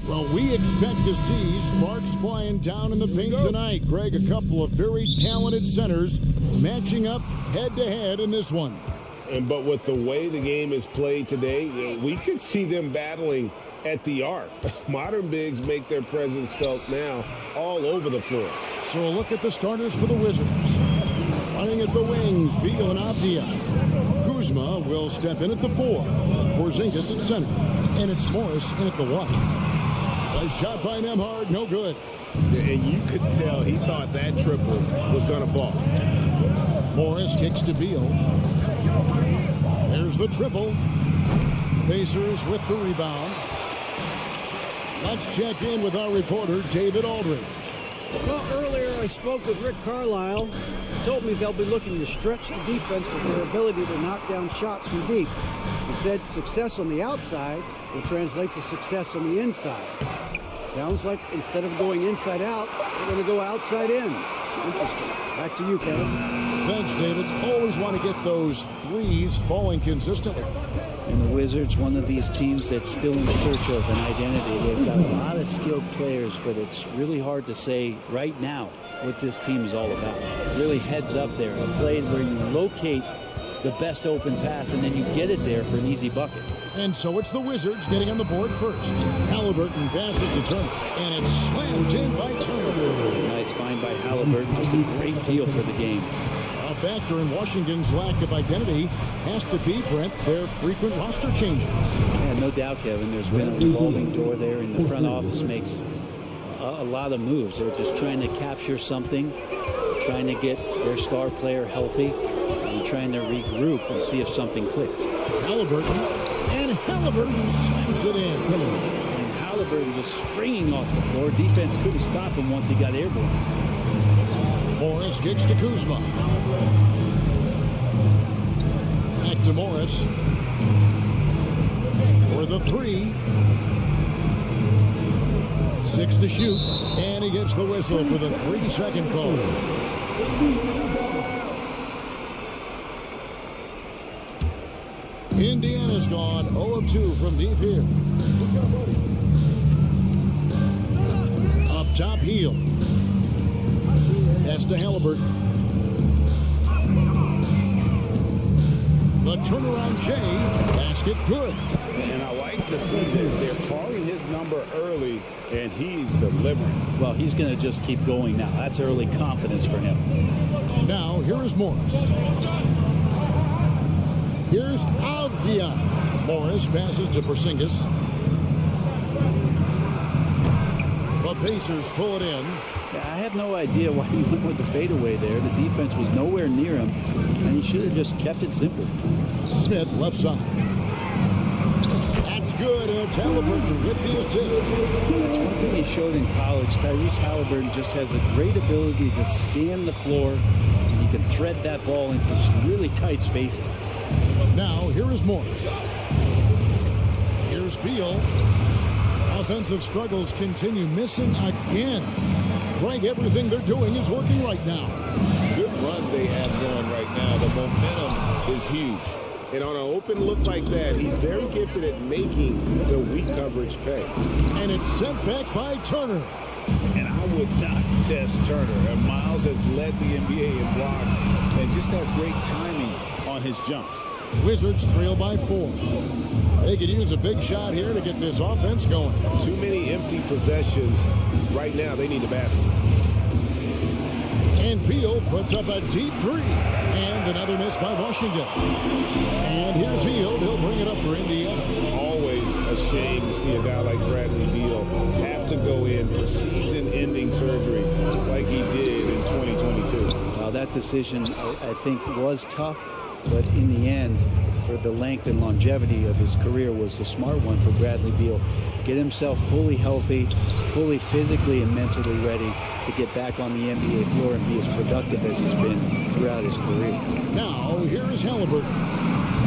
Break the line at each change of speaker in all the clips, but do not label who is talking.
Well, we expect to see sparks flying down in the paint tonight. Greg, a couple of very talented centers matching up head-to-head in this one.
But with the way the game is played today, we could see them battling at the arc. Modern bigs make their presence felt now all over the floor.
So a look at the starters for the Wizards. Running at the wings, Beal and Avdia. Kuzma will step in at the 4. Porzingis at center. And it's Morris in at the 1. A shot by Nembhard, no good.
And you could tell he thought that triple was going to fall.
Morris kicks to Beal. There's the triple. Pacers with the rebound. Let's check in with our reporter, David Aldridge.
Well, earlier I spoke with Rick Carlisle. He told me they'll be looking to stretch the defense with their ability to knock down shots from deep. He said success on the outside will translate to success on the inside. Sounds like instead of going inside out, they're going to go outside in. Interesting. Back to you, Kevin.
Thanks, David. Always want to get those threes falling consistently.
And the Wizards, one of these teams that's still in search of an identity. They've got a lot of skilled players, but it's really hard to say right now what this team is all about. Really heads up there. A play where you locate the best open pass and then you get it there for an easy bucket.
And so it's the Wizards getting on the board first. Halliburton passes to Turner, and it's slammed in by Turner.
Nice find by Halliburton. Just a great feel for the game.
A factor in Washington's lack of identity has to be, Brent, their frequent roster changes.
Yeah, no doubt, Kevin. There's been a revolving door there, and the front office makes a lot of moves. They're just trying to capture something, trying to get their star player healthy, and trying to regroup and see if something clicks.
Halliburton, and Halliburton slams it in.
And Halliburton just springing off the floor. Defense couldn't stop him once he got airborne.
Morris kicks to Kuzma. Back to Morris. For the 3. 6 to shoot. And he gets the whistle for the 3-second call. Indiana's gone 0 of 2 from deep here. Up top, Heel. Pass to Halliburton. The turnaround Jay. Basket good.
And I like to see this. They're calling his number early, and he's delivering.
Well, he's going to just keep going now. That's early confidence for him.
Now, here is Morris. Here's Avdia. Morris passes to Porzingis. The Pacers pull it in.
I have no idea why he went with the fadeaway there. The defense was nowhere near him, and he should have just kept it simple.
Smith, left side. That's good, and it's Halliburton with the assist.
That's one thing he showed in college. Tyrese Halliburton just has a great ability to scan the floor, and he can thread that ball into some really tight spaces.
Now, here is Morris. Here's Beal. Offensive struggles continue, missing again. Greg, everything they're doing is working right now.
Good run they have going right now. The momentum is huge. And on an open look like that, he's very gifted at making the weak coverage pay.
And it's sent back by Turner.
And I would not test Turner. And Miles has led the NBA in blocks and just has great timing on his jumps.
Wizards trail by 4. They could use a big shot here to get this offense going.
Too many empty possessions. Right now, they need a basket.
And Beal puts up a deep 3. And another miss by Washington. And here's Beal. He'll bring it up for Indiana.
Always a shame to see a guy like Bradley Beal have to go in for season-ending surgery like he did in 2022.
Well, that decision, I think, was tough. But in the end, for the length and longevity of his career, was the smart one for Bradley Beal. Get himself fully healthy, fully physically and mentally ready to get back on the NBA floor and be as productive as he's been throughout his career.
Now, here is Halliburton.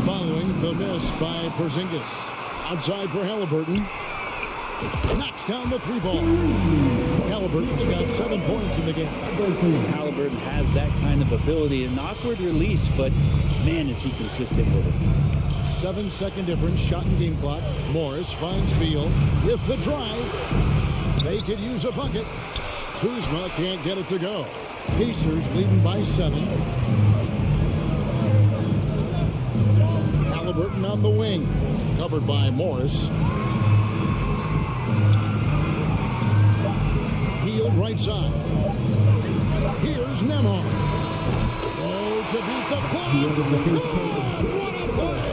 Following the miss by Porzingis. Outside for Halliburton. Knocks down the 3-ball. Halliburton's got 7 points in the game.
Halliburton has that kind of ability. An awkward release, but man, is he consistent with it.
7-second difference. Shot and game clock. Morris finds Beal with the drive. They could use a bucket. Kuzma can't get it to go. Pacers leading by 7. Halliburton on the wing. Covered by Morris. Healed right side. Here's Nemhard. Oh, to beat the clock. What a play!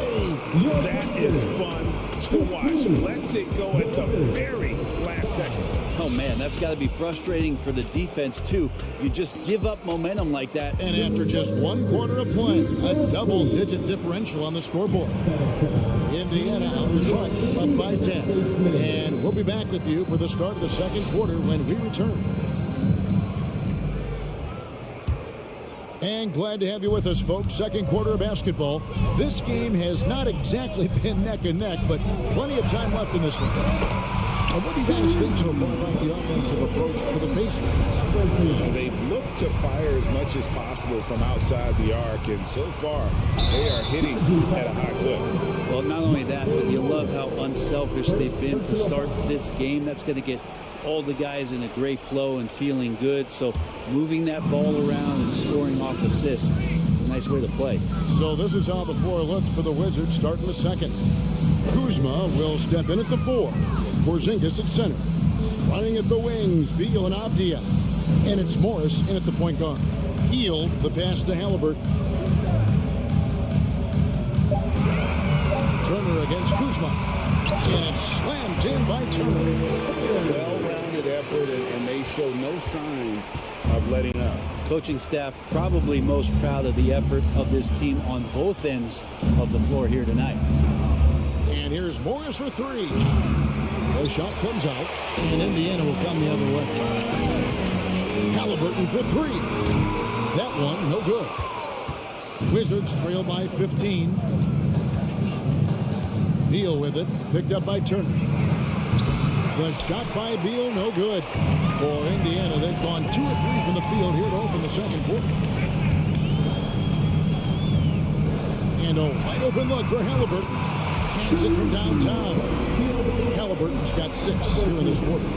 That is fun to watch. Let's it go at the very last second.
Oh, man, that's got to be frustrating for the defense, too. You just give up momentum like that.
And after just 1 quarter of play, a double-digit differential on the scoreboard. Indiana out in front, up by 10. And we'll be back with you for the start of the second quarter when we return. And glad to have you with us, folks. Second quarter of basketball. This game has not exactly been neck and neck, but plenty of time left in this one. What do you guys think so far about the offensive approach for the Pacers?
They've looked to fire as much as possible from outside the arc, and so far they are hitting at a high clip.
Well, not only that, but you love how unselfish they've been to start this game. That's going to get all the guys in a great flow and feeling good. So moving that ball around and scoring off assists, it's a nice way to play.
So this is how the floor looks for the Wizards starting the second. Kuzma will step in at the 4. Porzingis at center. Running at the wings, Beal and Avdia. And it's Morris in at the point guard. Healed the pass to Halliburton. Turner against Kuzma. And it's slammed in by Turner.
Well-rounded effort, and they show no signs of letting up.
Coaching staff probably most proud of the effort of this team on both ends of the floor here tonight.
And here's Morris for 3. The shot comes out, and Indiana will come the other way. Halliburton for 3. That one, no good. Wizards trail by 15. Beal with it, picked up by Turner. The shot by Beal, no good. For Indiana, they've gone 2 or 3 from the field here to open the second quarter. And a wide open look for Halliburton. Hands it from downtown. Halliburton's got 6 here in this quarter.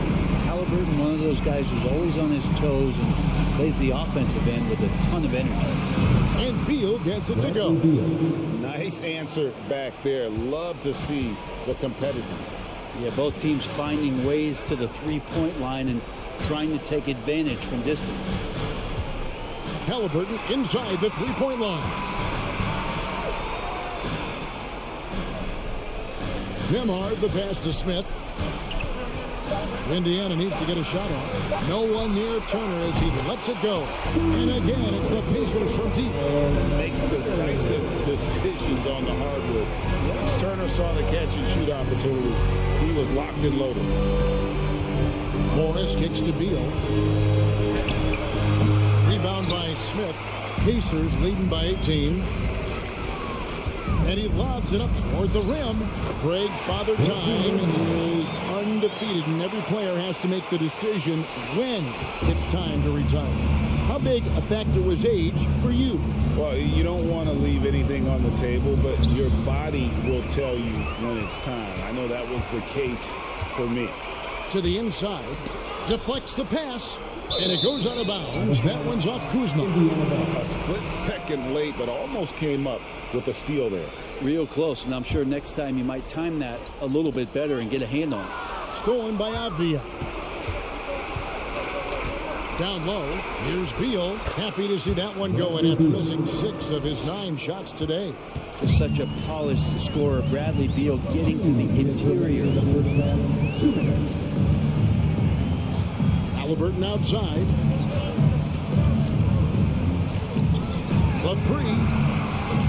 Halliburton, one of those guys who's always on his toes and plays the offensive end with a ton of energy.
And Beal gets it to go.
Nice answer back there. Love to see the competitiveness.
Yeah, both teams finding ways to the three-point line and trying to take advantage from distance.
Halliburton inside the three-point line. Nemhard the pass to Smith. Indiana needs to get a shot off. No one near Turner as he lets it go. And again, it's the Pacers from deep.
Makes decisive decisions on the hardwood. Once Turner saw the catch-and-shoot opportunity, he was locked and loaded.
Morris kicks to Beal. Rebound by Smith. Pacers leading by 18. And he lobs it up toward the rim. Greg Father Time is undefeated, and every player has to make the decision when it's time to retire. How big a factor was age for you?
Well, you don't want to leave anything on the table, but your body will tell you when it's time. I know that was the case for me.
To the inside, deflects the pass, and it goes out of bounds. That one's off Kuzma.
A split second late, but almost came up with a steal there.
Real close, and I'm sure next time you might time that a little bit better and get a hand on it.
Stolen by Avdia. Down low, here's Beal. Happy to see that one going after missing 6 of his 9 shots today.
Just such a polished scorer. Bradley Beal getting to the interior of the first half.
Halliburton outside. The 3.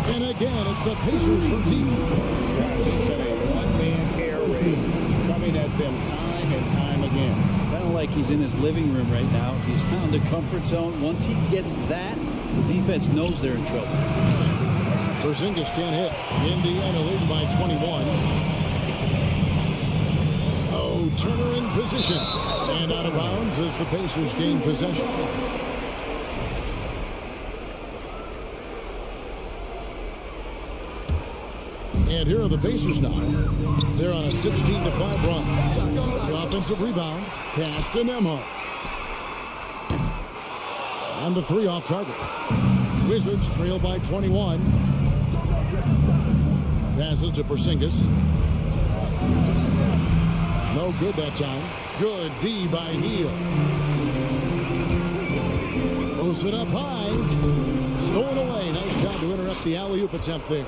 And again, it's the Pacers from deep.
Guys, it's been a one-man air raid coming at them time and time again.
Kind of like he's in his living room right now. He's found a comfort zone. Once he gets that, the defense knows they're in trouble.
Porzingis can't hit. Indiana leading by 21. Oh, Turner in position. And out of bounds as the Pacers gain possession. And here are the Pacers now. They're on a 16-5 run. The offensive rebound. Pass to Nembhard. On the three off target. Wizards trail by 21. Passes to Porzingis. No good that time. Good D by Neal. Throws it up high. Stolen away. Nice job to interrupt the alley-oop attempt there.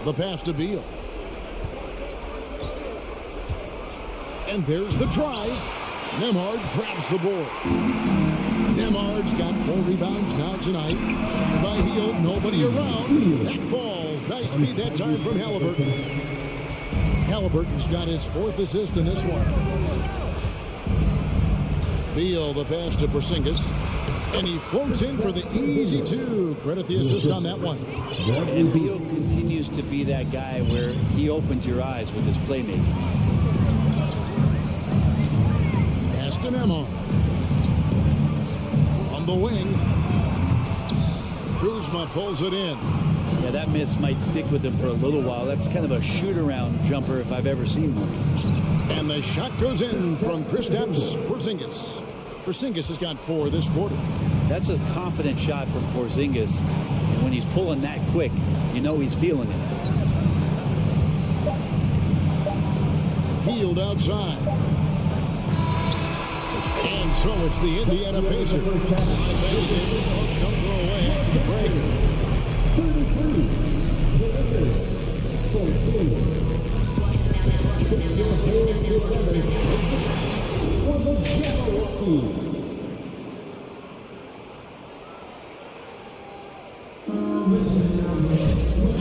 The pass to Beal. And there's the drive. Nembhard grabs the board. Nembhard's got 4 rebounds now tonight. By Beal, nobody around. That falls. Nice speed that time from Halliburton. Halliburton's got his 4th assist in this one. Beal, the pass to Porzingis. And he floats in for the easy 2. Credit the assist on that one.
And Beal continues to be that guy where he opens your eyes with his playmaking.
Pass to Nembhard. On the wing. Kuzma pulls it in.
Yeah, that miss might stick with him for a little while. That's kind of a shoot-around jumper if I've ever seen one.
And the shot goes in from Kristaps Porzingis. Porzingis has got 4 this quarter.
That's a confident shot from Porzingis. And when he's pulling that quick, you know he's feeling it.
Healed outside. And so it's the Indiana Pacers. Don't go away after the break.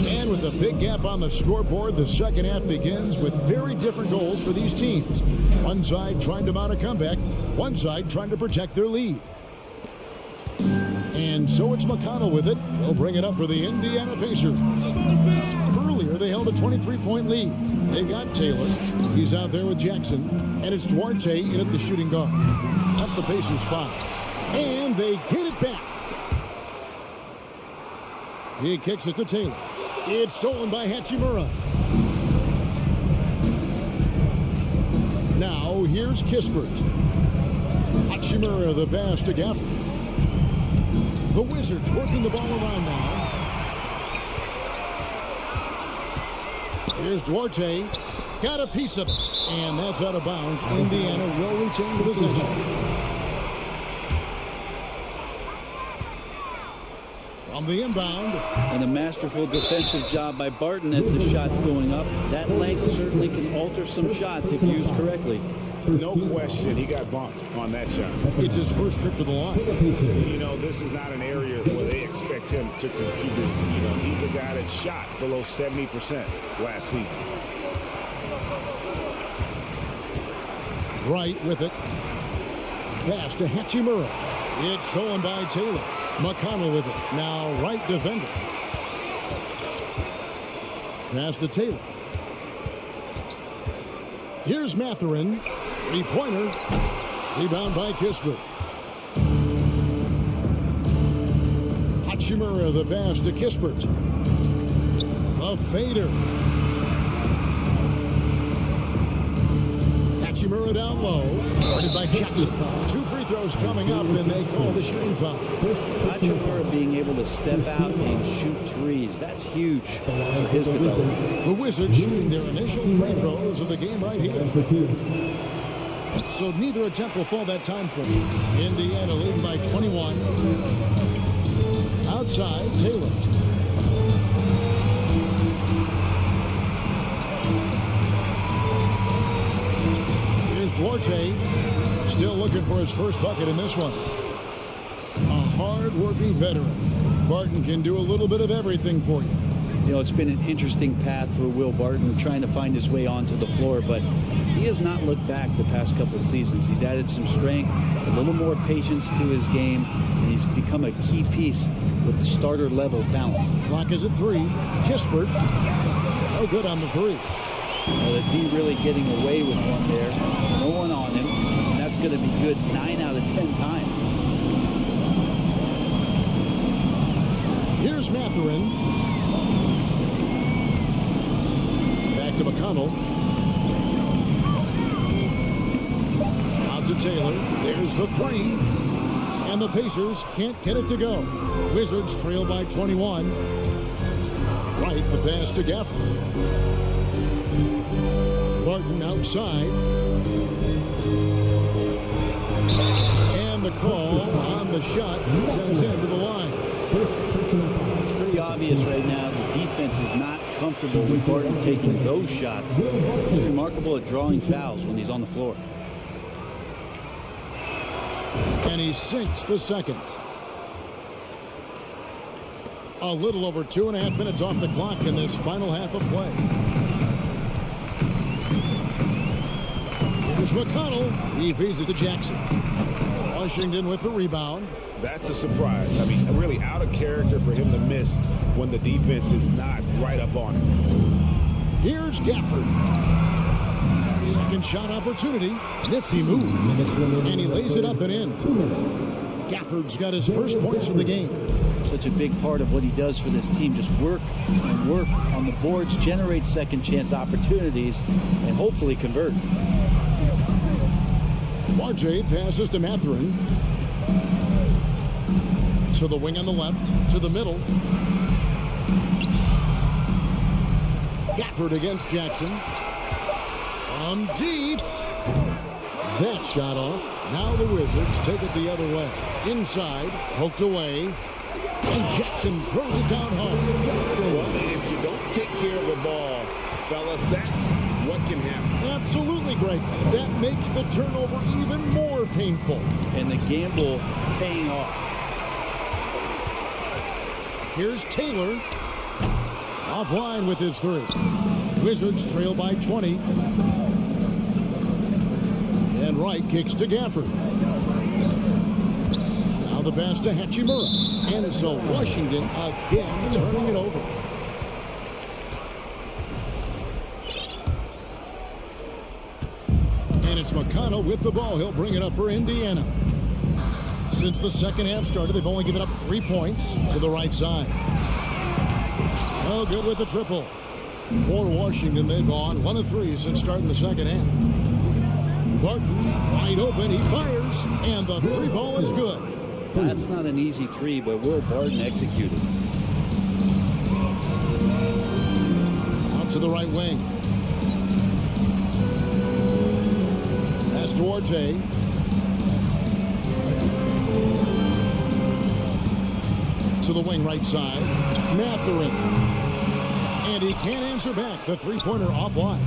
And with a big gap on the scoreboard, the second half begins with very different goals for these teams. One side trying to mount a comeback, one side trying to protect their lead. And so it's McConnell with it. He'll bring it up for the Indiana Pacers. Earlier, they held a 23-point lead. They got Taylor. He's out there with Jackson. And it's Duarte in at the shooting guard. That's the Pacers' foul. And they get it back. He kicks it to Taylor. It's stolen by Hachimura. Now, here's Kispert. Hachimura, the pass to Gafford. The Wizards working the ball around now. Here's Duarte. Got a piece of it. And that's out of bounds. Indiana will retain the possession. From the inbound.
And a masterful defensive job by Barton as the shot's going up. That length certainly can alter some shots if used correctly.
No question, he got bumped on that shot.
It's his first trip to the line.
You know, this is not an area where they expect him to contribute. You know, he's a guy that shot below 70% last season.
Right with it. Pass to Hachimura. It's stolen by Taylor. McConnell with it. Now right defender. Pass to Taylor. Here's Mathurin. 3-pointer. Rebound by Kispert. Hachimura, the pass to Kispert. A fader. Hachimura down low. Guarded by Jackson. 2 free throws coming up, and they call the shooting foul.
Hachimura being able to step out and shoot threes. That's huge for his development.
The Wizards shooting their initial free throws of the game right here. So neither attempt will fall that time for them. Indiana leading by 21. Outside, Taylor. Here's Duarte. Still looking for his first bucket in this one. A hard-working veteran. Barton can do a little bit of everything for you.
You know, it's been an interesting path for Will Barton trying to find his way onto the floor, but he has not looked back the past couple of seasons. He's added some strength, a little more patience to his game, and he's become a key piece with starter-level talent.
Clock is at 3. Kispert. No good on the 3.
The D really getting away with one there. No one on him. And that's going to be good 9 out of 10 times.
Here's Mathurin. Back to McConnell. Out to Taylor. There's the three. And the Pacers can't get it to go. Wizards trail by 21. Right, the pass to Gafford. Barton outside. And the call on the shot sends him to the line.
It's pretty obvious right now the defense is not comfortable with Barton taking those shots. He's remarkable at drawing fouls when he's on the floor.
And he sinks the second. A little over 2.5 minutes off the clock in this final half of play. Here's McConnell. He feeds it to Jackson. Washington with the rebound.
That's a surprise. I mean, really out of character for him to miss when the defense is not right up on him.
Here's Gafford. Second shot opportunity. Nifty move. And he lays it up and in. Gafford's got his first points of the game.
Such a big part of what he does for this team. Just work and work on the boards, generate second chance opportunities, and hopefully convert.
RJ passes to Mathurin. To the wing on the left. To the middle. Gafford against Jackson. From deep. That shot off. Now the Wizards take it the other way. Inside. Poked away. And Jackson throws it down hard.
Well, if you don't take care of the ball, fellas, that's what can happen.
Absolutely, Greg. That makes the turnover even more painful.
And the gamble paying off.
Here's Taylor. Offline with his three. Wizards trail by 20. And Wright kicks to Gafford. Now the pass to Hachimura. And so Washington again turning it over. And it's McConnell with the ball. He'll bring it up for Indiana. Since the second half started, they've only given up 3 points to the right side. Oh, good with the triple. For Washington, they've gone 1 of 3 since starting the second half. Barton wide open. He fires. And the three ball is good.
That's not an easy three, but Will Barton executed.
Out to the right wing. Pass to RJ. To the wing right side. Mathurin. And he can't answer back. The three-pointer offline.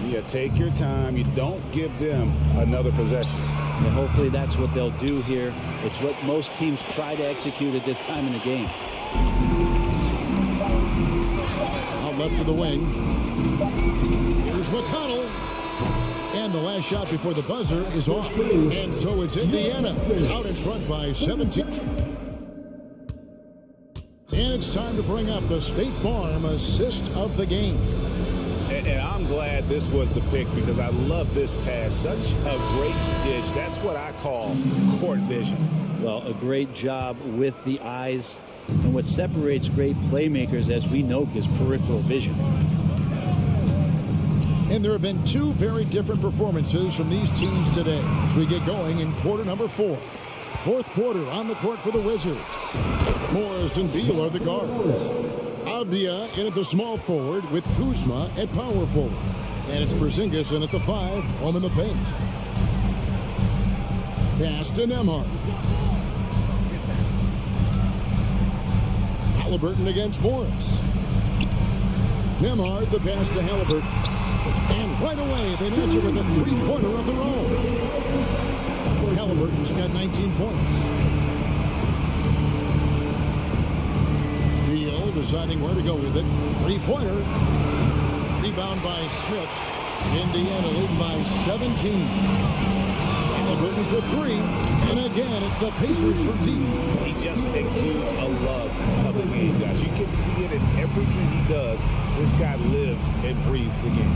Yeah, take your time. You don't give them another possession.
And hopefully that's what they'll do here. It's what most teams try to execute at this time in the game.
Out left to the wing. Here's McConnell. And the last shot before the buzzer is off. And so it's Indiana out in front by 17. And it's time to bring up the State Farm assist of the game.
And I'm glad this was the pick because I love this pass. Such a great dish. That's what I call court vision.
Well, a great job with the eyes. And what separates great playmakers, as we know, is peripheral vision.
And there have been 2 very different performances from these teams today as we get going in quarter number 4. Fourth quarter on the court for the Wizards. Morris and Beal are the guards. Avdia in at the small forward with Kuzma at power forward. And it's Skijesss in at the 5, home in the paint. Pass to Nembhard. Halliburton against Morris. Nembhard, the pass to Halliburton. And right away, they match it with a three-pointer of their own. Halliburton's got 19 points. Beal deciding where to go with it. Three-pointer. Rebound by Smith. Indiana leading by 17. Halliburton for 3. And again, it's the Pacers for deep.
He just exudes a love of the game, guys. You can see it in everything he does. This guy lives and breathes the game.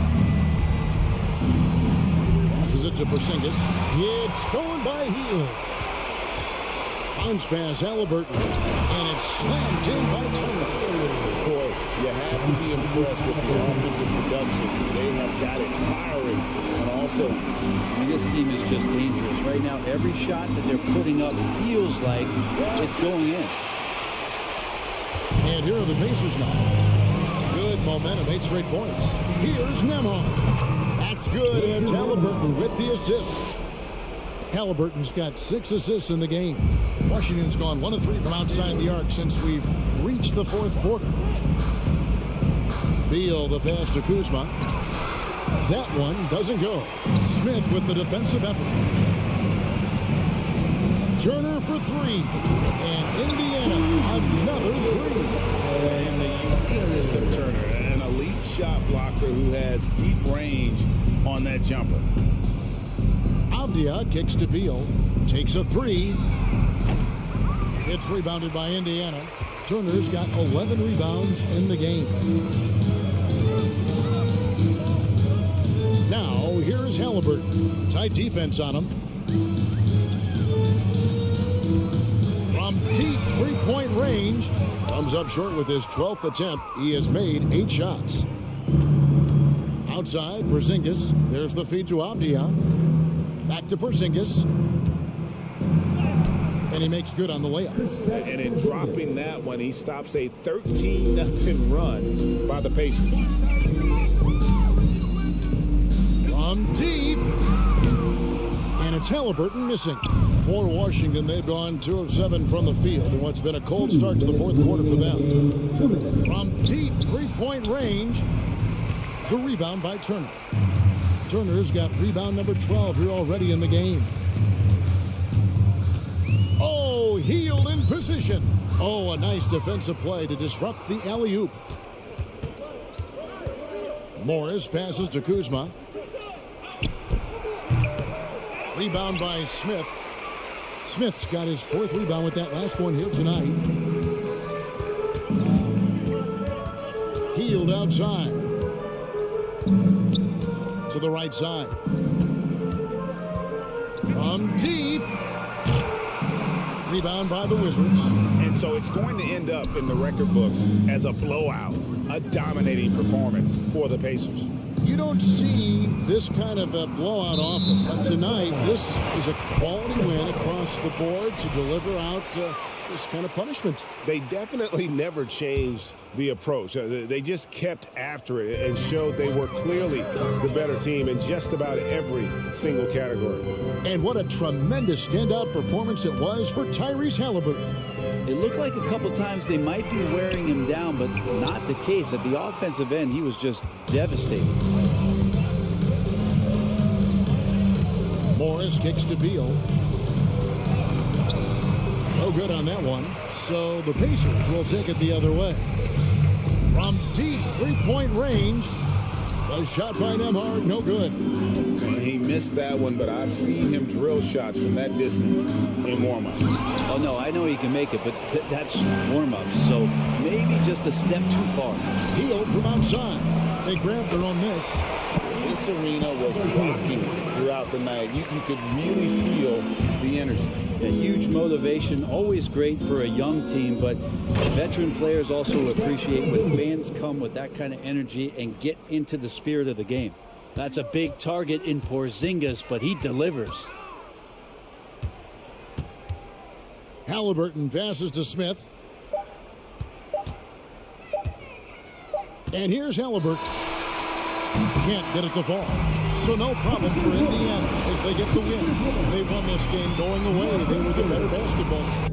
Passes it to Skijesss. It's stolen by Hield. Bounce pass, Halliburton. And it's slammed in by Turner.
Boy, you have to be impressed with the offensive production. They have got it firing. And also,
I mean, this team is just dangerous. Right now, every shot that they're putting up feels like it's going in.
And here are the Pacers now. Good momentum, 8 straight points. Here's Nembhard. That's good. It's Halliburton with the assist. Halliburton's got 6 assists in the game. Washington's gone 1 of 3 from outside the arc since we've reached the 4th quarter. Beal, the pass to Kuzma. That one doesn't go. Smith with the defensive effort. Turner for 3. And Indiana, another 3.
And the uniqueness of Turner, an elite shot blocker who has deep range on that jumper.
Avdia kicks to Beal. Takes a 3. It's rebounded by Indiana. Turner's got 11 rebounds in the game. Now, here's Halliburton. Tight defense on him. From deep three-point range. Comes up short with his 12th attempt. He has made 8 shots. Outside, Porzingis. There's the feed to Avdia. Back to Porzingis. And he makes good on the layup.
And in dropping that one, he stops a 13-0 run by the Pacers.
From deep. And it's Halliburton missing. For Washington, they've gone 2 of 7 from the field in what's been a cold start to the 4th quarter for them. From deep three-point range, the rebound by Turner. Turner's got rebound number 12 here already in the game. Oh, Hield in position. Oh, a nice defensive play to disrupt the alley-oop. Morris passes to Kuzma. Rebound by Smith. Smith's got his 4th rebound with that last one here tonight. Hield outside. To the right side. From deep. Rebound by the Wizards.
And so it's going to end up in the record books as a blowout, a dominating performance for the Pacers.
You don't see this kind of a blowout often, but tonight this is a quality win across the board to deliver out this kind of punishment.
They definitely never changed the approach. They just kept after it and showed they were clearly the better team in just about every single category.
And what a tremendous standout performance it was for Tyrese Halliburton.
It looked like a couple times they might be wearing him down, but not the case. At the offensive end, he was just devastating.
Morris kicks to Beal. No good on that one. So the Pacers will take it the other way. From deep three-point range, a shot by Nembhard, no good.
He missed that one, but I've seen him drill shots from that distance in warm-ups.
Oh, no, I know he can make it, but that's warm-ups, so maybe just a step too far.
Hield from outside. They grabbed their own miss.
This arena was rocking throughout the night. You could really feel the energy.
A huge motivation, always great for a young team, but veteran players also appreciate when fans come with that kind of energy and get into the spirit of the game. That's a big target in Porzingis, but he delivers.
Halliburton passes to Smith. And here's Halliburton. Can't get it to fall. So no problem for Indiana as they get the win. They won this game going away. They were the better basketball team.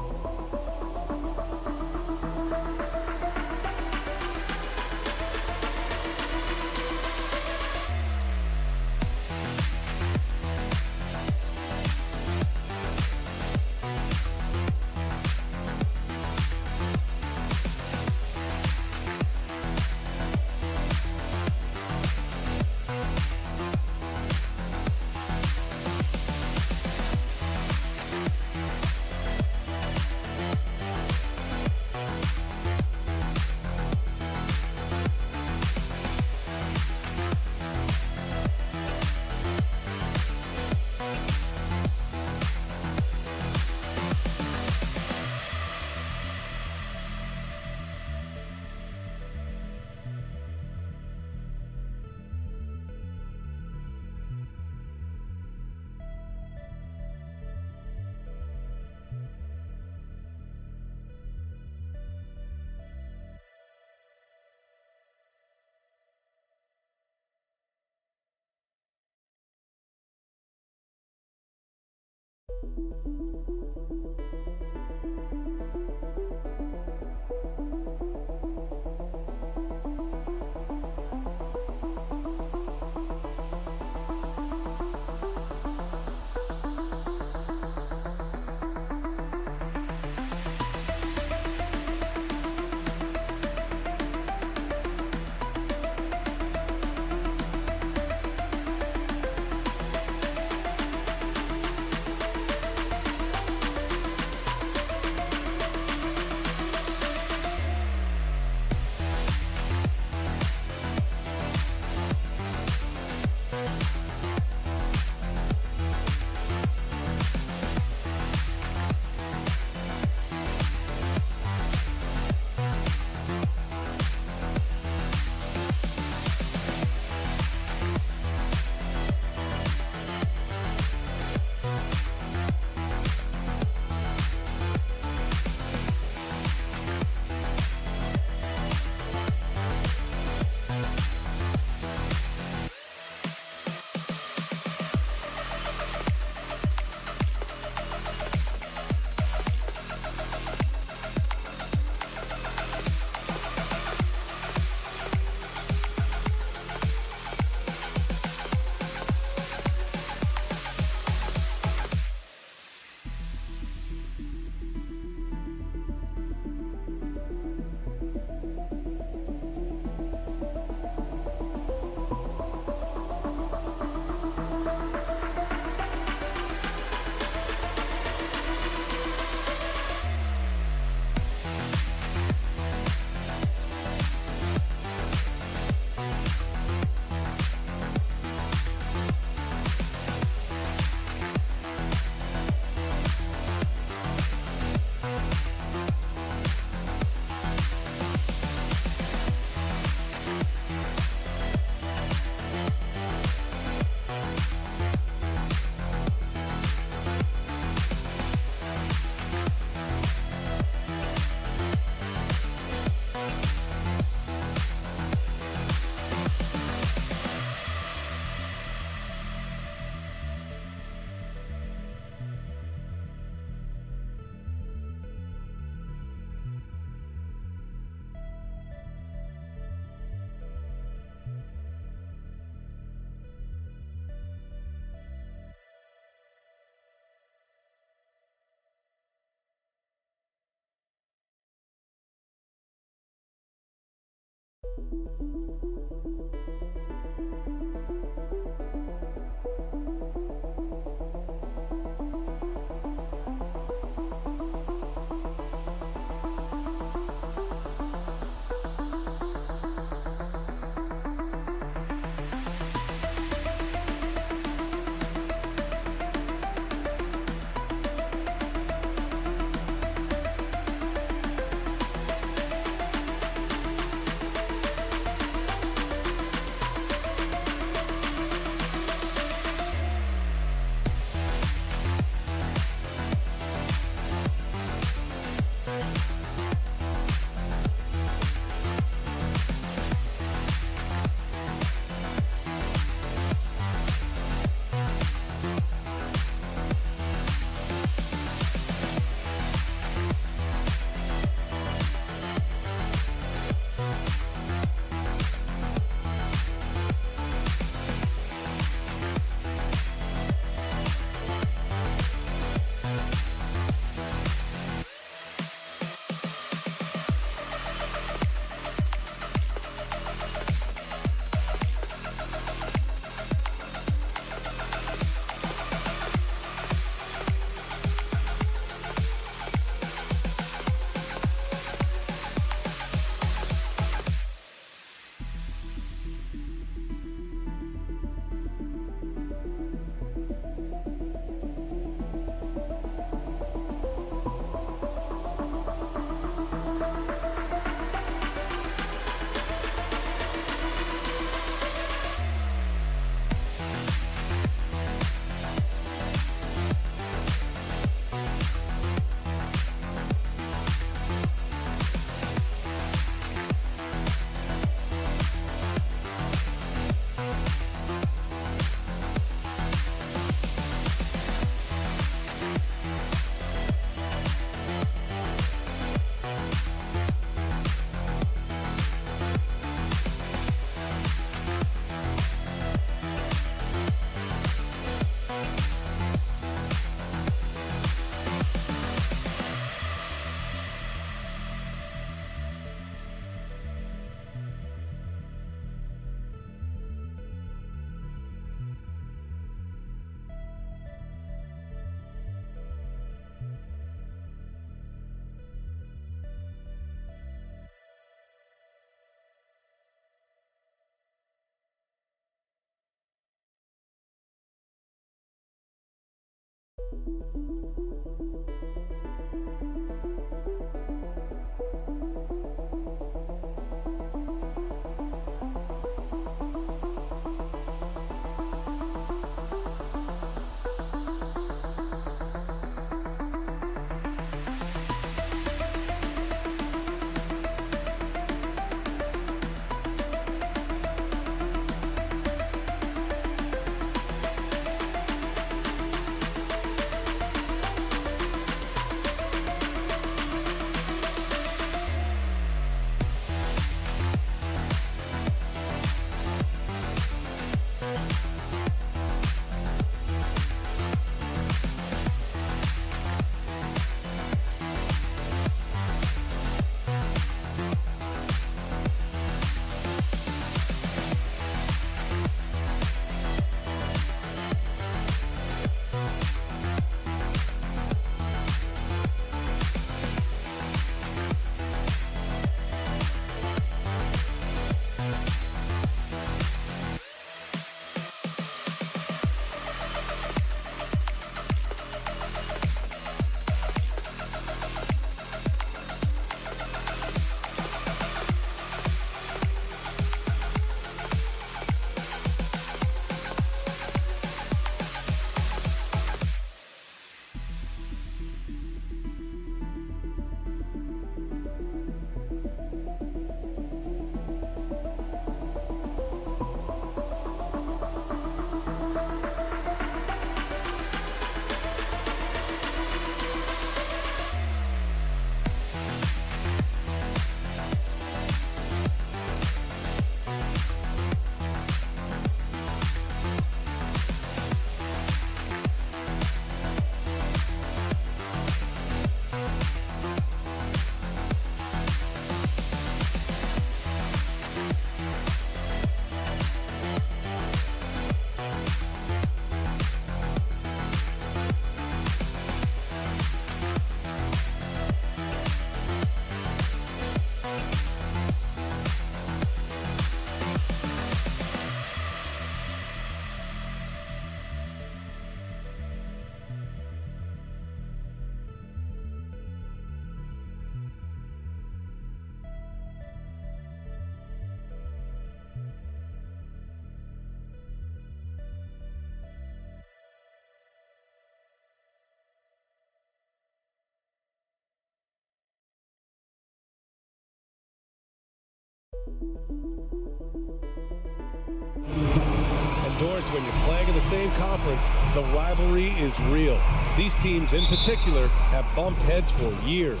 And Doris, when you're playing in the same conference, the rivalry is real. These teams in particular have bumped heads for years.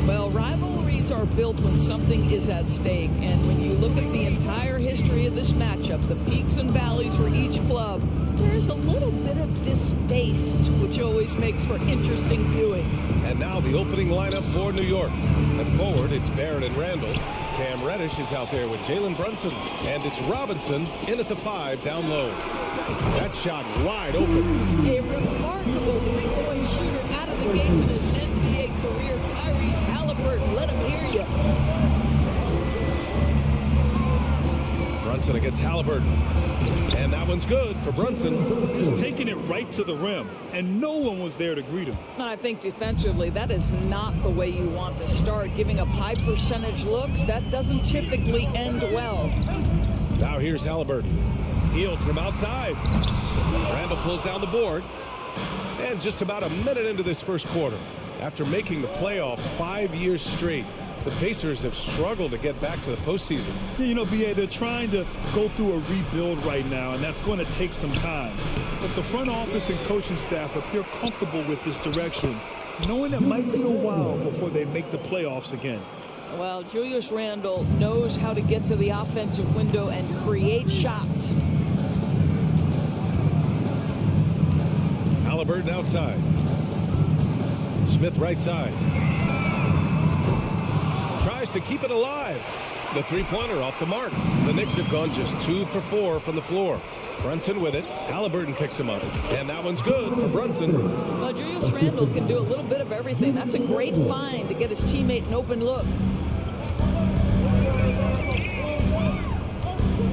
Well, rivalries are built when something is at stake. And when you look at the entire history of this matchup, the peaks and valleys for each club, there's a little bit of distaste, which always makes for interesting viewing.
And now the opening lineup for New York. And forward, it's Barrett and Randall. Cam Reddish is out there with Jalen Brunson. And it's Robinson in at the 5 down low. That shot wide open.
A remarkable three-point shooter out of the gates in his NBA career, Tyrese Halliburton. Let him hear you.
Brunson against Halliburton. And that one's good for Brunson.
He's taking it right to the rim, and no one was there to greet him.
I think defensively, that is not the way you want to start. Giving up high percentage looks, that doesn't typically end well.
Now here's Halliburton. Healed from outside. Randall pulls down the board. And just about a minute into this first quarter, after making the playoffs 5 years straight, the Pacers have struggled to get back to the postseason.
You know, B.A., they're trying to go through a rebuild right now, and that's going to take some time. But the front office and coaching staff appear comfortable with this direction, knowing it might be a while before they make the playoffs again.
Well, Julius Randle knows how to get to the offensive window and create shots.
Halliburton outside. Smith right side. Tries to keep it alive. The three-pointer off the mark. The Knicks have gone just 2 for 4 from the floor. Brunson with it. Halliburton picks him up. And that one's good for Brunson.
Well, Julius Randle can do a little bit of everything. That's a great find to get his teammate an open look.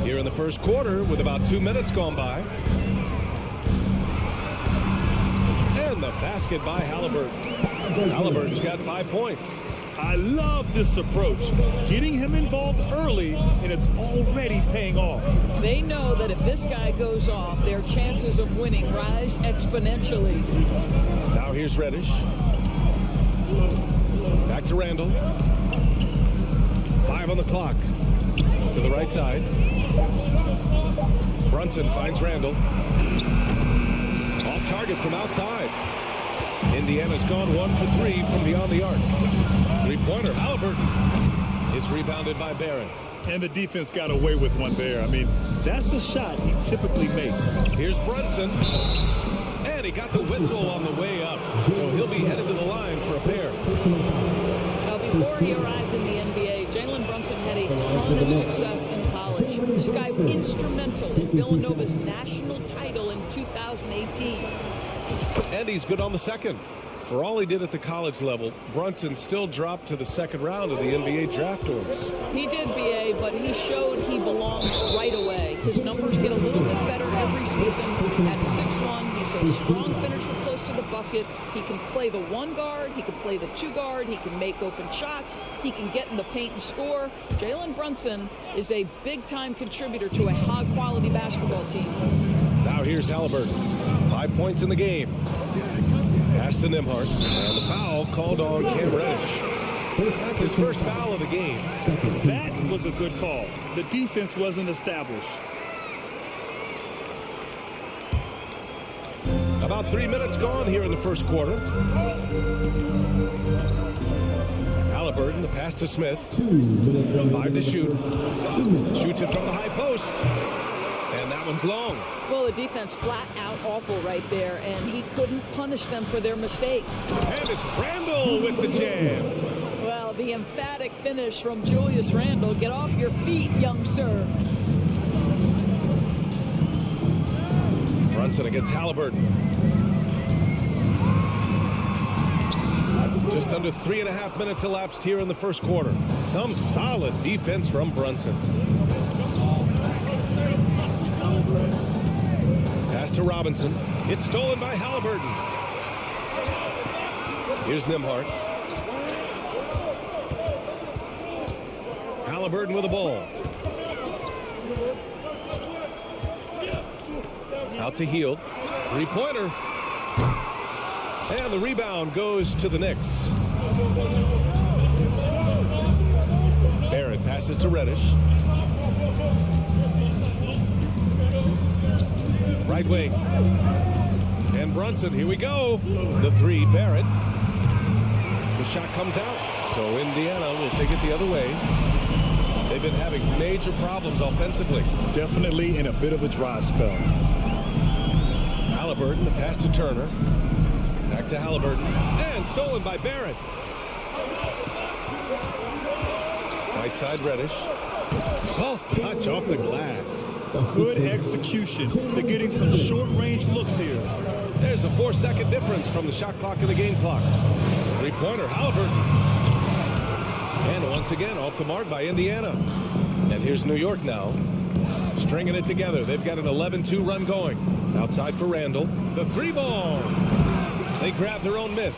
Here in the first quarter with about 2 minutes gone by. And the Basket by Halliburton. Halliburton's got 5 points.
I love this approach. Getting him involved early, and it's already paying off.
They know that if this guy goes off, their chances of winning rise exponentially.
Now here's Reddish. Back to Randall. 5 on the clock. To the right side. Brunson finds Randall. Off target from outside. Indiana's gone 1 for 3 from beyond the arc. Three-pointer, Halliburton. It's rebounded by Barron.
And the defense got away with one there. I mean, that's a shot he typically makes.
Here's Brunson. And he got the whistle on the way up. So he'll be headed to the line for a pair.
Now, before he arrived in the NBA, Jalen Brunson had a ton of success in college. This guy instrumental in Villanova's national title in 2018.
And he's good on the second. For all he did at the college level, Brunson still dropped to the second round of the NBA draft orders.
He did, BA, but he showed he belonged right away. His numbers get a little bit better every season. At 6'1", he's a strong finisher close to the bucket. He can play the 1 guard. He can play the 2 guard. He can make open shots. He can get in the paint and score. Jalen Brunson is a big-time contributor to a high-quality basketball team.
Now here's Halliburton. 5 points in the game. Pass to Nembhard. And the foul called on Cam Reddish. That's his first foul of the game.
That was a good call. The defense wasn't established.
About 3 minutes gone here in the first quarter. Halliburton, the pass to Smith. 5 to shoot. Shoots it from the high post. And that one's long.
Well, the defense flat out awful right there, and he couldn't punish them for their mistake.
And it's Randall with the jam.
Well, the emphatic finish from Julius Randle. Get off your feet, young sir.
Brunson against Halliburton. Just under 3.5 minutes elapsed here in the first quarter. Some solid defense from Brunson. Pass to Robinson. It's stolen by Halliburton. Here's Nembhard. Halliburton with the ball. Out to Hield. Three-pointer. And the rebound goes to the Knicks. Barrett passes to Reddish. Right wing. And Brunson, here we go. The 3, Barrett. The shot comes out. So Indiana will take it the other way. They've been having major problems offensively.
Definitely in a bit of a dry spell.
Halliburton, the pass to Turner. Back to Halliburton. And stolen by Barrett. Right side, Reddish. Soft touch off the glass.
Good execution. They're getting some short-range looks here.
There's a 4-second difference from the shot clock and the game clock. Three-pointer, Halliburton. And once again, off the mark by Indiana. And here's New York now. Stringing it together. They've got an 11-2 run going. Outside for Randall. The 3-ball. They grab their own miss.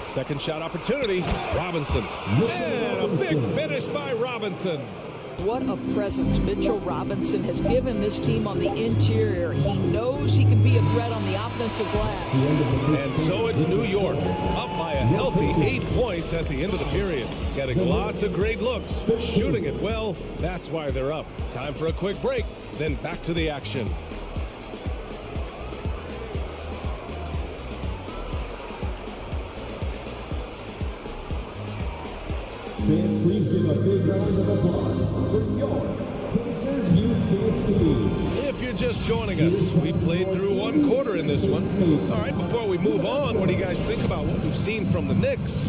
Second shot opportunity. Robinson. And a big finish by Robinson.
What a presence Mitchell Robinson has given this team on the interior. He knows he can be a threat on the offensive glass.
And so it's New York, up by a healthy 8 points at the end of the period. Getting lots of great looks, shooting it well. That's why they're up. Time for a quick break, then back to the action.
Please give a big round of applause for your Pacers Youth Dance Team.
If you're just joining us, we played through 1 quarter in this one. All right, before we move on, what do you guys think about what we've seen from the Knicks?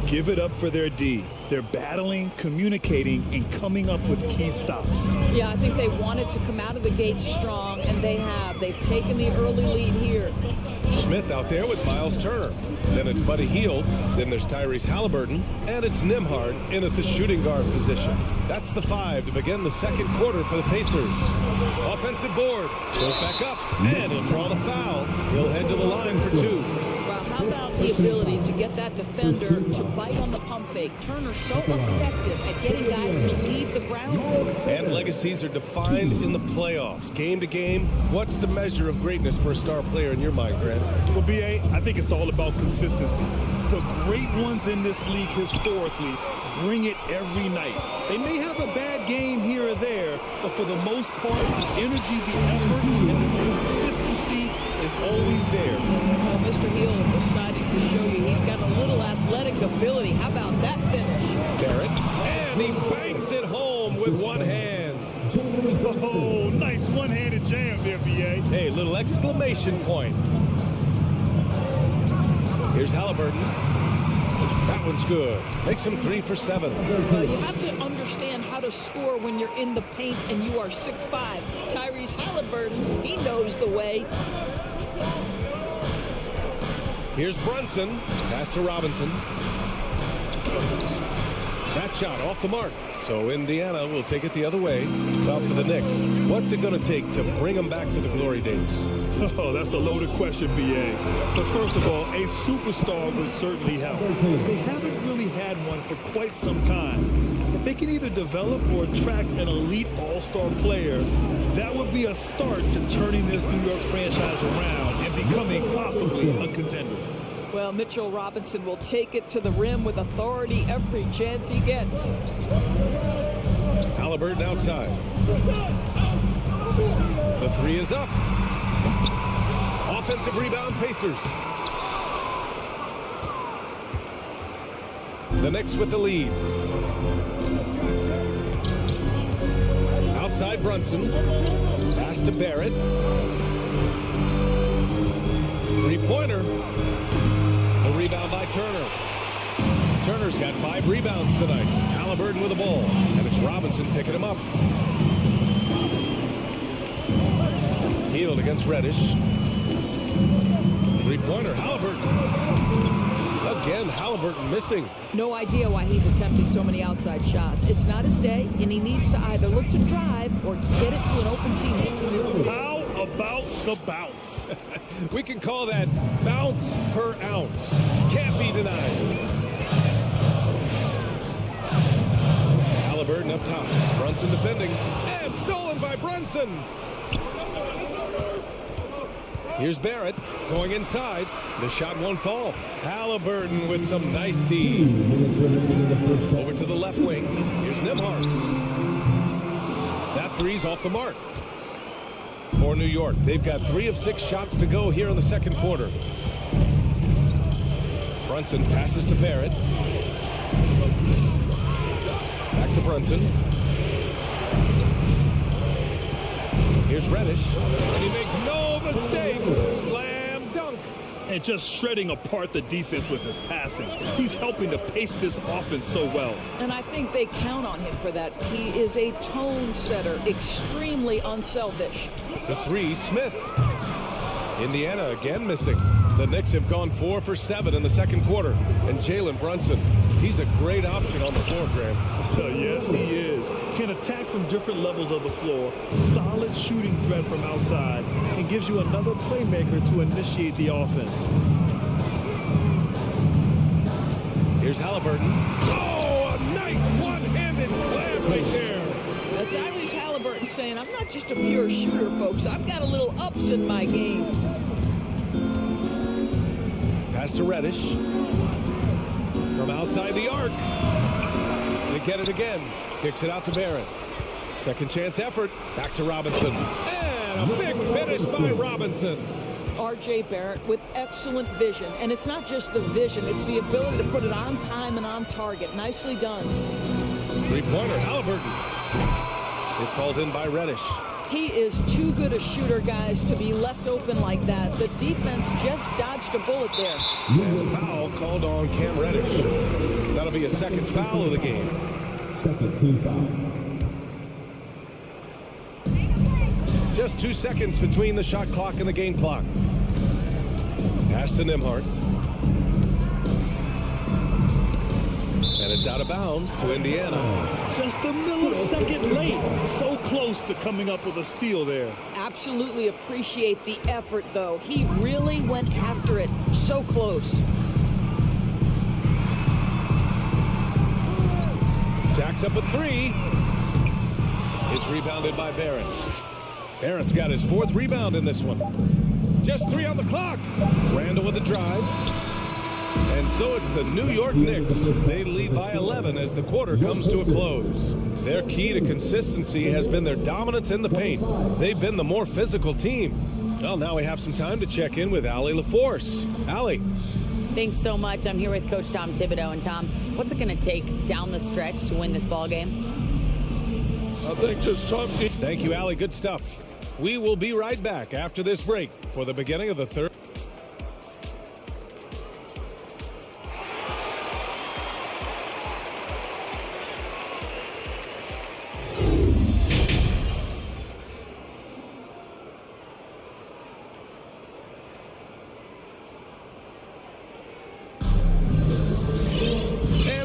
Give it up for their D. They're battling, communicating, and coming up with key stops.
Yeah, I think they wanted to come out of the gate strong, and they have. They've taken the early lead here.
Smith out there with Miles Turner. Then it's Buddy Hield. Then there's Tyrese Halliburton. And it's Nembhard in at the shooting guard position. That's the 5 to begin the second quarter for the Pacers. Offensive board. Goes back up. And he'll draw the foul. He'll head to the line for 2.
Wow, How about the ability to get that defender to bite on the pump fake? Turner's so effective at getting guys to leave the ground.
And legacies are defined in the playoffs. Game to game, what's the measure of greatness for a star player in your mind, Grant?
Well, B.A., I think it's all about consistency. The great ones in this league historically bring it every night. They may have a bad game here or there, but for the most part, the energy, the effort, and the consistency is always there.
Well, Mr. Hill deciding to show you he's got a little athletic ability. How about that finish?
Barrett, and he banks it home with one hand.
Oh, nice one-handed jam there, B.A.
Hey, little exclamation point. Here's Halliburton. That one's good. Makes him 3 for 7.
You have to understand how to score when you're in the paint and you are 6'5". Tyrese Halliburton, he knows the way.
Here's Brunson. Pass to Robinson. That shot off the mark. So Indiana will take it the other way. Well, for the Knicks, what's it going to take to bring them back to the glory days?
Oh, that's a loaded question, B.A. But first of all, a superstar would certainly help. They haven't really had one for quite some time. If they can either develop or attract an elite all-star player, that would be a start to turning this New York franchise around and becoming possibly a contender.
Well, Mitchell Robinson will take it to the rim with authority every chance he gets.
Halliburton outside. The three is up. Offensive rebound, Pacers. The Knicks with the lead. Outside Brunson. Pass to Barrett. Three-pointer. A rebound by Turner. Turner's got 5 rebounds tonight. Halliburton with the ball. And it's Robinson picking him up. Healed against Reddish. Three-pointer, Halliburton. Again, Halliburton missing.
No idea why he's attempting so many outside shots. It's not his day, and he needs to either look to drive or get it to an open teammate.
How about the bounce?
We can call that bounce per ounce. Can't be denied. Halliburton up top. Brunson defending. And stolen by Brunson. Here's Barrett going inside. The shot won't fall. Halliburton with some nice D. Over to the left wing. Here's Nembhard. That three's off the mark. For New York, they've got 3 of 6 shots to go here in the second quarter. Brunson passes to Barrett. Back to Brunson. Here's Reddish. And he makes no mistake. Slam dunk.
And just shredding apart the defense with his passing. He's helping to pace this offense so well.
And I think they count on him for that. He is a tone setter, extremely unselfish.
The three, Smith. Indiana again missing. The Knicks have gone 4 for 7 in the second quarter. And Jalen Brunson, he's a great option on the floor, Graham.
Yes, he is. Can attack from different levels of the floor. Solid shooting threat from outside. And gives you another playmaker to initiate the offense.
Here's Halliburton. Oh, a nice one-handed slam right there.
Tyrese Halliburton saying, I'm not just a pure shooter, folks. I've got a little ups in my game.
Pass to Reddish. From outside the arc. They get it again. Kicks it out to Barrett. Second chance effort. Back to Robinson. And a big finish by Robinson.
R.J. Barrett with excellent vision. And it's not just the vision. It's the ability to put it on time and on target. Nicely done.
Three-pointer, Halliburton. It's hauled in by Reddish.
He is too good a shooter, guys, to be left open like that. The defense just dodged a bullet there.
And a foul called on Cam Reddish. That'll be a second foul of the game.
Second team foul.
Just 2 seconds between the shot clock and the game clock. Pass to Nembhard. And it's out of bounds to Indiana.
Just a millisecond late. So close to coming up with a steal there.
Absolutely appreciate the effort, though. He really went after it. So close.
Jacks up a three. It's rebounded by Barrett. Barrett's got his 4th rebound in this one. Just 3 on the clock. Randall with the drive. And so it's the New York Knicks. They lead by 11 as the quarter comes to a close. Their key to consistency has been their dominance in the paint. They've been the more physical team. Well, now we have some time to check in with Allie LaForce. Allie.
Thanks so much. I'm here with Coach Tom Thibodeau. And Tom, what's it going to take down the stretch to win this ball game?
I think just tough.
Thank you, Allie. Good stuff. We will be right back after this break for the beginning of the third.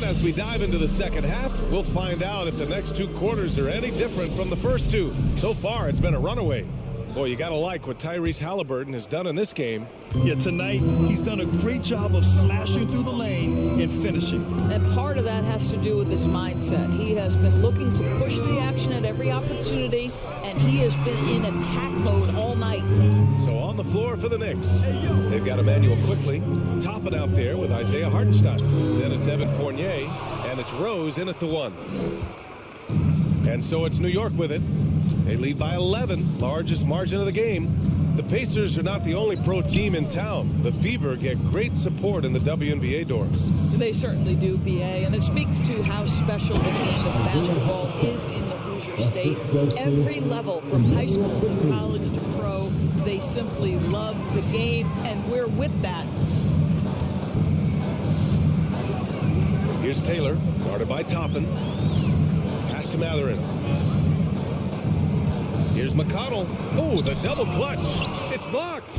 As we dive into the second half, we'll find out if the next 2 quarters are any different from the first 2. So far, it's been a runaway. Boy, you got to like what Tyrese Halliburton has done in this game.
Yeah, tonight, he's done a great job of slashing through the lane and finishing.
And part of that has to do with his mindset. He has been looking to push the action at every opportunity, and he has been in attack mode all night.
So on the floor for the Knicks. They've got Emmanuel Quickly topping out there with Isaiah Hartenstein. Then it's Evan Fournier, and it's Rose in at the 1. And so it's New York with it. They lead by 11, largest margin of the game. The Pacers are not the only pro team in town. The Fever get great support in the WNBA doors.
They certainly do, BA, and it speaks to how special the game of basketball is in the Hoosier State. Every level, from high school to college to pro, they simply love the game, and we're with that.
Here's Taylor, guarded by Toppin. Pass to Matherin. Here's McConnell. Oh, the double clutch. It's blocked.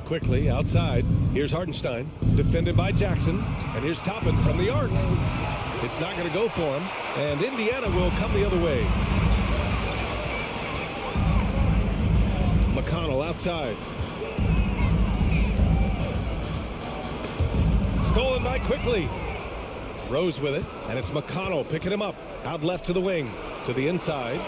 Quickly outside. Here's Hartenstein, defended by Jackson. And here's Toppin from the arc. It's not going to go for him. And Indiana will come the other way. McConnell outside. Stolen by Quickly. Rose with it, and it's McConnell picking him up. Out left to the wing, to the inside.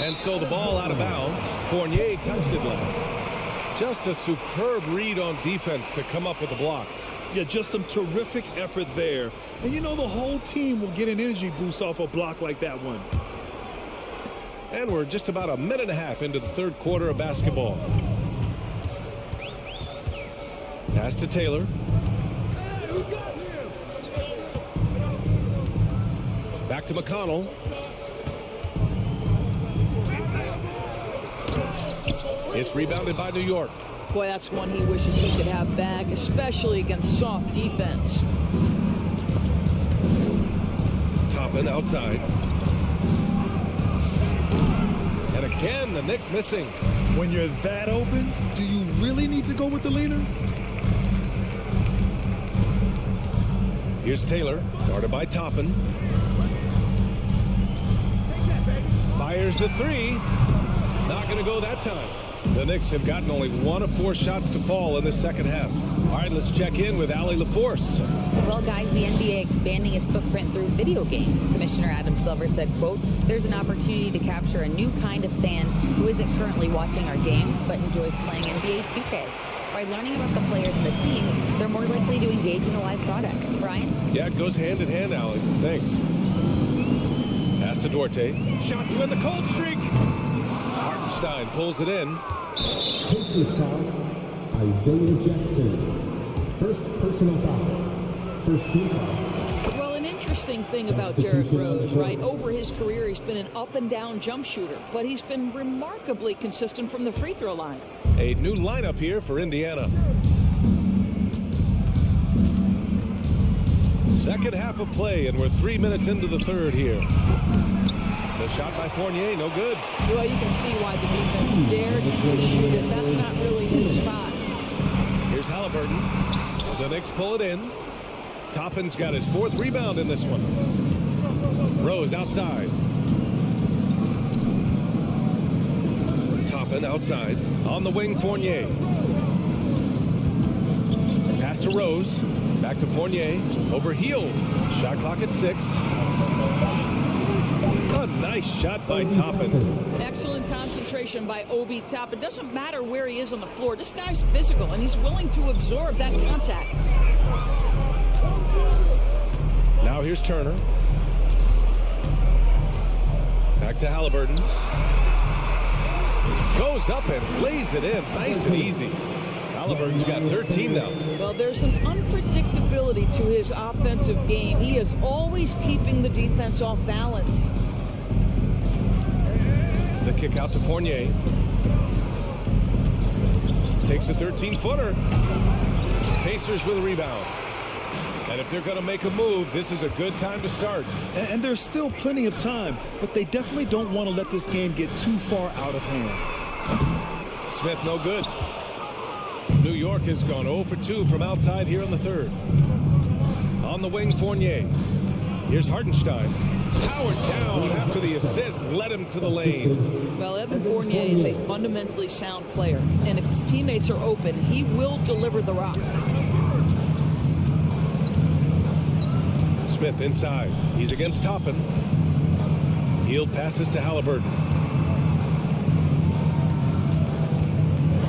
And so the ball out of bounds. Fournier touched it last. Just a superb read on defense to come up with the block.
Yeah, just some terrific effort there. And you know the whole team will get an energy boost off a block like that one.
And we're just about a minute and a half into the third quarter of basketball. Pass to Taylor. Back to McConnell. It's rebounded by New York.
Boy, that's one he wishes he could have back, especially against soft defense.
Toppin outside. And again, the Knicks missing.
When you're that open, do you really need to go with the leader?
Here's Taylor, guarded by Toppin. Fires the 3. Not going to go that time. The Knicks have gotten only 1 of 4 shots to fall in the second half. All right, let's check in with Allie LaForce.
Well, guys, the NBA expanding its footprint through video games. Commissioner Adam Silver said, quote, "There's an opportunity to capture a new kind of fan who isn't currently watching our games but enjoys playing NBA 2K. By learning about the players and the teams, they're more likely to engage in the live product." Brian?
Yeah, it goes hand in hand, Allie. Thanks. Pass to Duarte. Shot to end the cold streak. Hartenstein pulls it in.
Pacers foul, Isaiah Jackson. First personal foul. First team foul.
Well, an interesting thing about Derrick Rose, right? Over his career, he's been an up-and-down jump shooter, but he's been remarkably consistent from the free throw line.
A new lineup here for Indiana. Second half of play, and we're 3 minutes into the third here. The shot by Fournier, no good.
Well, you can see why the defense dared to shoot it. That's not really his spot.
Here's Halliburton. The Knicks pull it in. Toppin's got his 4th rebound in this one. Rose outside. Toppin outside. On the wing, Fournier. Pass to Rose. Back to Fournier. Over Hield. Shot clock at 6. A nice shot by Toppin.
Excellent concentration by Obi Toppin. Doesn't matter where he is on the floor. This guy's physical, and he's willing to absorb that contact.
Now here's Turner. Back to Halliburton. Goes up and lays it in. Nice and easy. Halliburton's got 13 now.
Well, there's an unpredictability to his offensive game. He is always keeping the defense off balance.
The kick out to Fournier. Takes a 13-footer. Pacers with a rebound. And if they're going to make a move, this is a good time to start.
And there's still plenty of time, but they definitely don't want to let this game get too far out of hand.
Smith no good. New York has gone 0 for 2 from outside here in the 3rd. On the wing, Fournier. Here's Hartenstein. Powered down after the assist led him to the lane.
Well, Evan Fournier is a fundamentally sound player, and if his teammates are open, he will deliver the rock.
Smith inside. He's against Toppin. Hield passes to Halliburton.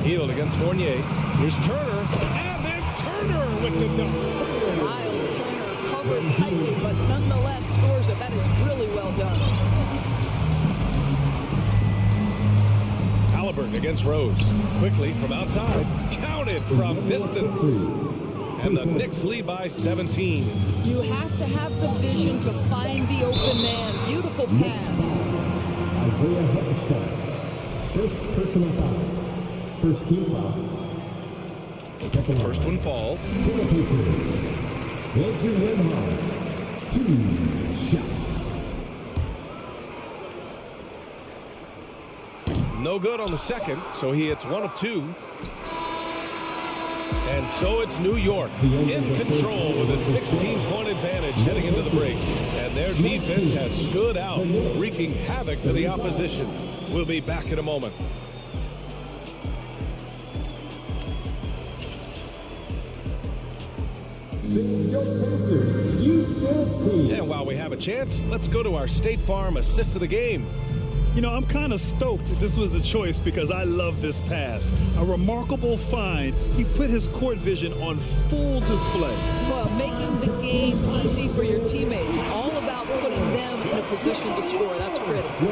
Hield against Fournier. Here's Turner. And then Turner with the dunk.
Miles Turner covered tightly, but nonetheless scores it. That is really well done.
Halliburton against Rose. Quickly from outside. Counted from distance. And the Knicks lead by 17.
You have to have the vision to find the open man. Beautiful pass.
Isaiah Hartenstein. First personal foul. First team foul.
First one falls.
For the Pacers. Andrew Nembhard. 2 shots.
No good on the second, so he hits 1 of 2. And so it's New York in control with a 16-point advantage heading into the break. And their defense has stood out, wreaking havoc for the opposition. We'll be back in a moment. And while we have a chance, let's go to our State Farm assist of the game.
You know, I'm kind of stoked that this was a choice because I love this pass. A remarkable find. He put his court vision on full display.
Well, making the game easy for your teammates. All about putting them in a position to score. That's critical.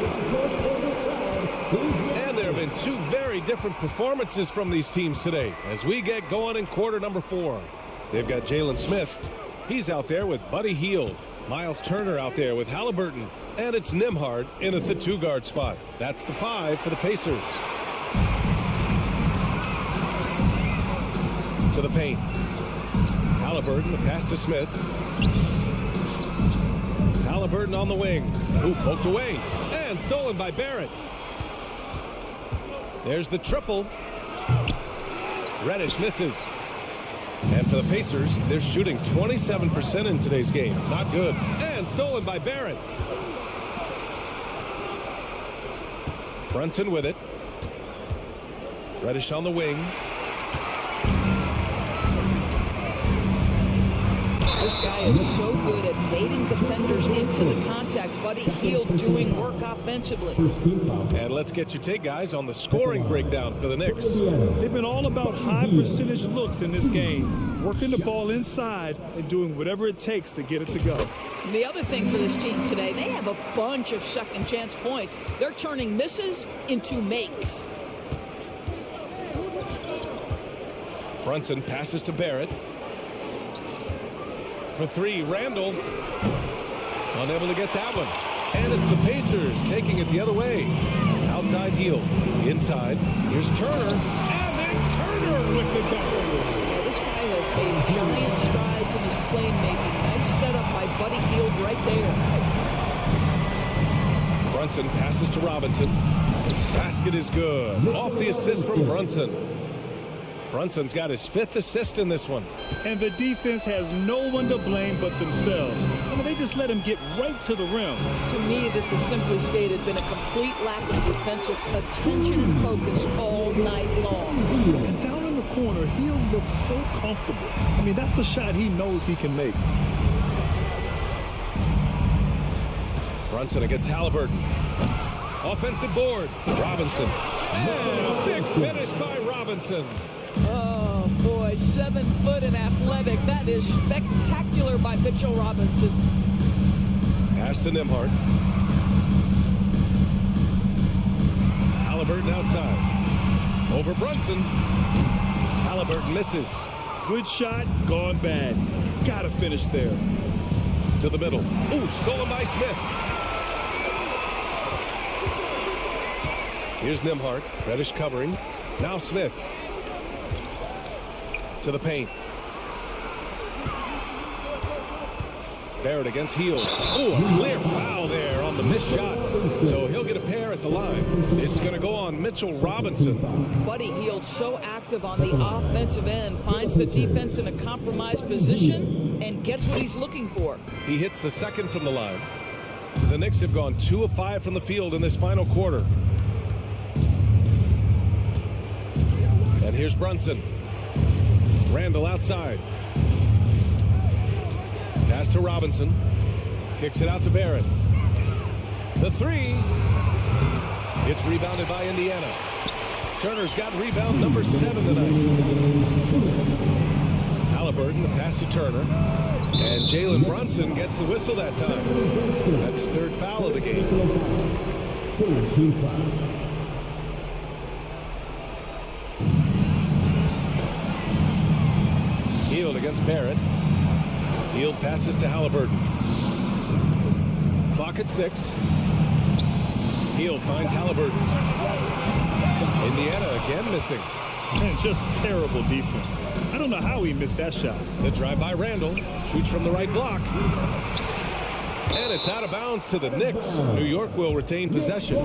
And there have been 2 very different performances from these teams today as we get going in quarter number 4. They've got Jalen Smith. He's out there with Buddy Hield. Miles Turner out there with Halliburton. And it's Nembhard in at the 2-guard spot. That's the 5 for the Pacers. To the paint. Halliburton, the pass to Smith. Halliburton on the wing. Ooh, poked away. And stolen by Barrett. There's the triple. Reddish misses. And for the Pacers, they're shooting 27% in today's game. Not good. And stolen by Barrett. Brunson with it. Reddish on the wing.
This guy is so good at baiting defenders into the contact. Buddy Hield doing work offensively.
And let's get your take, guys, on the scoring breakdown for the Knicks.
They've been all about high percentage looks in this game, working the ball inside and doing whatever it takes to get it to go.
And the other thing for this team today, they have a bunch of second chance points. They're turning misses into makes.
Brunson passes to Barrett. For 3, Randall. Unable to get that one. And it's the Pacers taking it the other way. Outside Hield. Inside. Here's Turner. And then Turner with the dunk.
Well, this guy has made giant strides in his playmaking. Nice setup by Buddy Hield right there.
Brunson passes to Robinson. Basket is good. Off the assist from Brunson. Brunson's got his 5th assist in this one.
And the defense has no one to blame but themselves. I mean, they just let him get right to the rim.
To me, this has simply stated been a complete lack of defensive attention and focus all night long.
And down in the corner, he looks so comfortable. I mean, that's a shot he knows he can make.
Brunson against Halliburton. Offensive board. Robinson. And a big finish by Robinson.
Oh, boy, 7 foot and athletic. That is spectacular by Mitchell Robinson.
Pass to Nembhard. Halliburton outside. Over Brunson. Halliburton misses.
Good shot, gone bad. Gotta finish there.
To the middle. Ooh, stolen by Smith. Here's Nembhard. Reddish covering. Now Smith. To the paint. Barrett against Heald. Oh, a clear foul there on the missed shot. So he'll get a pair at the line. It's going to go on Mitchell Robinson.
Buddy Hield so active on the offensive end, finds the defense in a compromised position and gets what he's looking for.
He hits the 2nd from the line. The Knicks have gone 2 of 5 from the field in this final quarter. And here's Brunson. Randall outside. Pass to Robinson. Kicks it out to Barrett. The 3. It's rebounded by Indiana. Turner's got rebound number 7 tonight. Halliburton, the pass to Turner. And Jalen Brunson gets the whistle that time. That's his 3rd foul of the game. Heald against Barrett. Heald passes to Halliburton. Clock at 6. Heald finds Halliburton. Indiana again missing.
Man, just terrible defense. I don't know how he missed that shot.
The drive by Randall. Shoots from the right block. And it's out of bounds to the Knicks. New York will retain possession.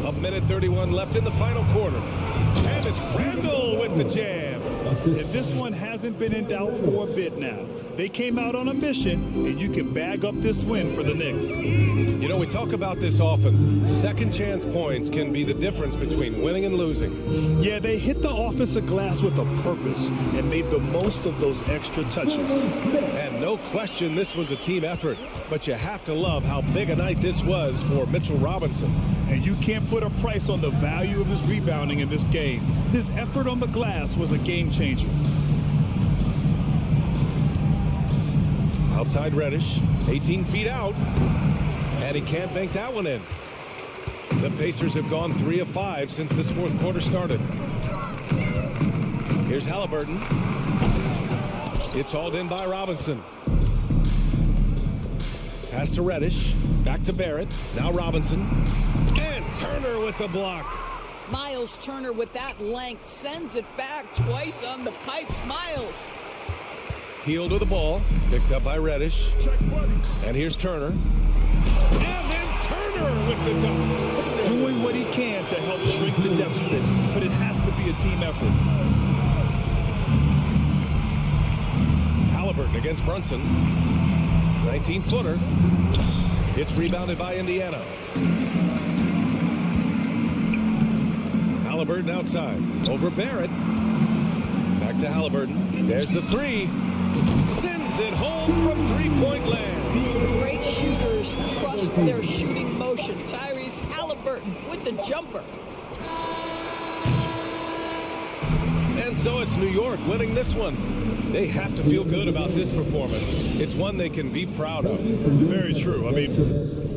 A minute 31 left in the final quarter. And it's Randall with the jam.
And this one hasn't been in doubt for a bit now. They came out on a mission, and you can bag up this win for the Knicks.
You know, we talk about this often. Second chance points can be the difference between winning and losing.
Yeah, they hit the offensive glass with a purpose and made the most of those extra touches.
And no question this was a team effort. But you have to love how big a night this was for Mitchell Robinson.
And you can't put a price on the value of his rebounding in this game. His effort on the glass was a game changer.
Outside Reddish, 18 feet out, and he can't bank that one in. The Pacers have gone 3 of 5 since this 4th quarter started. Here's Halliburton. It's hauled in by Robinson. Pass to Reddish, back to Barrett, now Robinson, and Turner with the block.
Miles Turner with that length sends it back twice on the pipes. Miles.
Heald with the ball, picked up by Reddish. And here's Turner. And then Turner with the dunk.
Doing what he can to help shrink the deficit, but it has to be a team effort.
Halliburton against Brunson. 19-footer. It's rebounded by Indiana. Halliburton outside. Over Barrett. Back to Halliburton. There's the 3. Sends it home from 3-point land.
Great shooters trust their shooting motion. Tyrese Halliburton with the jumper.
And so it's New York winning this one. They have to feel good about this performance. It's one they can be proud of.
Very true. I mean,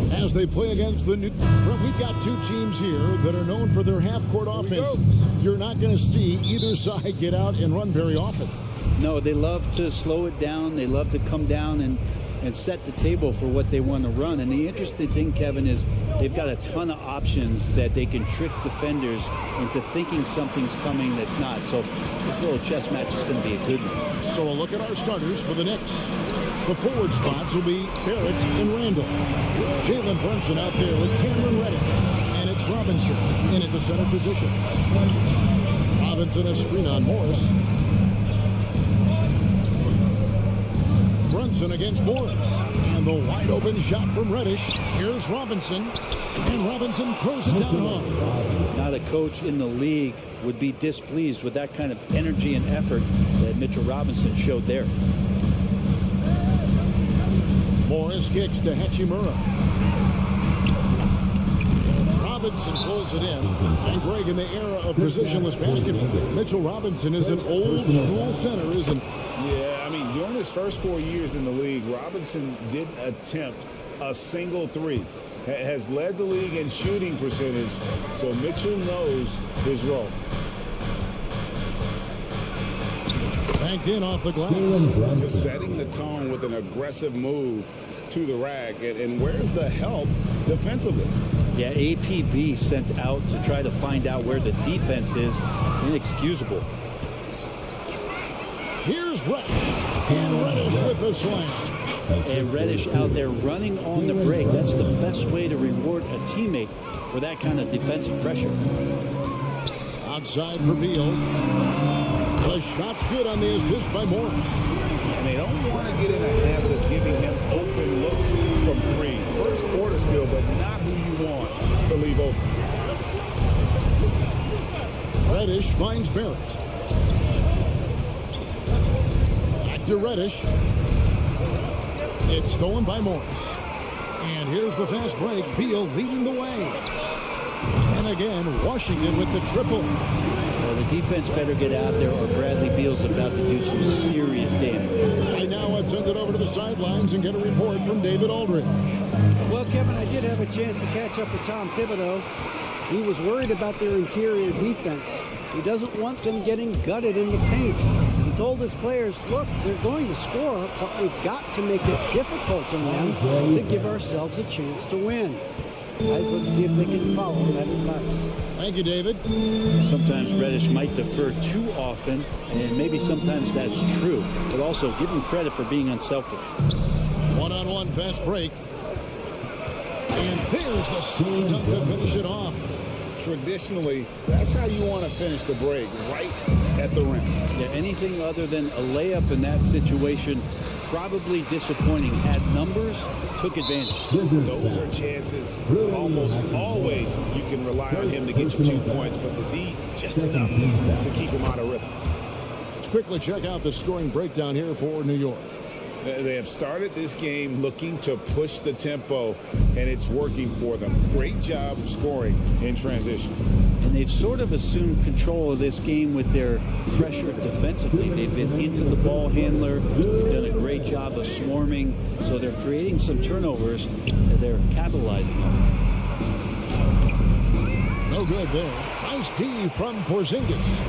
As they play against the new... Well, we've got two teams here that are known for their half-court offenses. You're not going to see either side get out and run very often.
No, they love to slow it down. They love to come down and set the table for what they want to run. And the interesting thing, Kevin, is they've got a ton of options that they can trick defenders into thinking something's coming that's not. So this little chess match is going to be a good one.
So a look at our starters for the Knicks. The forward spots will be Barrett and Randall. Jalen Brunson out there with Cameron Reddish. And it's Robinson in at the center position. Robinson a screen on Morris. Brunson against Morris. And the wide open shot from Reddish. Here's Robinson. And Robinson throws it down hard.
Not a coach in the league would be displeased with that kind of energy and effort that Mitchell Robinson showed there.
Morris kicks to Hachimura. Robinson pulls it in. And Greg, in the era of positionless basketball, Mitchell Robinson is an old school center, isn't he?
Yeah, I mean, during his first 4 years in the league, Robinson didn't attempt a single three. Has led the league in shooting percentage, so Mitchell knows his role.
Banked in off the glass.
Just setting the tone with an aggressive move to the rack. And where's the help defensively?
Yeah, APB sent out to try to find out where the defense is. Inexcusable.
Here's Reddish. And Reddish with the slam.
And Reddish out there running on the break. That's the best way to reward a teammate for that kind of defensive pressure.
Outside for Beal. The shot's good on the assist by Morris.
And they don't want to get in a habit of giving him open looks from three. First quarter still, but not who you want to leave open.
Reddish finds Barrett. Back to Reddish. It's stolen by Morris. And here's the fast break. Beal leading the way. And again, Washington with the triple.
Well, the defense better get out there or Bradley Beal's about to do some serious damage.
And now let's send it over to the sidelines and get a report from David Aldridge.
Well, Kevin, I did have a chance to catch up with Tom Thibodeau. He was worried about their interior defense. He doesn't want them getting gutted in the paint. He told his players, look, they're going to score, but we've got to make it difficult on them to give ourselves a chance to win. Guys, let's see if they can follow that advice.
Thank you, David.
Sometimes Reddish might defer too often, and maybe sometimes that's true. But also, give him credit for being unselfish.
One-on-one fast break. And there's the slam dunk to finish it off.
Traditionally, that's how you want to finish the break, right at the rim.
Yeah, anything other than a layup in that situation, probably disappointing. Had numbers, took advantage.
Those are chances. Almost always you can rely on him to get you 2 points, but the D just enough to keep him out of rhythm.
Let's quickly check out the scoring breakdown here for New York.
They have started this game looking to push the tempo, and it's working for them. Great job scoring in transition.
And they've sort of assumed control of this game with their pressure defensively. They've been into the ball handler. They've done a great job of swarming. So they're creating some turnovers that they're capitalizing on.
No good there. Nice D from Porzingis.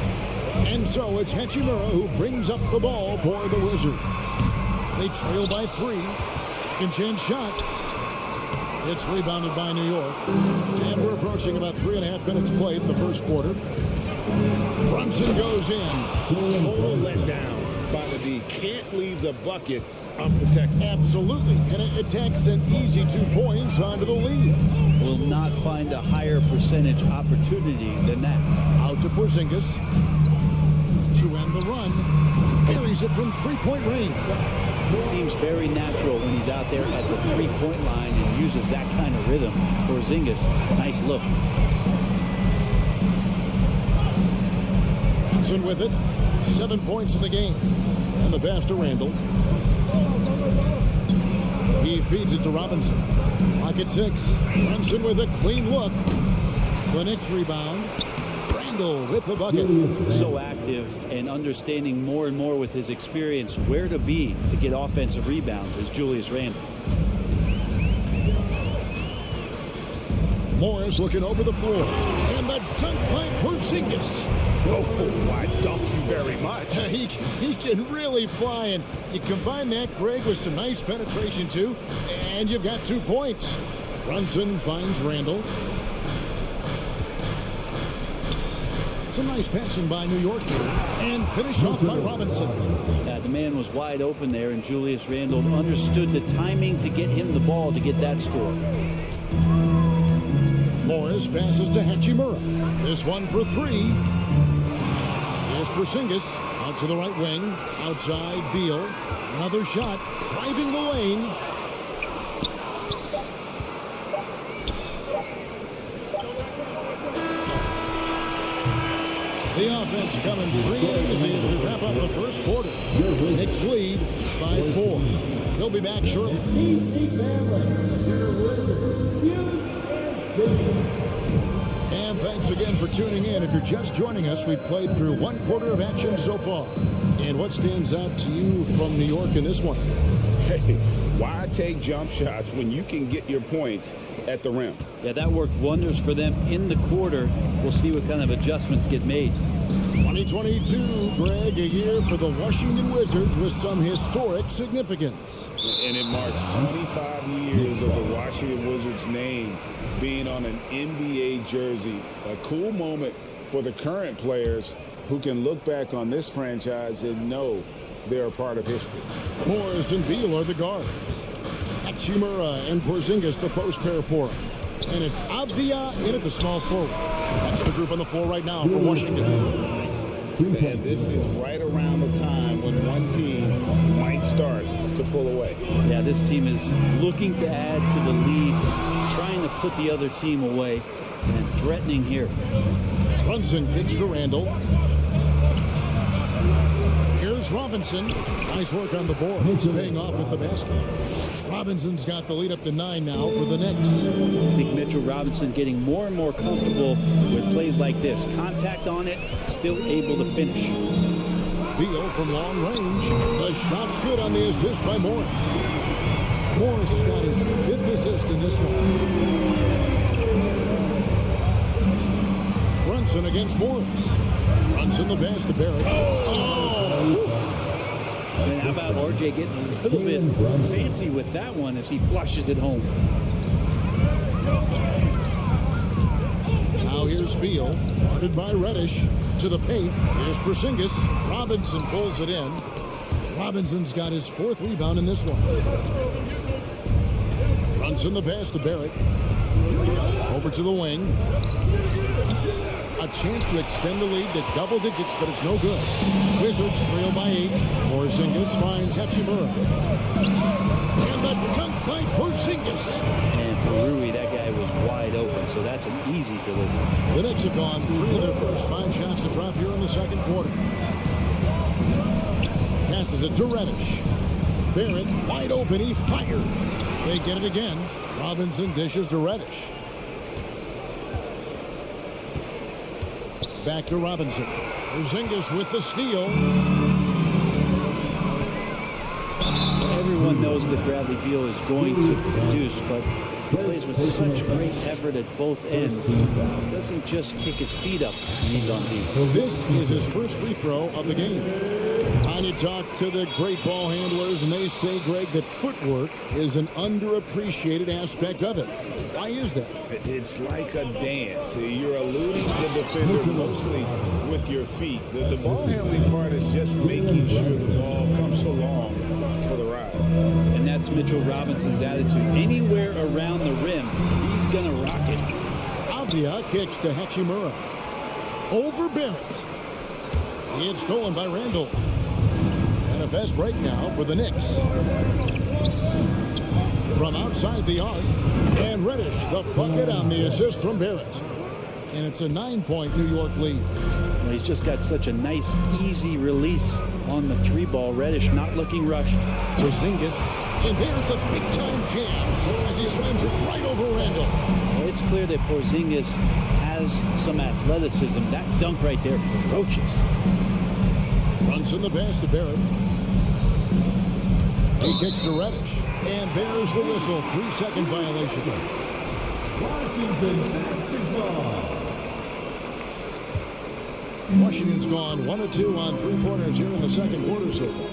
And so it's Hachimura who brings up the ball for the Wizards. They trail by 3. Second chance shot. It's rebounded by New York. And we're approaching about 3.5 minutes played in the first quarter. Brunson goes in.
Total letdown by the D. Can't leave the bucket unprotected.
Absolutely. And it takes an easy 2 points onto the lead.
Will not find a higher percentage opportunity than that.
Out to Porzingis. To end the run. Carries it from three-point range.
It seems very natural when he's out there at the three-point line and uses that kind of rhythm. Porzingis, nice look.
Brunson with it. 7 points in the game. And the pass to Randall. He feeds it to Robinson. Pocket 6. Brunson with a clean look. The Knicks rebound. Randall with the bucket.
So active and understanding more and more with his experience where to be to get offensive rebounds is Julius Randle.
Morris looking over the floor. And the dunk by Porzingis.
Oh, why, thank you very much.
He can really fly, and you combine that, Greg, with some nice penetration, too, and you've got 2 points. Brunson finds Randall. Some nice passing by New York here, and finished off by Robinson.
The man was wide open there, and Julius Randle understood the timing to get him the ball to get that score.
Morris passes to Hachimura. This one for 3. Here's Porzingis out to the right wing. Outside, Beal. Another shot. Driving the lane. The offense coming free and easy as we wrap up the first quarter. Knicks lead by 4. He'll be back shortly. And thanks again for tuning in. If you're just joining us, we've played through 1 quarter of action so far. And what stands out to you from New York in this one?
Hey, why take jump shots when you can get your points at the rim?
Yeah, that worked wonders for them in the quarter. We'll see what kind of adjustments get made.
2022, Greg, a year for the Washington Wizards with some historic significance.
And it marks 25 years of the Washington Wizards name being on an NBA jersey. A cool moment for the current players who can look back on this franchise and know they're a part of history.
Morris and Beal are the guards. Hachimura and Porzingis the post pair for him. And it's Avdia in at the small forward. That's the group on the floor right now for Washington.
And this is right around the time when one team might start to pull away.
Yeah, this team is looking to add to the lead, trying to put the other team away, and threatening here.
Brunson kicks to Randall. Here's Robinson. Nice work on the board. He's paying off with the basket. Robinson's got the lead up to 9 now for the Knicks.
I think Mitchell Robinson getting more and more comfortable with plays like this. Contact on it, still able to finish.
Beal from long range. The shot's good on the assist by Morris. Morris has got his 5th assist in this one. Brunson against Morris. Brunson the pass to Barrett.
And how about RJ getting a little bit fancy with that one as he flushes it home.
Now here's Beal, guarded by Reddish. To the paint. Here's Porzingis. Robinson pulls it in. Robinson's got his 4th rebound in this one. Brunson the pass to Barrett. Over to the wing. A chance to extend the lead to double digits, but it's no good. Wizards trail by 8. Porzingis finds Hachimura. And the dunk by Porzingis.
And for Rui, that guy was wide open, so that's an easy delivery.
The Knicks have gone 3 of their first 5 shots to drop here in the second quarter. Passes it to Reddish. Barrett wide open, he fires. They get it again. Robinson dishes to Reddish. Back to Robinson. Porzingis with the steal.
Everyone everyone knows that Bradley Beal is going to produce, but he plays with such great effort at both ends. He doesn't just kick his feet up when he's on deep.
This is his first free throw of the game. And you talk to the great ball handlers, and they say, Greg, that footwork is an underappreciated aspect of it. Why is that?
It's like a dance. You're eluding the defender mostly with your feet. The ball handling part is just making sure the ball comes along for the ride.
And that's Mitchell Robinson's attitude. Anywhere around the rim, he's going to rock it.
Avdia kicks to Hachimura. Over Barrett. It's stolen by Randall. And a fast break now for the Knicks. From outside the arc. And Reddish, the bucket on the assist from Barrett. And it's a 9-point New York lead.
Well, he's just got such a nice, easy release on the 3-ball. Reddish not looking rushed.
Porzingis. And there's the big-time jam as he slams it right over Randall.
Well, it's clear that Porzingis has some athleticism. That dunk right there, ferocious.
Brunson the pass to Barrett. He kicks to Reddish. And there's the whistle. 3-second violation.
Washington basketball.
Washington's gone 1 of 2 on 3-pointers here in the second quarter so far.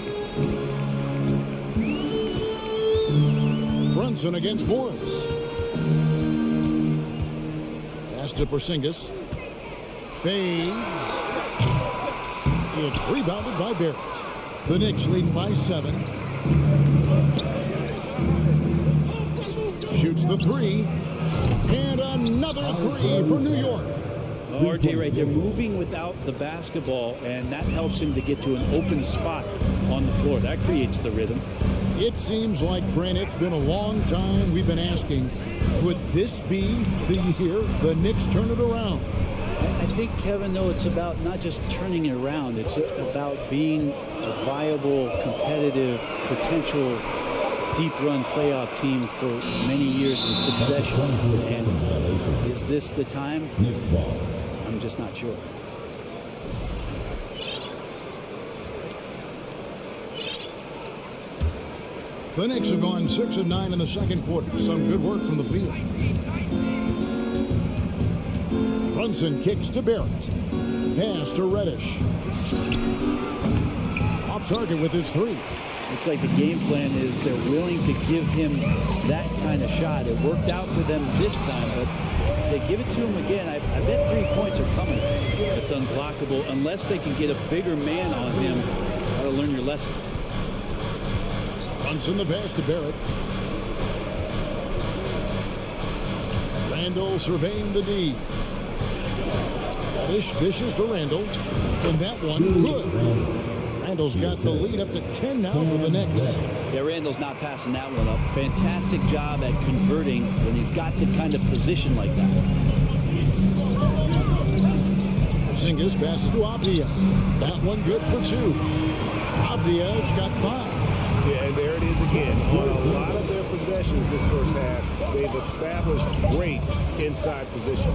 Brunson against Morris. Pass to Porzingis. Fades. It's rebounded by Barrett. The Knicks leading by 7. Shoots the 3. And another 3 for New York.
RJ right there moving without the basketball, and that helps him to get to an open spot on the floor. That creates the rhythm.
It seems like, Brent, it's been a long time we've been asking, would this be the year the Knicks turn it around?
I think, Kevin, though, it's about not just turning it around. It's about being a viable, competitive, potential deep-run playoff team for many years in succession. And is this the time? I'm just not sure.
The Knicks have gone 6 of 9 in the second quarter. Some good work from the field. Brunson kicks to Barrett. Pass to Reddish. Off target with his 3.
Looks like the game plan is they're willing to give him that kind of shot. It worked out for them this time, but if they give it to him again, I bet 3 points are coming. It's unblockable unless they can get a bigger man on him. Got to learn your lesson.
Brunson the pass to Barrett. Randall surveying the D. Reddish dishes to Randall. And that one good. Randall's got the lead up to 10 now for the Knicks.
Yeah, Randall's not passing that one up. Fantastic job at converting when he's got the kind of position like that.
Porzingis passes to Avdia. That one good for 2. Avdia's got 5.
Yeah, and there it is again. On a lot of their possessions this first half, they've established great inside position.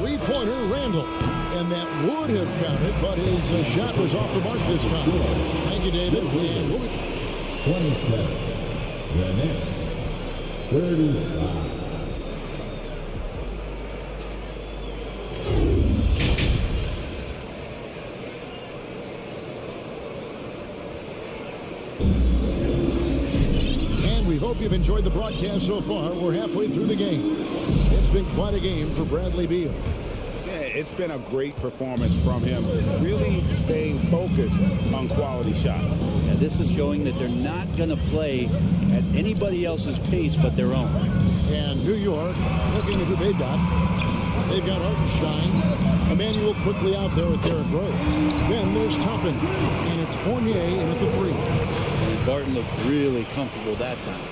3-pointer Randall. And that would have counted, but his shot was off the mark this time. Thank you, David. And
27. The Knicks. 35.
And we hope you've enjoyed the broadcast so far. We're halfway through the game. It's been quite a game for Bradley Beal.
It's been a great performance from him, really staying focused on quality shots.
Yeah, this is showing that they're not going to play at anybody else's pace but their own.
And New York, looking at who they've got. They've got Hartenstein, Emmanuel quickly out there with Derrick Rose. Then there's Toppin, and it's Fournier in at the 3.
And Barton looked really comfortable that time.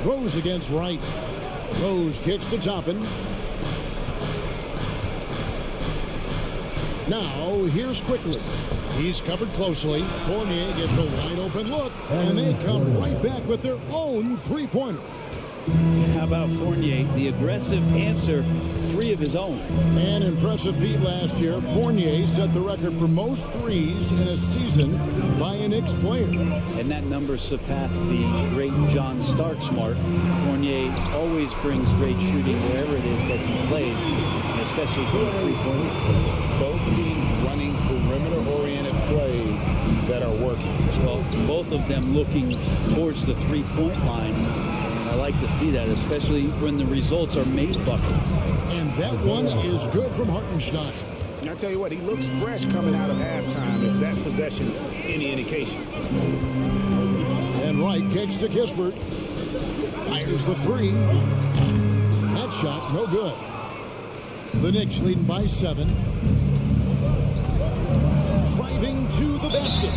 Rose against Wright. Rose kicks to Toppin. Now, here's Quickly. He's covered closely. Fournier gets a wide open look, and they come right back with their own 3-pointer.
How about Fournier? The aggressive answer, 3 of his own.
An impressive feat last year. Fournier set the record for most threes in a season by a Knicks player.
And that number surpassed the great John Starks mark. Fournier always brings great shooting wherever it is that he plays, and especially from the three-point.
Both teams running perimeter-oriented plays that are working.
Well, both of them looking towards the three-point line. And I like to see that, especially when the results are made buckets.
And that one is good from Hartenstein.
And I tell you what, he looks fresh coming out of halftime, if that possession's any indication.
And Wright kicks to Kispert. Fires the 3. That shot, no good. The Knicks leading by 7. Driving to the basket.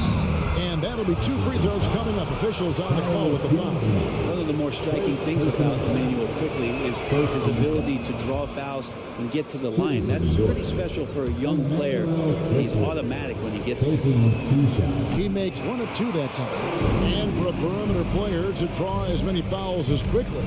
And that'll be 2 free throws coming up. Officials on the call with the foul.
One of the more striking things about Emmanuel Quickly is his ability to draw fouls and get to the line. That's pretty special for a young player. He's automatic when he gets there.
He makes 1 of 2 that time. And for a perimeter player to draw as many fouls as Quickly,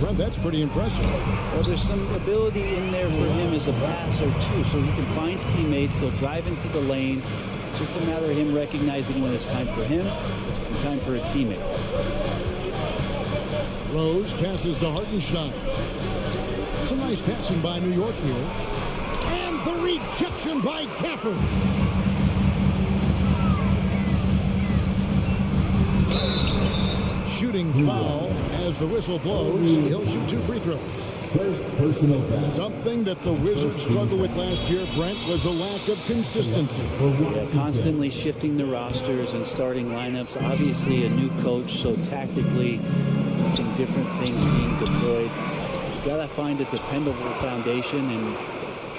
Brent, that's pretty impressive.
Well, there's some ability in there for him as a passer, too, so he can find teammates. He'll drive into the lane. It's just a matter of him recognizing when it's time for him and time for a teammate.
Rose passes to Hartenstein. Some nice passing by New York here. And the rejection by Gafford. Shooting foul as the whistle blows. He'll shoot 2 free throws.
First personal foul.
Something that the Wizards struggled with last year, Brent, was a lack of consistency.
Yeah, constantly shifting the rosters and starting lineups. Obviously a new coach, so tactically some different things being deployed. He's got to find a dependable foundation, and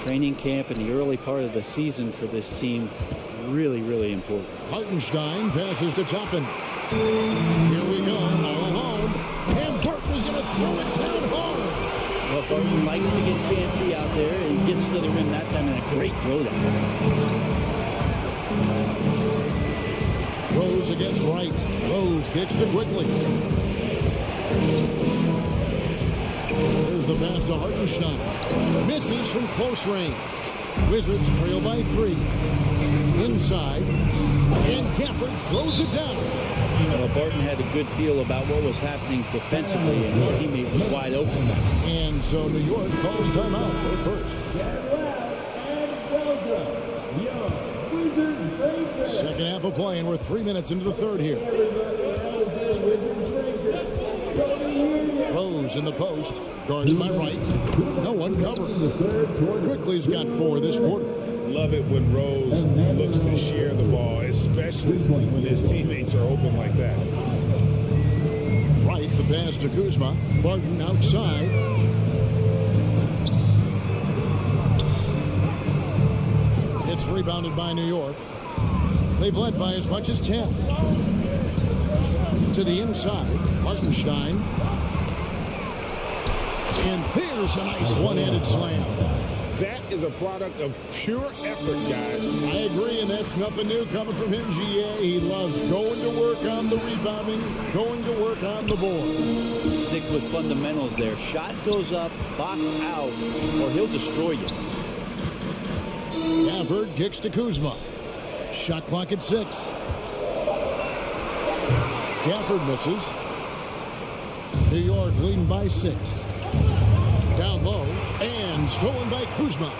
training camp in the early part of the season for this team really, really important.
Hartenstein passes to Toppin. Here we go, all alone. And Burton is going to throw it down hard.
Well, Barton likes to get fancy out there and gets to the rim that time in a great throwdown.
Rose against Wright. Rose kicks to Quickly. There's the pass to Hartenstein. Misses from close range. Wizards trail by 3. Inside. And Gafford throws it down.
Well, Barton had a good feel about what was happening defensively, and his teammate was wide open.
And so New York calls timeout for first. Second half of play, and we're 3 minutes into the third here. Rose in the post, guarded by Wright. No one covering. Quickly's got 4 this quarter.
Love it when Rose looks to share the ball, especially when his teammates are open like that.
Wright, the pass to Kuzma. Barton outside. It's rebounded by New York. They've led by as much as 10. To the inside, Hartenstein. And there's a nice one-handed slam.
That is a product of pure effort, guys.
I agree, and that's nothing new coming from him, GA. He loves going to work on the rebounding, going to work on the board.
Stick with fundamentals there. Shot goes up, box out, or he'll destroy you.
Gafford kicks to Kuzma. Shot clock at 6. Gafford misses. New York leading by 6. Down low, and stolen by Kuzma.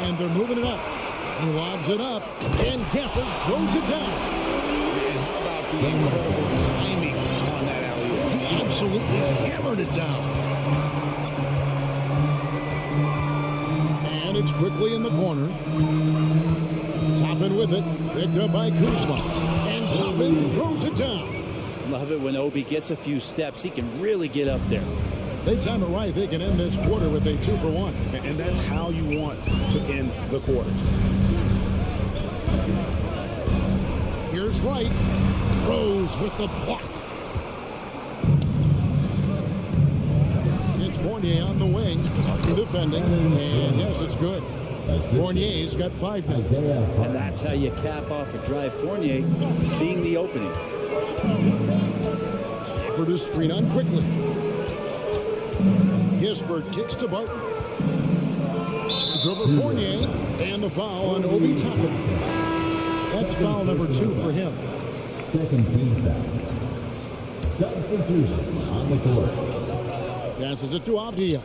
And they're moving it up. He lobs it up, and Gafford throws it down.
And how about the incredible timing on that alley-oop?
He absolutely hammered it down. And it's quickly in the corner. Toppin with it, picked up by Kuzma. And Toppin throws it down.
Love it when Obi gets a few steps. He can really get up there.
They time it right. They can end this quarter with a 2-for-1.
And that's how you want to end the quarters.
Here's Wright. Rose with the block. It's Fournier on the wing. Defending. And yes, it's good. Fournier's got 5 now.
And that's how you cap off a drive. Fournier seeing the opening.
Gafford is screen on Quickly. Gisbert kicks to Barton. It's over Fournier, and the foul on Obi Toppin. That's foul number 2 for him.
Second team foul. Substitution on the court.
Passes it to Avdia.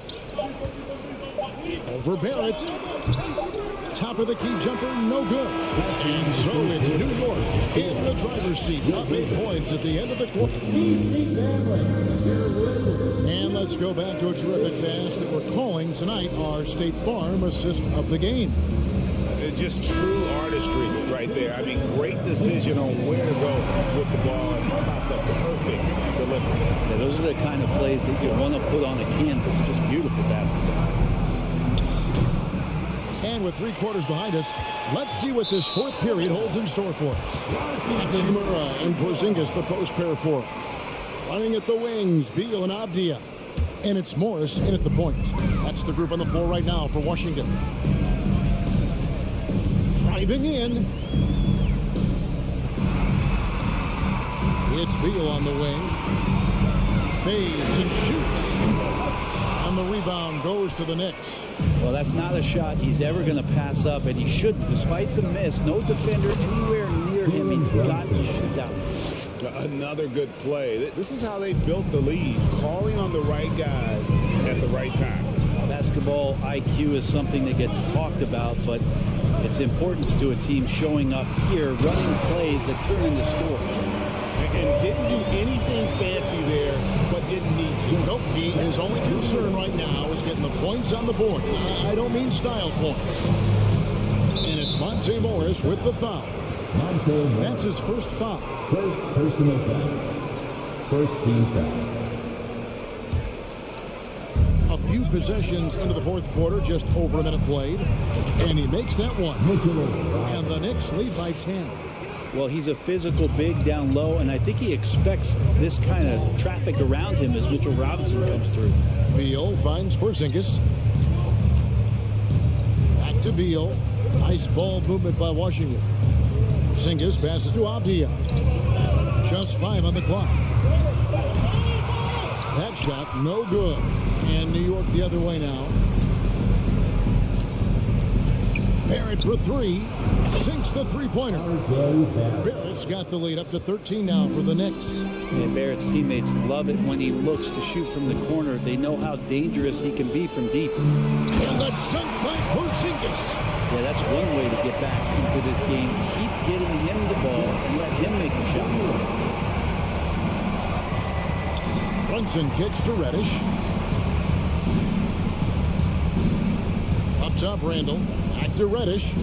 Over Barrett. Top of the key jumper, no good. And so it's New York in the driver's seat. Up 8 points at the end of the quarter. And let's go back to a terrific pass that we're calling tonight our State Farm assist of the game.
Just true artistry right there. I mean, great decision on where to go with the ball and how about the perfect delivery.
Yeah, those are the kind of plays that you want to put on a canvas. Just beautiful basketball.
And with 3 quarters behind us, let's see what this 4th period holds in store for us. Hachimura and Porzingis, the post pair for him. Running at the wings, Beal and Avdia. And it's Morris in at the point. That's the group on the floor right now for Washington. Driving in. It's Beal on the wing. Fades and shoots. And the rebound goes to the Knicks.
Well, that's not a shot he's ever going to pass up, and he shouldn't. Despite the miss, no defender anywhere near him. He's got to shoot that one.
Another good play. This is how they built the lead, calling on the right guys at the right time.
Basketball IQ is something that gets talked about, but its importance to a team showing up here, running plays that turn into scores.
And didn't do anything fancy there, but didn't need to.
Nope, his only concern right now is getting the points on the board. I don't mean style points. And it's Monte Morris with the foul. That's his first foul.
First personal foul. First team foul.
A few possessions into the 4th quarter, just over a minute played. And he makes that one. And the Knicks lead by 10.
Well, he's a physical big down low, and I think he expects this kind of traffic around him as Mitchell Robinson comes through.
Beal finds Porzingis. Back to Beal. Nice ball movement by Washington. Porzingis passes to Avdia. Just 5 on the clock. That shot, no good. And New York the other way now. Barrett for 3. Sinks the 3-pointer. Barrett's got the lead up to 13 now for the Knicks.
And Barrett's teammates love it when he looks to shoot from the corner. They know how dangerous he can be from deep.
And the dunk by Porzingis.
Yeah, that's one way to get back into this game. Keep getting him the ball and let him make the shot.
Brunson kicks to Reddish. Up top, Randall. Back to Reddish.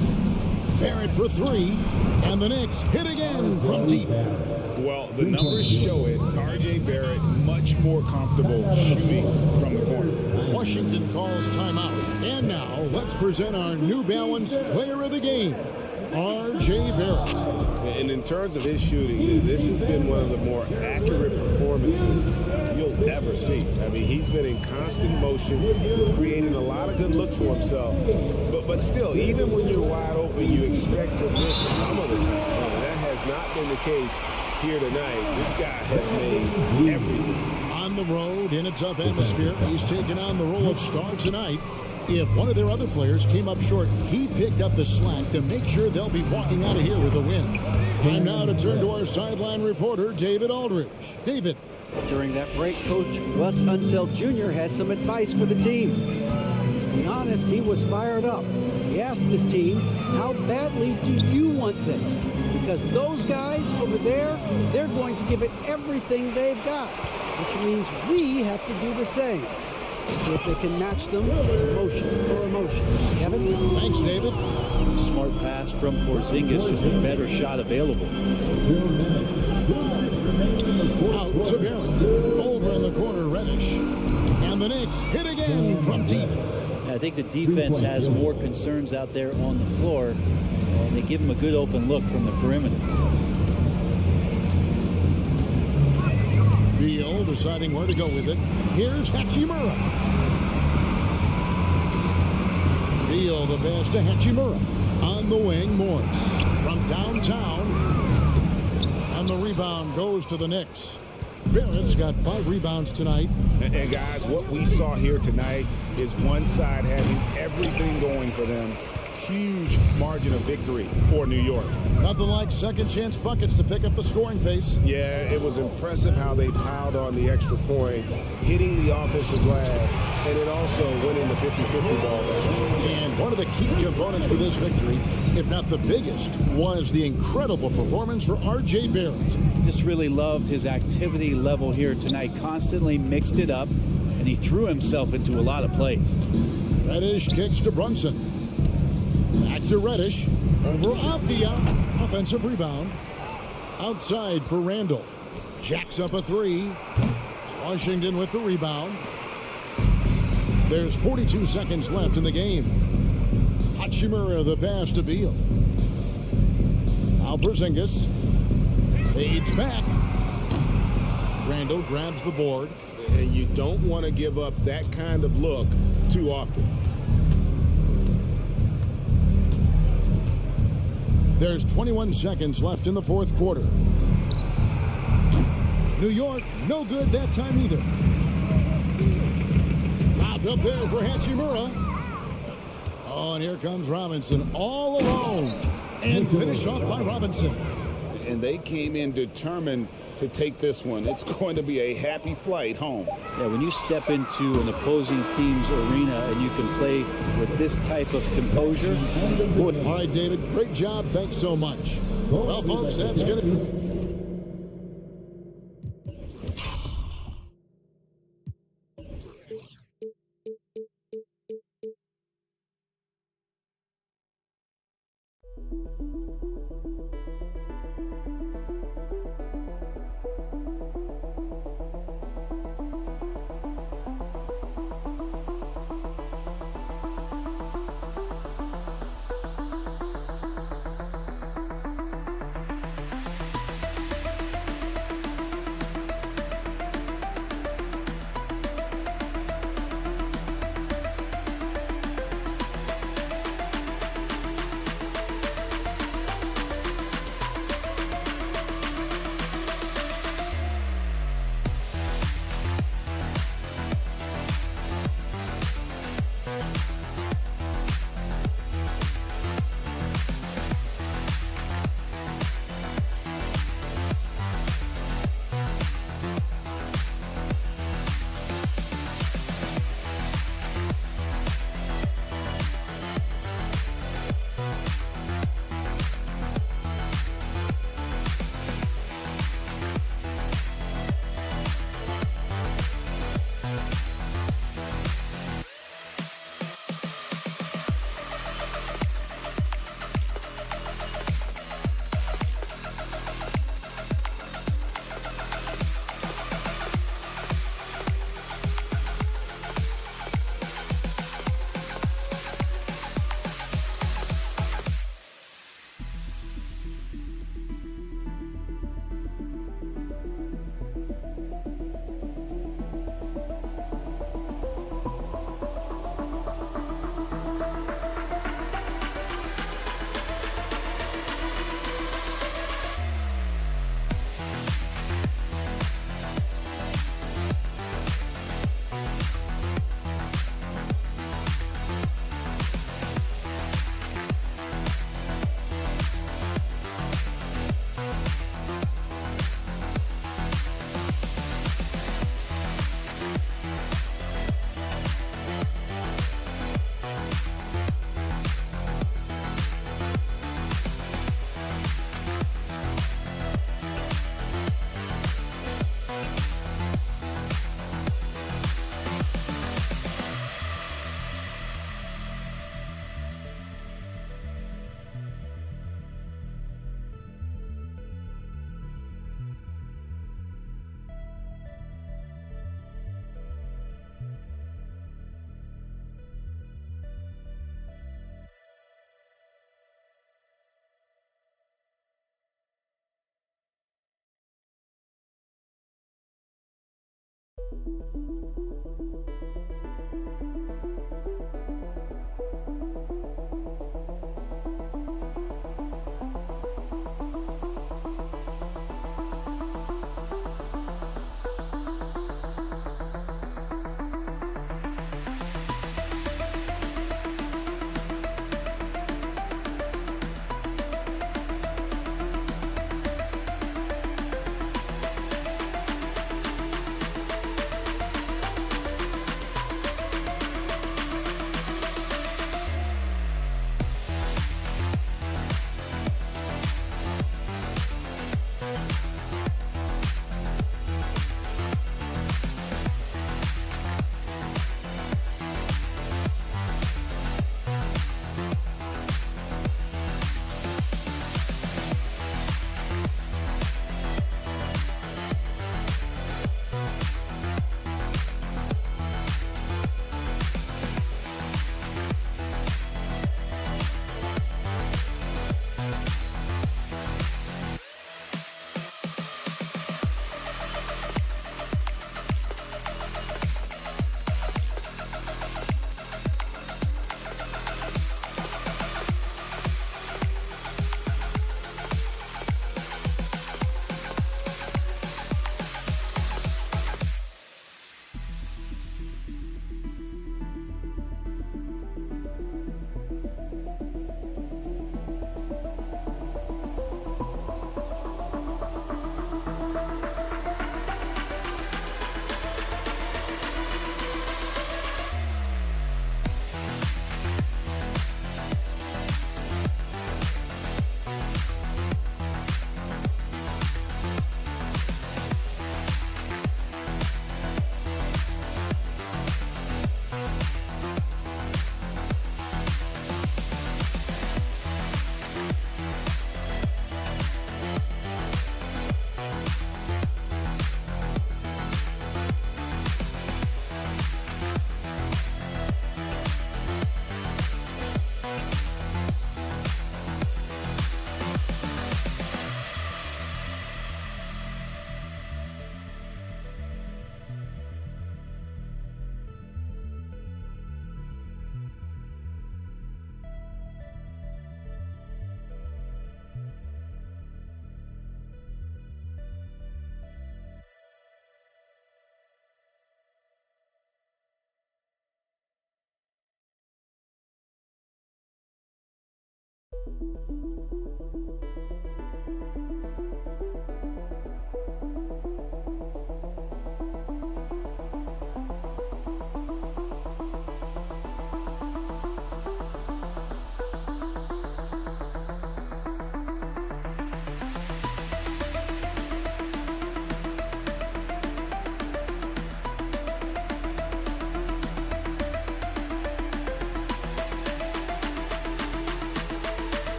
Barrett for 3. And the Knicks hit again from deep.
Well, the numbers show it. R.J. Barrett much more comfortable shooting from the corner.
Washington calls timeout. And now, let's present our New Balance player of the game, R.J. Barrett.
And in terms of his shooting, this has been one of the more accurate performances you'll ever see. I mean, he's been in constant motion, creating a lot of good looks for himself. But still, even when you're wide open, you expect to miss some of the time. And that has not been the case here tonight. This guy has made everything.
On the road, in a tough atmosphere, he's taken on the role of star tonight. If one of their other players came up short, he picked up the slack to make sure they'll be walking out of here with a win. Time now to turn to our sideline reporter, David Aldridge. David.
During that break, Coach Russ Unseld Jr. had some advice for the team. To be honest, he was fired up. He asked his team, how badly do you want this? Because those guys over there, they're going to give it everything they've got, which means we have to do the same. See if they can match them emotion for emotion. Kevin?
Thanks, David.
Smart pass from Porzingis, just a better shot available.
Out to Barrett. Over in the corner, Reddish. And the Knicks hit again from deep.
I think the defense has more concerns out there on the floor, and they give him a good open look from the perimeter.
Beal deciding where to go with it. Here's Hachimura. Beal the pass to Hachimura. On the wing, Morris. From downtown. And the rebound goes to the Knicks. Barrett's got 5 rebounds tonight.
And guys, what we saw here tonight is one side having everything going for them. Huge margin of victory for New York.
Nothing like second chance buckets to pick up the scoring pace.
Yeah, it was impressive how they piled on the extra points, hitting the offensive glass, and then also winning the 50-50 ball game.
And one of the key components for this victory, if not the biggest, was the incredible performance for R.J. Barrett.
Just really loved his activity level here tonight. Constantly mixed it up, and he threw himself into a lot of plays.
Reddish kicks to Brunson. Back to Reddish. Over Avdia. Offensive rebound. Outside for Randall. Jacks up a 3. Washington with the rebound. There's 42 seconds left in the game. Hachimura the pass to Beal. Now Porzingis fades back. Randall grabs the board.
And you don't want to give up that kind of look too often.
There's 21 seconds left in the fourth quarter. New York, no good that time either. Popped up there for Hachimura. Oh, and here comes Robinson all alone. And finished off by Robinson.
And they came in determined to take this one. It's going to be a happy flight home.
Yeah, when you step into an opposing team's arena and you can play with this type of composure.
All right, David, great job. Thanks so much. Well, folks, that's going to be...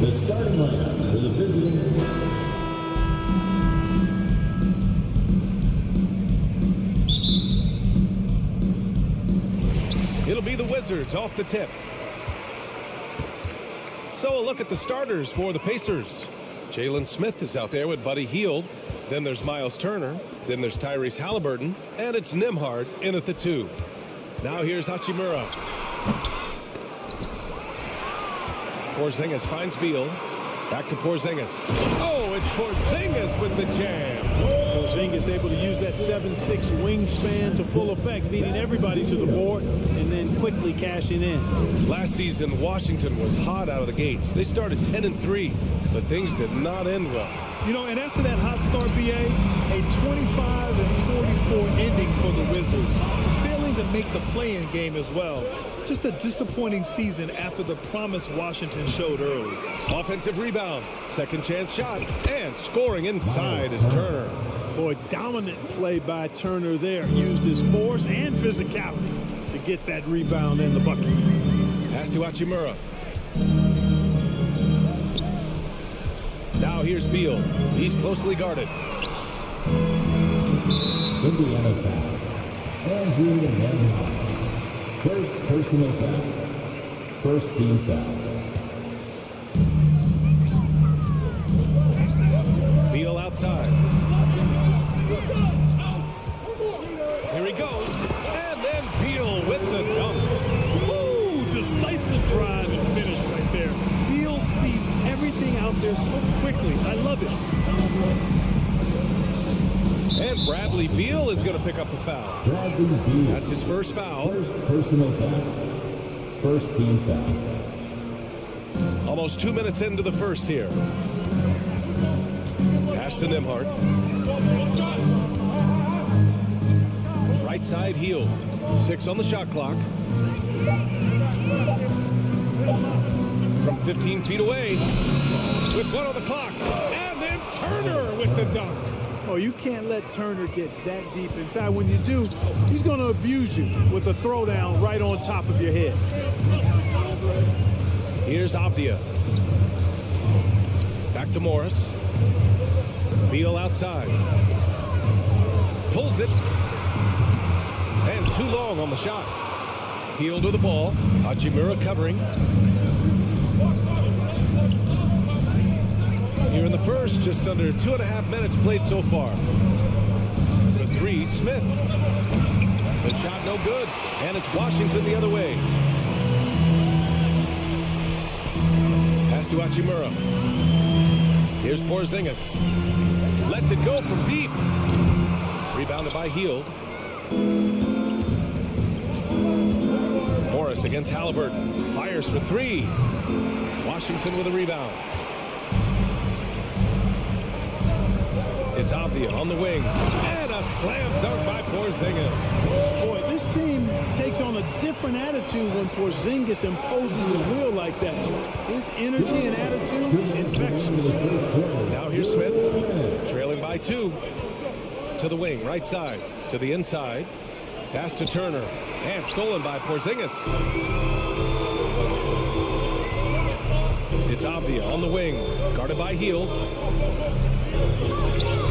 The starting lineup for the visiting.
It'll be the Wizards off the tip. So a look at the starters for the Pacers. Jalen Smith is out there with Buddy Hield. Then there's Miles Turner. Then there's Tyrese Halliburton. And it's Nembhard in at the 2. Now here's Hachimura. Porzingis finds Beal. Back to Porzingis. Oh, it's Porzingis with the jam.
Porzingis able to use that 7'6" wingspan to full effect, beating everybody to the board and then quickly cashing in.
Last season, Washington was hot out of the gates. They started 10-3, but things did not end well.
You know, and after that hot start, BA, a 25-44 ending for the Wizards. Failing to make the play-in game as well. Just a disappointing season after the promise Washington showed early.
Offensive rebound, second chance shot, and scoring inside is Turner.
Boy, dominant play by Turner there. Used his force and physicality to get that rebound and the bucket.
Pass to Hachimura. Now here's Beal. He's closely guarded.
Indiana foul. Andrew Nembhard. First personal foul. First team foul.
Beal outside. Here he goes. And then Beal with the dunk.
Ooh, decisive drive and finish right there. Beal sees everything out there so quickly. I love it.
And Bradley Beal is going to pick up the foul.
Bradley Beal.
That's his first foul.
First personal foul. First team foul.
Almost 2 minutes into the first here. Pass to Nembhard. Right side Hield. 6 on the shot clock. From 15 feet away. With 1 on the clock. And then Turner with the dunk.
Oh, you can't let Turner get that deep inside. When you do, he's going to abuse you with a throwdown right on top of your head.
Here's Avdia. Back to Morris. Beal outside. Pulls it. And too long on the shot. Hield with the ball. Hachimura covering. Here in the first, just under 2.5 minutes played so far. The 3, Smith. The shot no good. And it's Washington the other way. Pass to Hachimura. Here's Porzingis. Lets it go from deep. Rebounded by Hield. Morris against Halliburton. Fires for 3. Washington with a rebound. It's Avdia on the wing. And a slam dunk by Porzingis.
Boy, this team takes on a different attitude when Porzingis imposes his will like that. His energy and attitude, infectious.
Now here's Smith. Trailing by 2. To the wing, right side. To the inside. Pass to Turner. And stolen by Porzingis. It's Avdia on the wing. Guarded by Hield.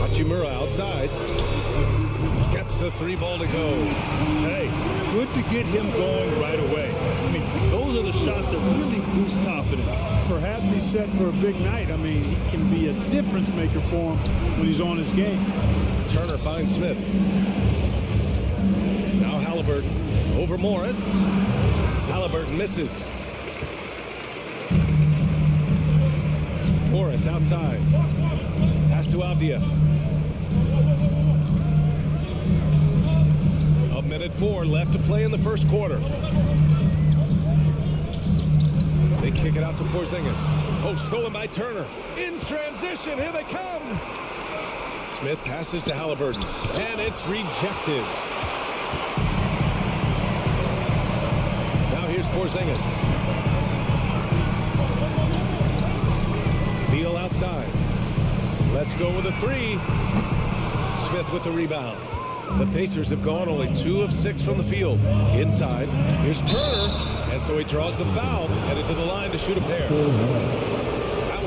Hachimura outside. Gets the 3 ball to go.
Hey, good to get him going right away. I mean, those are the shots that really boost confidence. Perhaps he's set for a big night. I mean, he can be a difference maker for him when he's on his game.
Turner finds Smith. Now Halliburton over Morris. Halliburton misses. Morris outside. Pass to Avdia. 1:04 left to play in the first quarter. They kick it out to Porzingis. Oh, stolen by Turner. In transition, here they come. Smith passes to Halliburton, and it's rejected. Now here's Porzingis. Beal outside. Let's go with a 3. Smith with the rebound. The Pacers have gone only 2 of 6 from the field. Inside, here's Turner, and so he draws the foul, headed to the line to shoot a pair.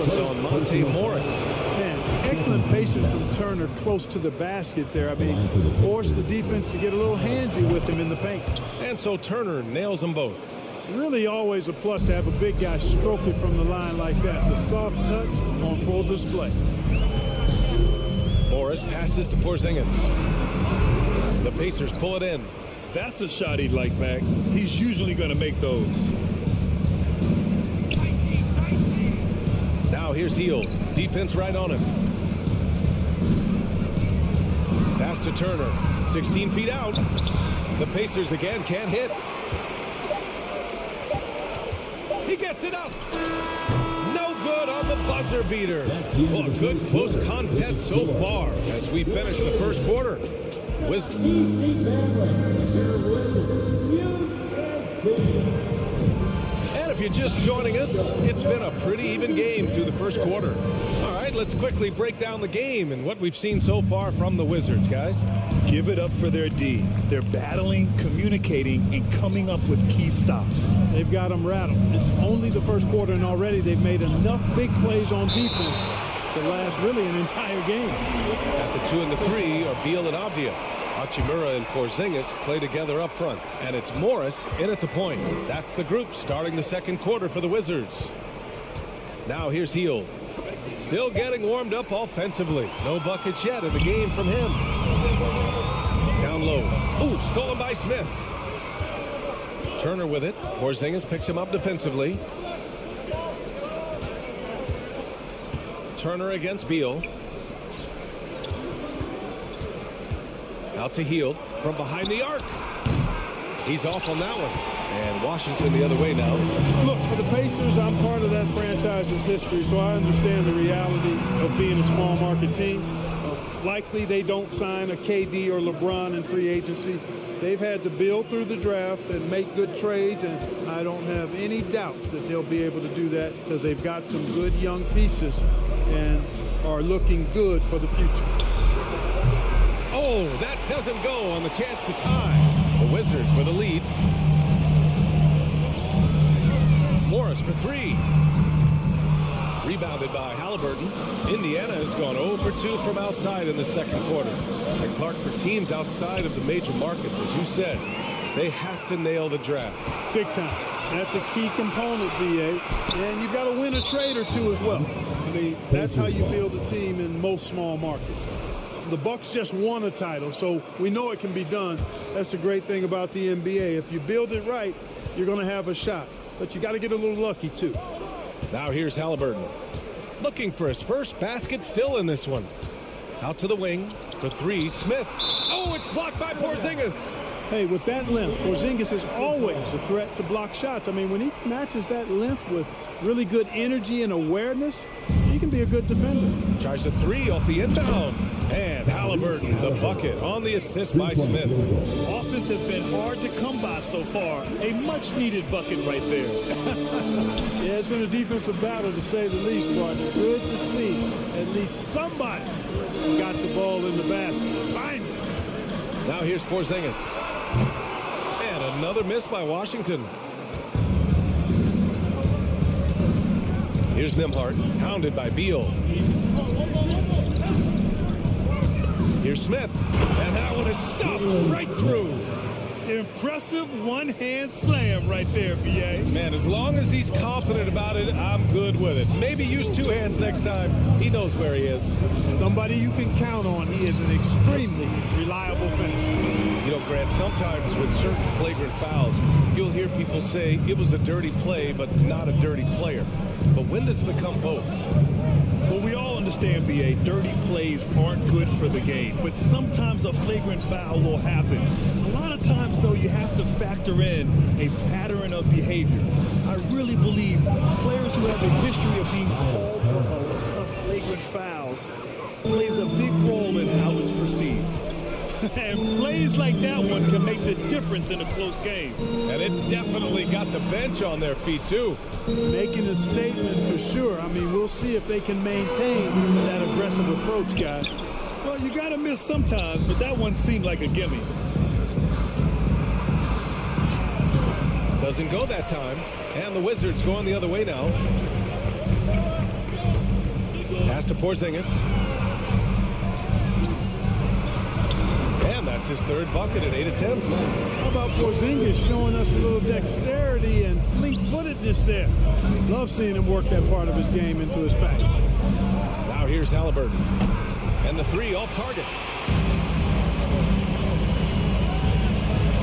was on Monte Morris.
Man, excellent patience from Turner close to the basket there. I mean, forced the defense to get a little handsy with him in the paint.
And so Turner nails them both.
Really always a plus to have a big guy stroke it from the line like that. The soft touch on full display.
Morris passes to Porzingis. The Pacers pull it in.
That's a shot he'd like back. He's usually going to make those.
Now here's Hield. Defense right on him. Pass to Turner. 16 feet out. The Pacers again can't hit. He gets it up. No good on the buzzer beater. Well, a good close contest so far as we finish the first quarter. And if you're just joining us, it's been a pretty even game through the first quarter. All right, let's quickly break down the game and what we've seen so far from the Wizards, guys.
Give it up for their D. They're battling, communicating, and coming up with key stops.
They've got them rattled. It's only the first quarter, and already they've made enough big plays on defense to last really an entire game.
At the 2 and the 3 are Beal and Avdia. Hachimura and Porzingis play together up front. And it's Morris in at the point. That's the group starting the second quarter for the Wizards. Now here's Hield. Still getting warmed up offensively. No buckets yet in the game from him. Down low. Ooh, stolen by Smith. Turner with it. Porzingis picks him up defensively. Turner against Beal. Out to Hield from behind the arc. He's off on that one. And Washington the other way now.
Look, for the Pacers, I'm part of that franchise's history, so I understand the reality of being a small market team. Likely they don't sign a KD or LeBron in free agency. They've had to build through the draft and make good trades, and I don't have any doubt that they'll be able to do that because they've got some good young pieces and are looking good for the future.
Oh, that doesn't go on the chance to tie. The Wizards with a lead. Morris for 3. Rebounded by Halliburton. Indiana has gone 0 for 2 from outside in the second quarter. And Clark, for teams outside of the major markets, as you said, they have to nail the draft.
Big time. That's a key component, VA. And you've got to win a trade or two as well. I mean, that's how you build a team in most small markets. The Bucks just won a title, so we know it can be done. That's the great thing about the NBA. If you build it right, you're going to have a shot. But you got to get a little lucky, too.
Now here's Halliburton. Looking for his first basket still in this one. Out to the wing for 3. Smith. Oh, it's blocked by Porzingis.
Hey, with that length, Porzingis is always a threat to block shots. I mean, when he matches that length with really good energy and awareness, he can be a good defender.
Tries a 3 off the inbound. And Halliburton, the bucket on the assist by Smith.
Offense has been hard to come by so far. A much-needed bucket right there.
Yeah, it's been a defensive battle, to say the least, partner. Good to see at least somebody got the ball in the basket. Finally.
Now here's Porzingis. And another miss by Washington. Here's Nembhard, hounded by Beal. Here's Smith, and that one is stuffed right through.
Impressive one-hand slam right there, BA.
Man, as long as he's confident about it, I'm good with it. Maybe use 2 hands next time. He knows where he is.
Somebody you can count on. He is an extremely reliable finisher.
You know, Grant, sometimes with certain flagrant fouls, you'll hear people say it was a dirty play, but not a dirty player. But when does it become both?
Well, we all understand, BA, dirty plays aren't good for the game, but sometimes a flagrant foul will happen. A lot of times, though, you have to factor in a pattern of behavior. I really believe players who have a history of being called for flagrant fouls plays a big role in how it's perceived. And plays like that one can make the difference in a close game.
And it definitely got the bench on their feet, too.
Making a statement for sure. I mean, we'll see if they can maintain that aggressive approach, guys.
Well, you got to miss sometimes, but that one seemed like a gimme.
Doesn't go that time. And the Wizards going the other way now. Pass to Porzingis. And that's his third bucket in 8 attempts.
How about Porzingis showing us a little dexterity and fleet-footedness there? Love seeing him work that part of his game into his back.
Now here's Halliburton. And the three off target.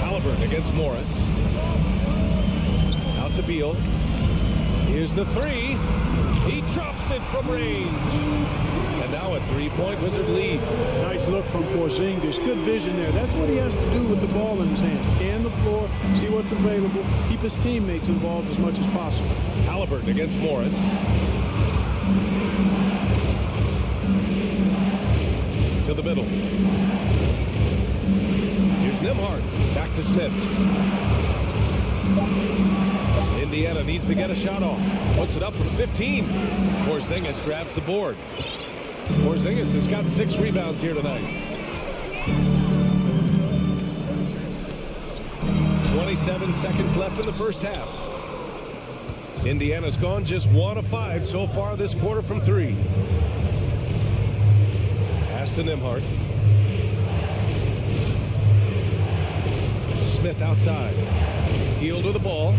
Halliburton against Morris. Out to Beal. Here's the three. He drops it from range. And now a 3-point Wizard lead.
Nice look from Porzingis. Good vision there. That's what he has to do with the ball in his hand. Scan the floor, see what's available, keep his teammates involved as much as possible.
Halliburton against Morris. To the middle. Here's Nembhard. Back to Smith. Indiana needs to get a shot off. Puts it up from 15. Porzingis grabs the board. Porzingis has got 6 rebounds here tonight. 27 seconds left in the first half. Indiana's gone just 1 of 5 so far this quarter from 3. Pass to Nembhard. Smith outside. Heel to the ball.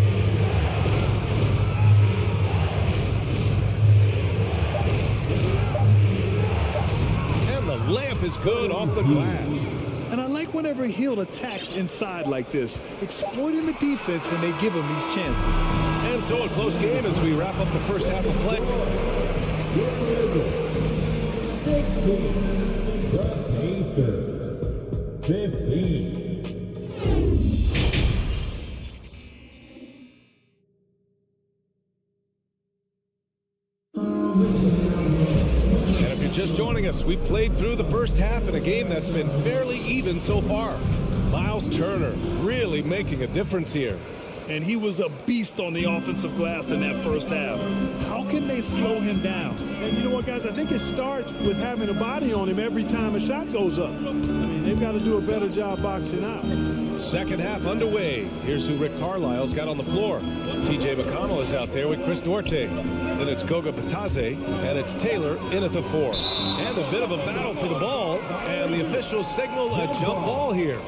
And the layup is good off the glass.
And I like whenever Hill attacks inside like this, exploiting the defense when they give him these chances.
And so a close game as we wrap up the first half of play.
16, the Pacers. 15.
Just joining us, we played through the first half in a game that's been fairly even so far. Miles Turner really making a difference here.
And he was a beast on the offensive glass in that first half. How can they slow him down? And you know what, guys? I think it starts with having a body on him every time a shot goes up. I mean, they've got to do a better job boxing out.
Second half underway. Here's who Rick Carlisle's got on the floor. TJ McConnell is out there with Chris Duarte. Then it's Goga Bitadze, and it's Taylor in at the 4. And a bit of a battle for the ball, and the officials signal a jump ball here.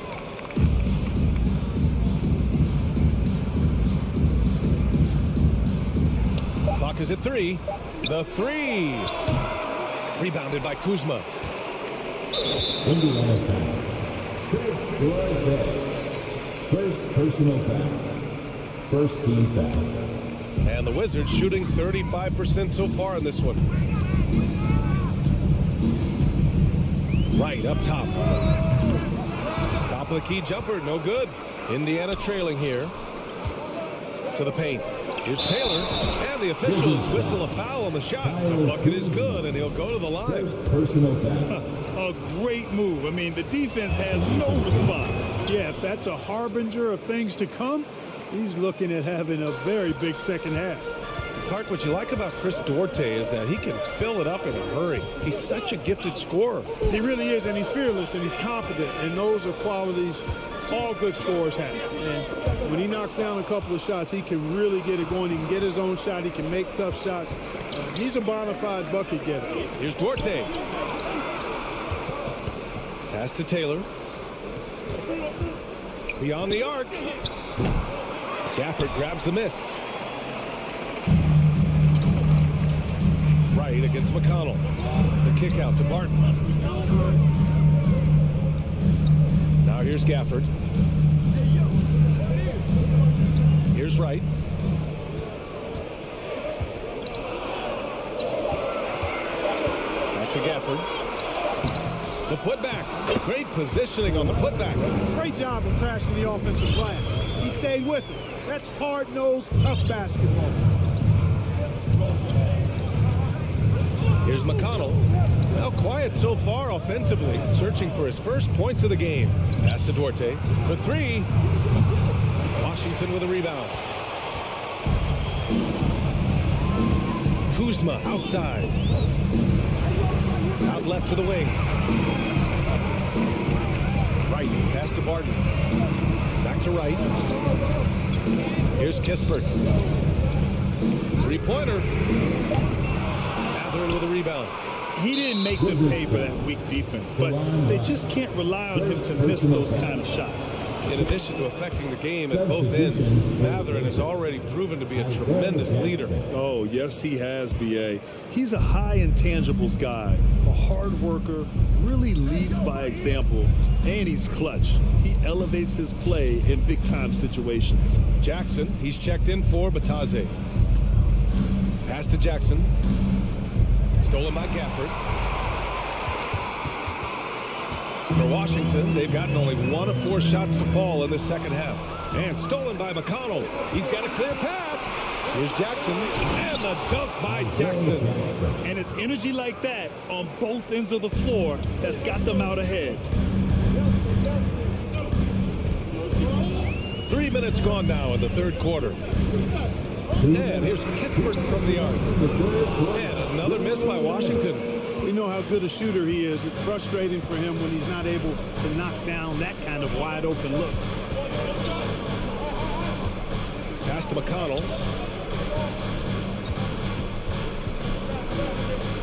Clock is at 3. The 3. Rebounded by Kuzma.
Indiana foul. First personal foul. First team foul.
And the Wizards shooting 35% so far in this one. Right up top. Top of the key jumper, no good. Indiana trailing here. To the paint. Here's Taylor, and the officials whistle a foul on the shot. The bucket is good, and he'll go to the line.
Personal foul.
A great move. I mean, the defense has no response. Yeah, if that's a harbinger of things to come, he's looking at having a very big second half.
Clark, what you like about Chris Duarte is that he can fill it up in a hurry. He's such a gifted scorer.
He really is, and he's fearless, and he's confident, and those are qualities all good scorers have. And when he knocks down a couple of shots, he can really get it going. He can get his own shot. He can make tough shots. He's a bona fide bucket getter.
Here's Duarte. Pass to Taylor. Beyond the arc. Gafford grabs the miss. Right against McConnell. The kick out to Barton. Now here's Gafford. Here's Wright. Back to Gafford. The putback. Great positioning on the putback.
Great job of crashing the offensive glass. He stayed with it. That's hard-nosed, tough basketball.
Here's McConnell. Now quiet so far offensively, searching for his first points of the game. Pass to Duarte for 3. Washington with a rebound. Kuzma outside. Out left to the wing. Wright, pass to Barton. Back to Wright. Here's Kispert. Three-pointer. Mathurin with a rebound.
He didn't make them pay for that weak defense, but they just can't rely on him to miss those kind of shots.
In addition to affecting the game at both ends, Mathurin has already proven to be a tremendous leader.
Oh, yes, he has, B.A. He's a high intangibles guy, a hard worker, really leads by example, and he's clutch. He elevates his play in big-time situations.
Jackson, he's checked in for Bataze. Pass to Jackson. Stolen by Gafford. For Washington, they've gotten only 1 of 4 shots to fall in the second half. And stolen by McConnell. He's got a clear path. Here's Jackson. And the dunk by Jackson.
And it's energy like that on both ends of the floor that's got them out ahead.
3 minutes gone now in the third quarter. And here's Kispert from the arc. And another miss by Washington.
We know how good a shooter he is. It's frustrating for him when he's not able to knock down that kind of wide open look.
Pass to McConnell.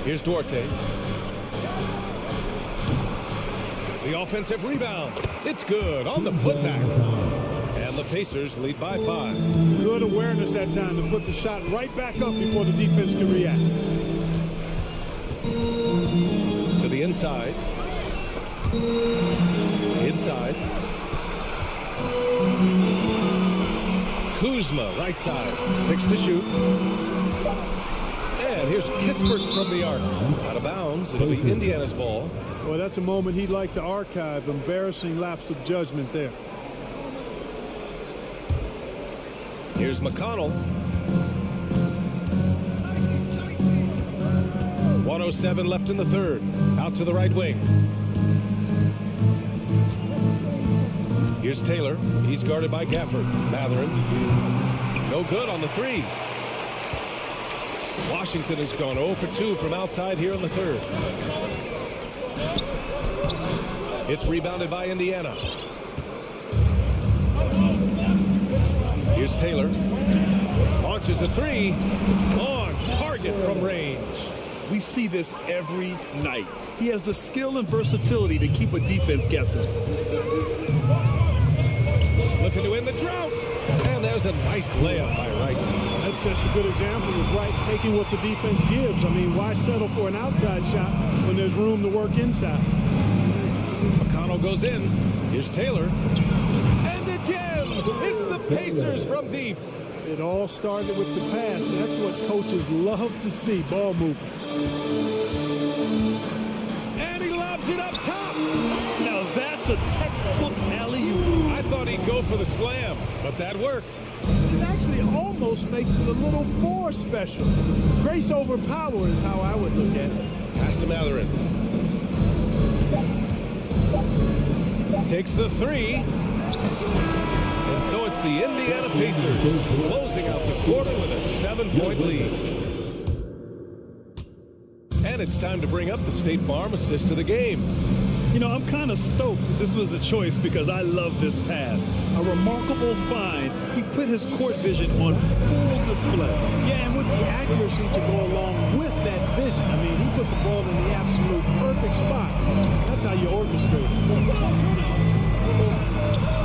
Here's Duarte. The offensive rebound. It's good on the putback. And the Pacers lead by 5.
Good awareness that time to put the shot right back up before the defense can react.
To the inside. Inside. Kuzma, right side. 6 to shoot. And here's Kispert from the arc. Out of bounds. It'll be Indiana's ball.
Well, that's a moment he'd like to archive. Embarrassing lapse of judgment there.
Here's McConnell. 1:07 left in the third. Out to the right wing. Here's Taylor. He's guarded by Gafford. Mathurin. No good on the 3. Washington has gone 0 for 2 from outside here in the third. It's rebounded by Indiana. Here's Taylor. Launches a 3. On target from range.
We see this every night. He has the skill and versatility to keep a defense guessing.
Looking to win the drought. And there's a nice layup by Wright.
That's just a good example of Wright taking what the defense gives. I mean, why settle for an outside shot when there's room to work inside?
McConnell goes in. Here's Taylor. And again, it's the Pacers from deep.
It all started with the pass. That's what coaches love to see, ball movement.
And he lobs it up top.
Now that's a textbook alley-oop.
I thought he'd go for the slam, but that worked.
It actually almost makes it a little more special. Grace over power is how I would look at it.
Pass to Mathurin. Takes the 3. And so it's the Indiana Pacers closing out the quarter with a 7-point lead. And it's time to bring up the State Farm assist to the game.
You know, I'm kind of stoked that this was a choice because I love this pass. A remarkable find. He put his court vision on full display.
Yeah, and with the accuracy to go along with that vision. I mean, he put the ball in the absolute perfect spot. That's how you orchestrate it.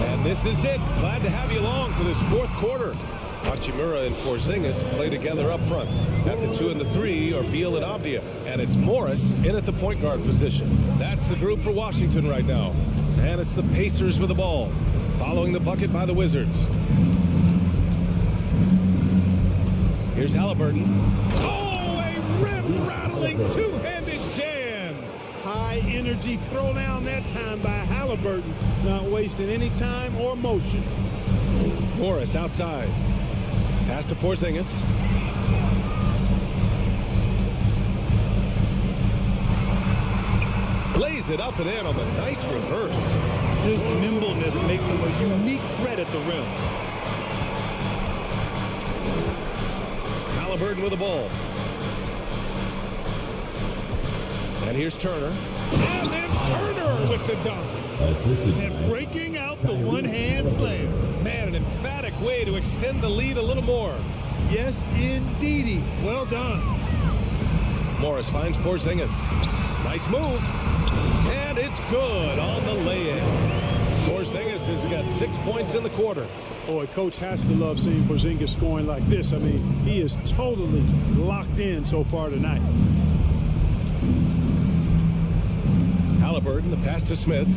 And this is it. Glad to have you along for this fourth quarter. Hachimura and Porzingis play together up front. At the 2 and the 3 are Beal and Avdia. And it's Morris in at the point guard position. That's the group for Washington right now. And it's the Pacers with the ball. Following the bucket by the Wizards. Here's Halliburton. Oh, a rim-rattling two-handed jam.
High energy throwdown that time by Halliburton. Not wasting any time or motion.
Morris outside. Pass to Porzingis. Lays it up and in on the nice reverse.
His nimbleness makes him a unique threat at the rim.
Halliburton with the ball. And here's Turner. And then Turner with the dunk.
And breaking out the one-hand slam.
Man, an emphatic way to extend the lead a little more.
Yes, indeedy. Well done.
Morris finds Porzingis. Nice move. And it's good on the lay-in. Porzingis has got 6 points in the quarter.
Boy, coach has to love seeing Porzingis scoring like this. I mean, he is totally locked in so far tonight.
Halliburton, the pass to Smith.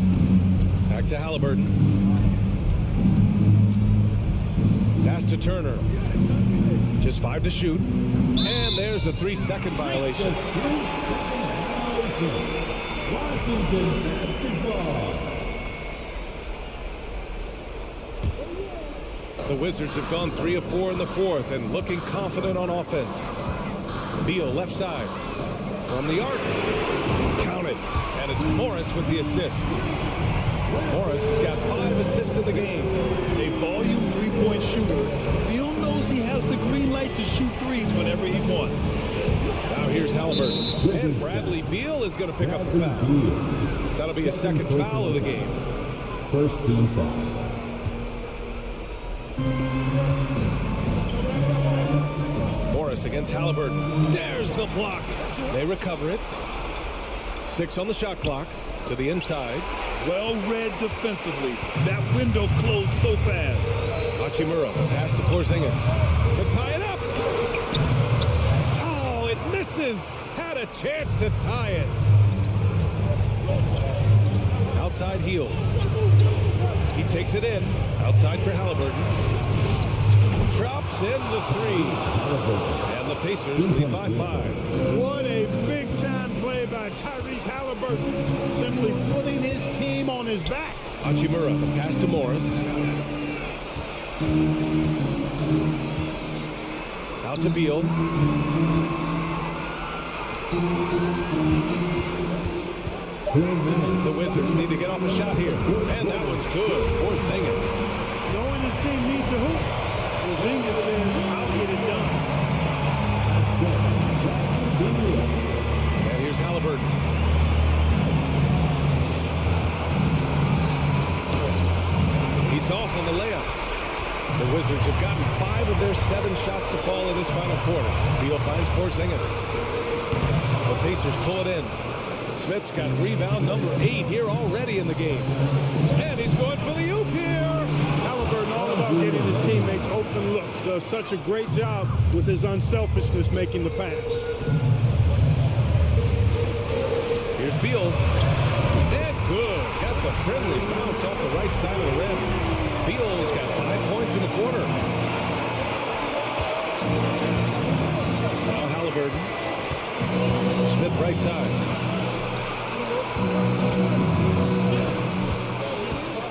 Back to Halliburton. Pass to Turner. Just 5 to shoot. And there's a 3-second violation.
Washington basketball.
The Wizards have gone 3 of 4 in the fourth and looking confident on offense. Beal left side. From the arc. Count it. And it's Morris with the assist. Morris has got 5 assists in the game.
A volume three-point shooter. Beal knows he has the green light to shoot threes whenever he wants.
Now here's Halliburton. And Bradley Beal is going to pick up the foul. That'll be a second foul of the game.
First team foul.
Morris against Halliburton. There's the block. They recover it. 6 on the shot clock. To the inside.
Well read defensively. That window closed so fast.
Hachimura, pass to Porzingis. To tie it up. Oh, it misses. Had a chance to tie it. Outside heel. He takes it in. Outside for Halliburton. Drops in the 3. And the Pacers lead by 5.
What a big-time play by Tyrese Halliburton. Simply putting his team on his back.
Hachimura, the pass to Morris. Out to Beal. The Wizards need to get off a shot here. And that one's good. Porzingis.
Knowing his team needs a hoop, Porzingis says, I'll get it done.
And here's Halliburton. He's off on the layup. The Wizards have gotten 5 of their 7 shots to fall in this final quarter. Beal finds Porzingis. The Pacers pull it in. Smith's got rebound number 8 here already in the game. And he's going for the oop here.
Halliburton all about getting his teammates open looks. Does such a great job with his unselfishness making the pass.
Here's Beal. And good. Got the friendly bounce off the right side of the rim. Beal's got 5 points in the quarter. Now Halliburton. Smith right side.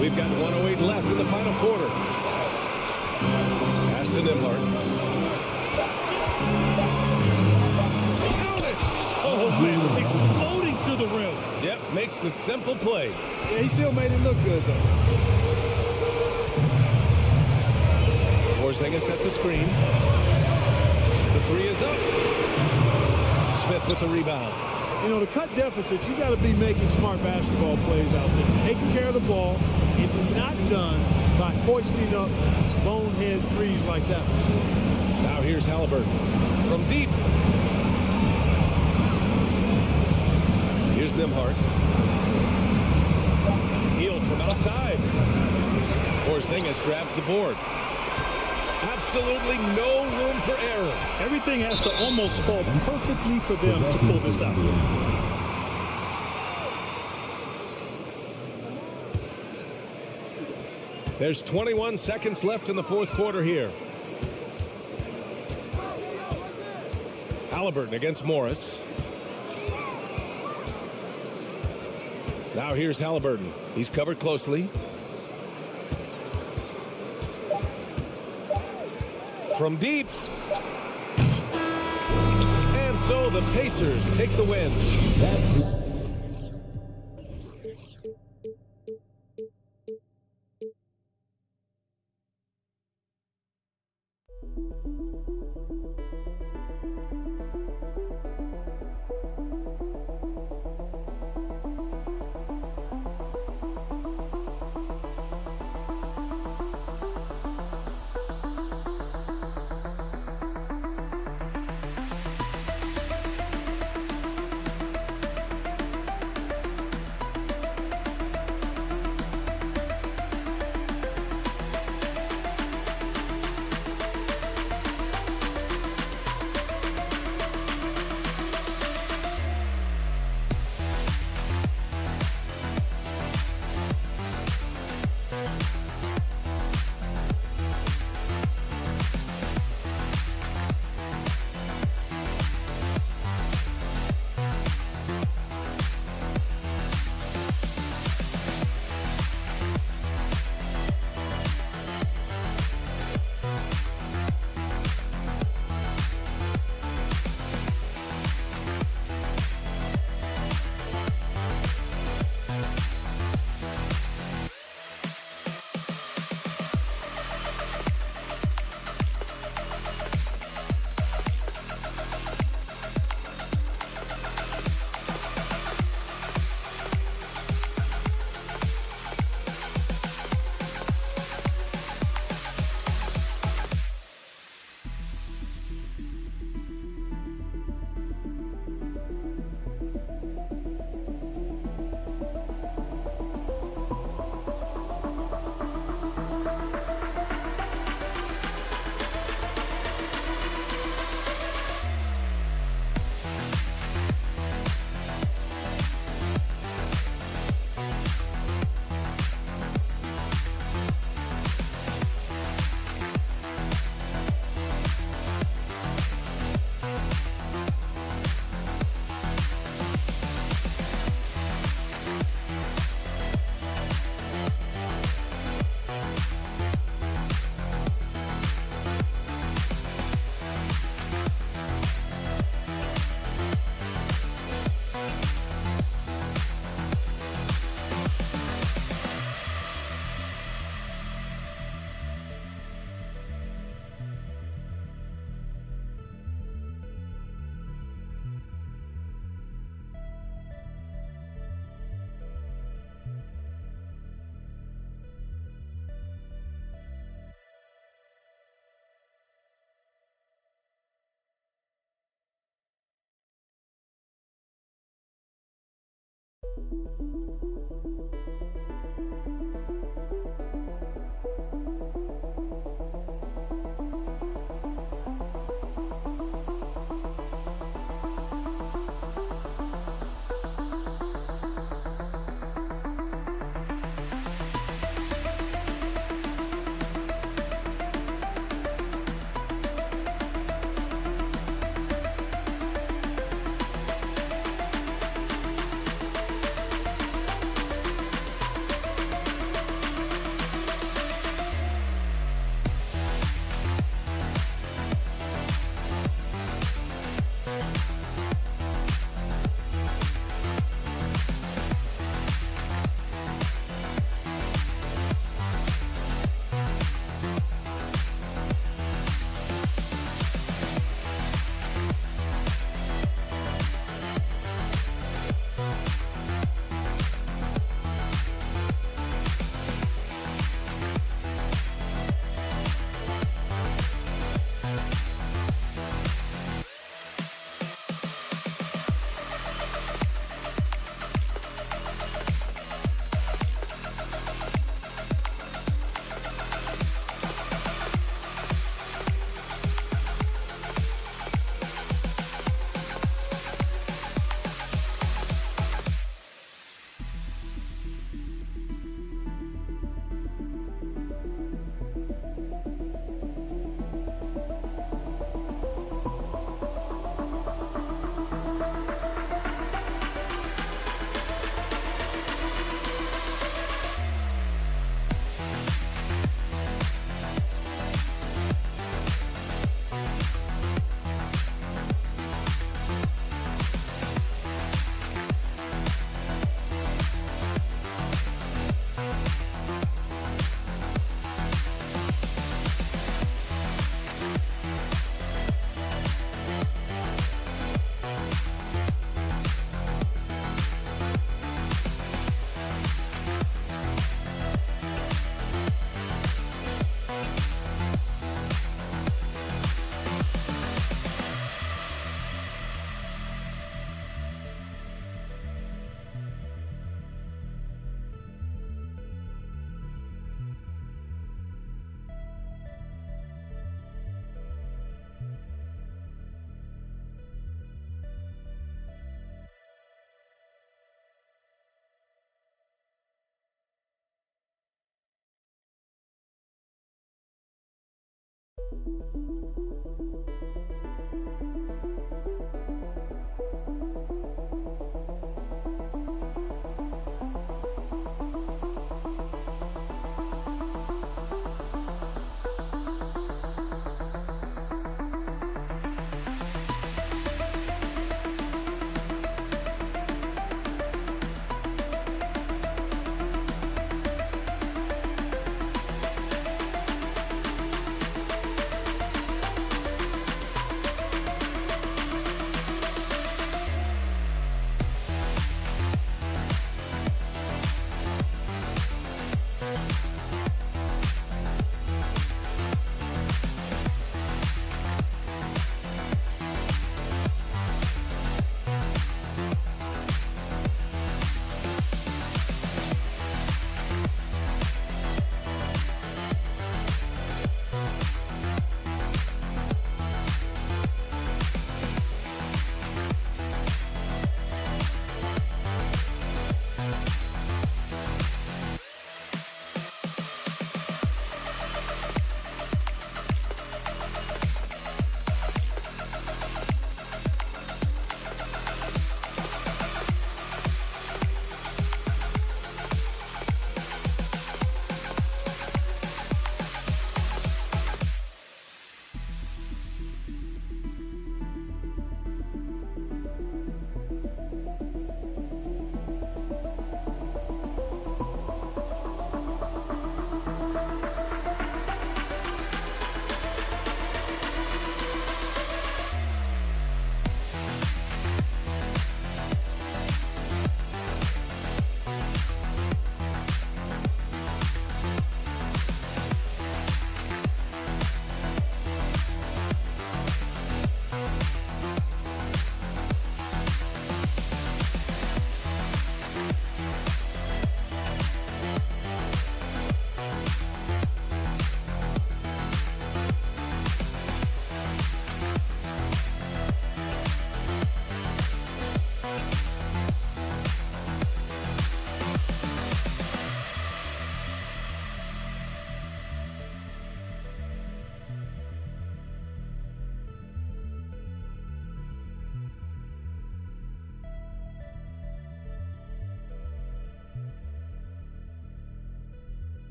We've got 1:08 left in the final quarter. Pass to Nembhard.
Count it! Oh, man, exploding to the rim.
Yep, makes the simple play.
Yeah, he still made it look good, though.
Porzingis sets a screen. The 3 is up. Smith with the rebound.
You know, to cut deficits, you got to be making smart basketball plays out there. Taking care of the ball. It's not done by hoisting up bonehead threes like that.
Now here's Halliburton from deep. Here's Nembhard. Healed from outside. Porzingis grabs the board. Absolutely no room for error.
Everything has to almost fall perfectly for them to pull this out.
There's 21 seconds left in the fourth quarter here. Halliburton against Morris. Now here's Halliburton. He's covered closely. From deep. And so the Pacers take the win.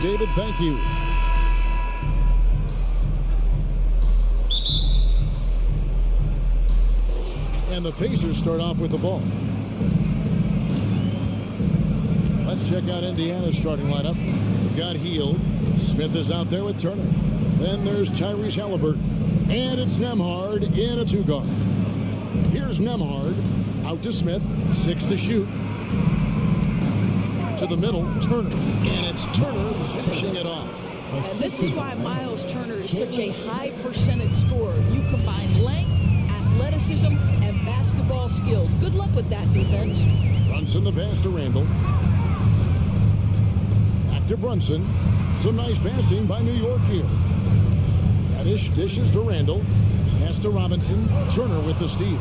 David, thank you. And the Pacers start off with the ball. Let's check out Indiana's starting lineup. We've got Hield. Smith is out there with Turner. Then there's Tyrese Halliburton. And it's Nembhard in a two-guard. Here's Nembhard. Out to Smith. 6 to shoot. To the middle, Turner. And it's Turner finishing it off.
And this is why Miles Turner is such a high percentage scorer. You combine length, athleticism, and basketball skills. Good luck with that defense.
Brunson the pass to Randall. Back to Brunson. Some nice passing by New York here. Reddish dishes to Randall. Pass to Robinson. Turner with the steal.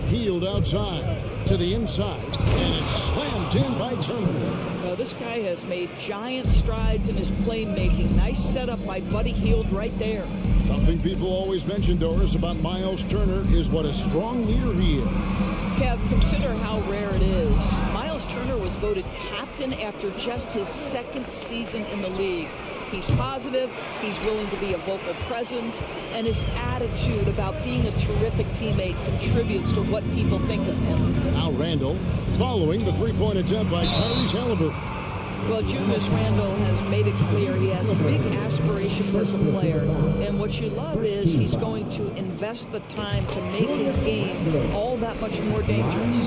Hield outside. To the inside, and it's slammed in by Turner.
Well, this guy has made giant strides in his playmaking. Nice setup by Buddy Hield right there.
Something people always mention, Doris, about Miles Turner is what a strong leader he is.
Kev, consider how rare it is. Miles Turner was voted captain after just his second season in the league. He's positive, he's willing to be a vocal presence, and his attitude about being a terrific teammate contributes to what people think of him.
Now Randall, following the three-point attempt by Tyrese Halliburton.
Well, Julius Randle has made it clear he has big aspirations as a player, and what you love is he's going to invest the time to make his game all that much more dangerous.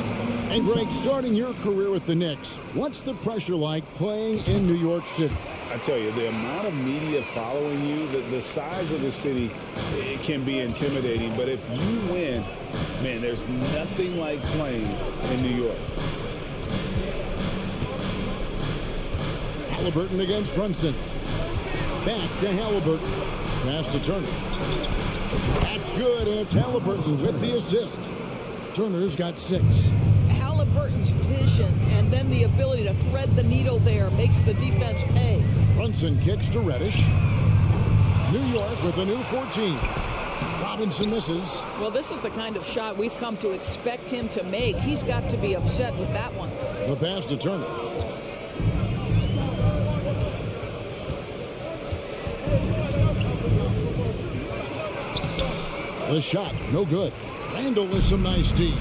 And Greg, starting your career with the Knicks, what's the pressure like playing in New York City?
I tell you, the amount of media following you, the size of the city, it can be intimidating. But if you win, man, there's nothing like playing in New York.
Halliburton against Brunson. Back to Halliburton. Pass to Turner. That's good, and it's Halliburton with the assist. Turner's got 6.
Halliburton's vision and then the ability to thread the needle there makes the defense pay.
Brunson kicks to Reddish. New York with a new 14. Robinson misses.
Well, this is the kind of shot we've come to expect him to make. He's got to be upset with that one.
The pass to Turner. The shot, no good. Randall with some nice D.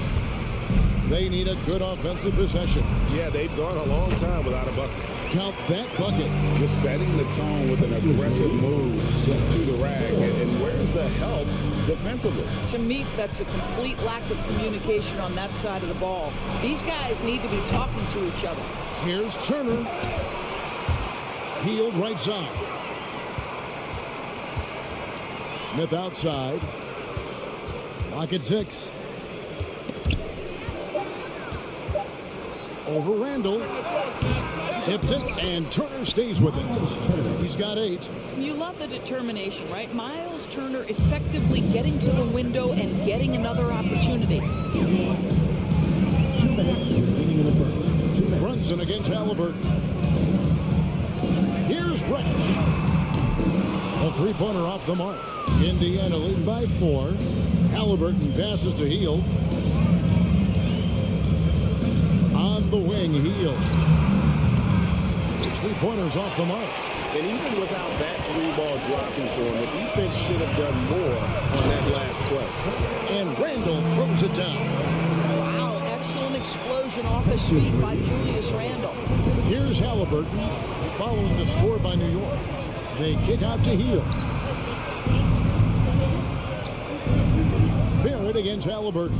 They need a good offensive possession.
Yeah, they've gone a long time without a bucket.
Count that bucket.
Just setting the tone with an aggressive move to the rack. And where's the help defensively?
To me, that's a complete lack of communication on that side of the ball. These guys need to be talking to each other.
Here's Turner. Healed right side. Smith outside. Lock at 6. Over Randall. Tips it, and Turner stays with it. He's got 8.
You love the determination, right? Miles Turner effectively getting to the window and getting another opportunity.
2 minutes remaining in the first.
Brunson against Halliburton. Here's Rex. A three-pointer off the mark. Indiana leading by 4. Halliburton passes to Hield. On the wing, Hield. 3-pointers off the mark.
And even without that 3-ball dropping for him, the defense should have done more on that last play.
And Randall throws it down.
Wow, excellent explosion off his feet by Julius Randall.
Here's Halliburton following the score by New York. They kick out to Hield. Barrett against Halliburton.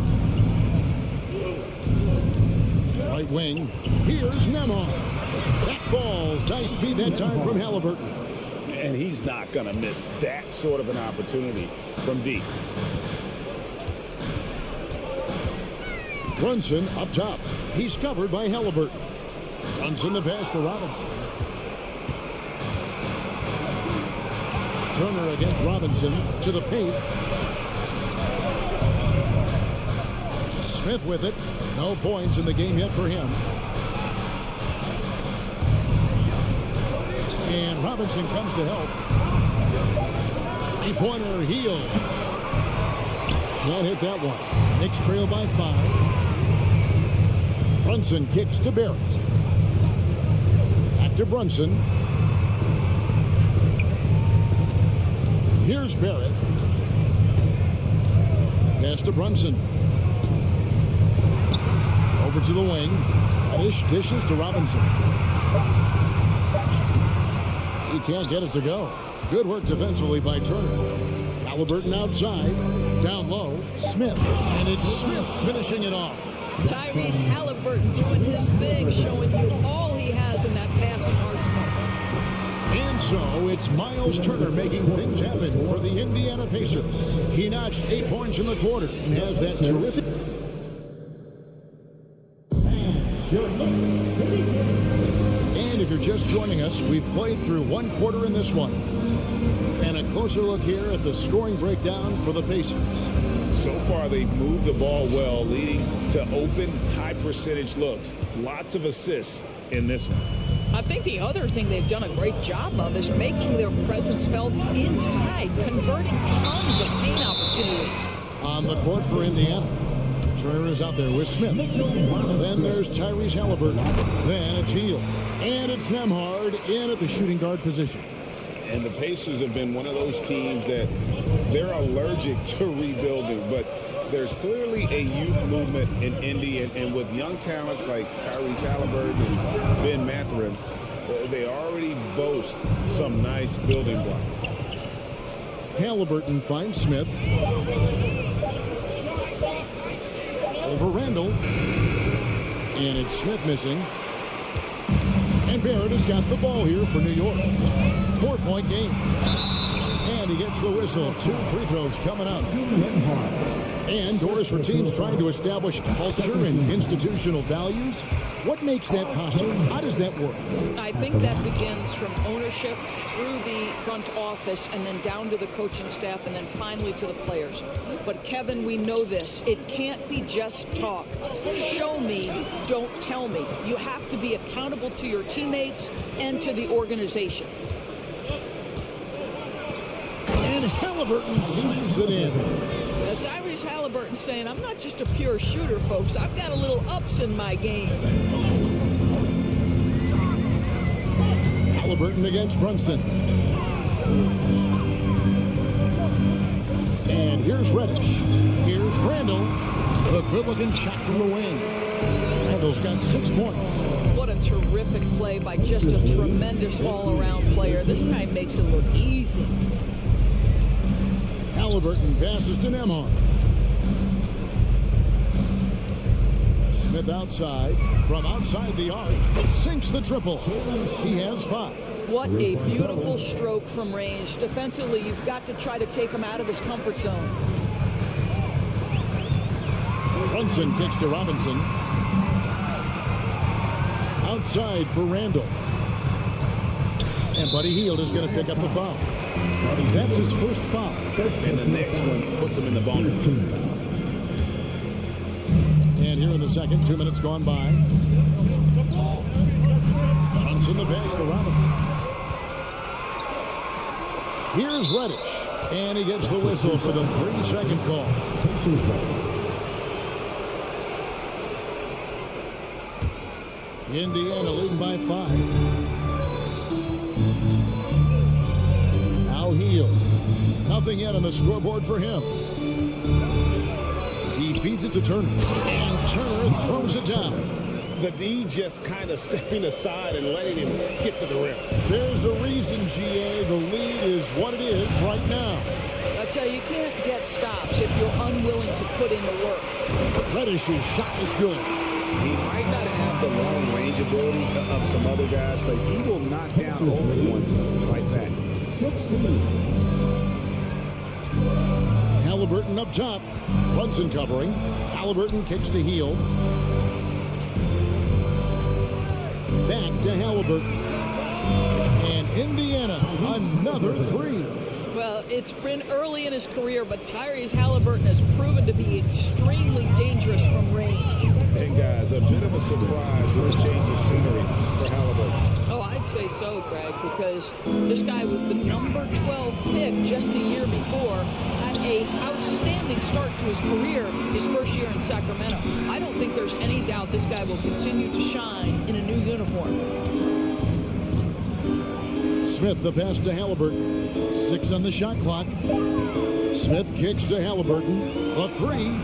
Right wing. Here's Nemhard. That falls. Nice feed that time from Halliburton.
And he's not going to miss that sort of an opportunity from deep.
Brunson up top. He's covered by Halliburton. Brunson the pass to Robinson. Turner against Robinson to the paint. Smith with it. No points in the game yet for him. And Robinson comes to help. 3-pointer Hield. Can't hit that one. Knicks trail by 5. Brunson kicks to Barrett. Back to Brunson. Here's Barrett. Pass to Brunson. Over to the wing. Dishes to Robinson. He can't get it to go. Good work defensively by Turner. Halliburton outside. Down low. Smith. And it's Smith finishing it off.
Tyrese Halliburton doing his thing, showing you all he has in that passing arsenal.
And so it's Miles Turner making things happen for the Indiana Pacers. He notched 8 points in the quarter and has that terrific. And if you're just joining us, we've played through 1 quarter in this one. And a closer look here at the scoring breakdown for the Pacers.
So far, they've moved the ball well, leading to open, high-percentage looks. Lots of assists in this one.
I think the other thing they've done a great job of is making their presence felt inside, converting tons of paint opportunities.
On the court for Indiana. Turner is out there with Smith. Then there's Tyrese Halliburton. Then it's Hield. And it's Nemhard in at the shooting guard position.
And the Pacers have been one of those teams that they're allergic to rebuilding, but there's clearly a youth movement in Indy, and with young talents like Tyrese Halliburton and Ben Mathurin, they already boast some nice building blocks.
Halliburton finds Smith. Over Randall. And it's Smith missing. And Barrett has got the ball here for New York. 4-point game. And he gets the whistle. 2 free throws coming up. And doors for teams trying to establish culture and institutional values. What makes that possible? How does that work?
I think that begins from ownership through the front office and then down to the coaching staff and then finally to the players. But Kevin, we know this. It can't be just talk. Show me, don't tell me. You have to be accountable to your teammates and to the organization.
Halliburton slams it in.
That's Tyrese Halliburton saying, I'm not just a pure shooter, folks. I've got a little ups in my game.
Halliburton against Brunson. And here's Reddish. Here's Randall. A good-looking shot from the wing. Randall's got 6 points.
What a terrific play by just a tremendous all-around player. This guy makes it look easy.
Halliburton passes to Nembhard. Smith outside. From outside the arc. Sinks the triple. He has 5.
What a beautiful stroke from range. Defensively, you've got to try to take him out of his comfort zone.
Brunson kicks to Robinson. Outside for Randall. And Buddy Hield is going to pick up the foul. That's his first foul.
And the next one puts him in the bonus.
And here in the second, 2 minutes gone by. Brunson the pass to Robinson. Here's Reddish. And he gets the whistle for the 3-second call. Indiana leading by 5. Now Hield. Nothing yet on the scoreboard for him. He feeds it to Turner. And Turner throws it down.
The D just kind of stepping aside and letting him get to the rim.
There's a reason, GA. The lead is what it is right now.
I tell you, you can't get stops if you're unwilling to put in the work.
Reddish's shot is good.
He might not have the long range ability of some other guys, but he will knock down open ones like that.
16.
Halliburton up top. Brunson covering. Halliburton kicks to Hield. Back to Halliburton. And Indiana, another 3.
Well, it's been early in his career, but Tyrese Halliburton has proven to be extremely dangerous from range.
And guys, a bit of a surprise with a change of scenery for Halliburton.
Oh, I'd say so, Greg, because this guy was the number 12 pick just a year before, had an outstanding start to his career his first year in Sacramento. I don't think there's any doubt this guy will continue to shine in a new uniform.
Smith the pass to Halliburton. 6 on the shot clock. Smith kicks to Halliburton. A 3.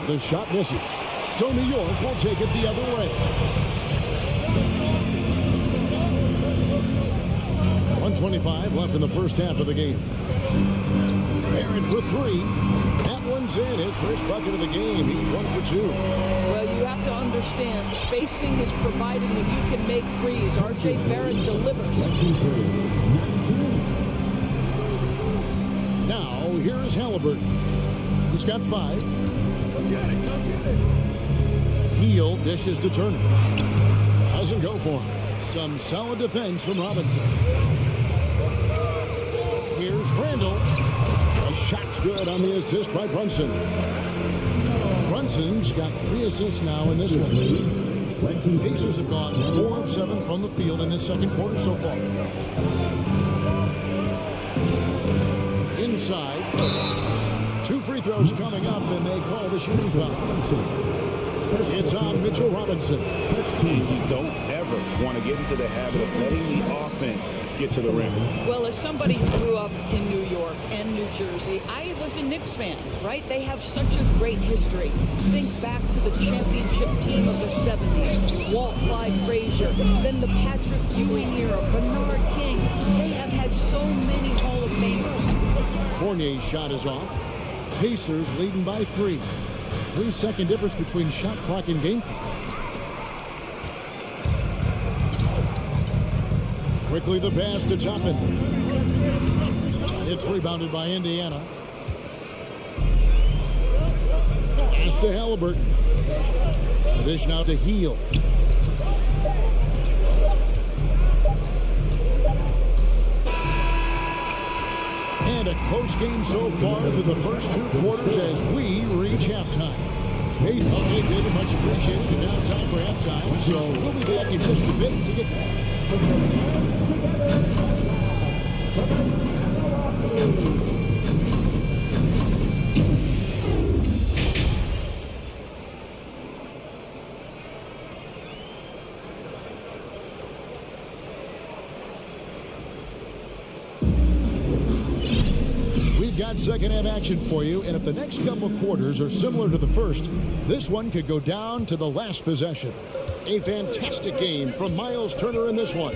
The shot misses. So New York will take it the other way. 1:25 left in the first half of the game. Barrett for 3. That one's in. His first bucket of the game. He's 1 for 2.
Well, you have to understand, spacing is provided when you can make threes. R.J. Barrett delivers.
Now, here is Halliburton. He's got 5. Hield dishes to Turner. Doesn't go for him. Some solid defense from Robinson. Here's Randall. A shot's good on the assist by Brunson. Brunson's got 3 assists now in this one. Pacers have gone 4 of 7 from the field in this second quarter so far. Inside. 2 free throws coming up, and they call the shooting foul. It's on Mitchell Robinson.
You don't ever want to get into the habit of letting the offense get to the rim.
Well, as somebody who grew up in New York and New Jersey, I was a Knicks fan, right? They have such a great history. Think back to the championship team of the 70s, Walt Clyde Frazier, then the Patrick Ewing era, Bernard King. They have had so many Hall of Famers.
Fournier's shot is off. Pacers leading by 3. 3-second difference between shot clock and game clock. Quickly the pass to Toppin. It's rebounded by Indiana. Pass to Halliburton. The dish now to Hield. And a close game so far through the first 2 quarters as we reach halftime. Hey, okay, David, much appreciated. And now time for halftime. So we'll be back in just a bit to get that. Got second half action for you, and if the next couple quarters are similar to the first, this one could go down to the last possession. A fantastic game from Miles Turner in this one.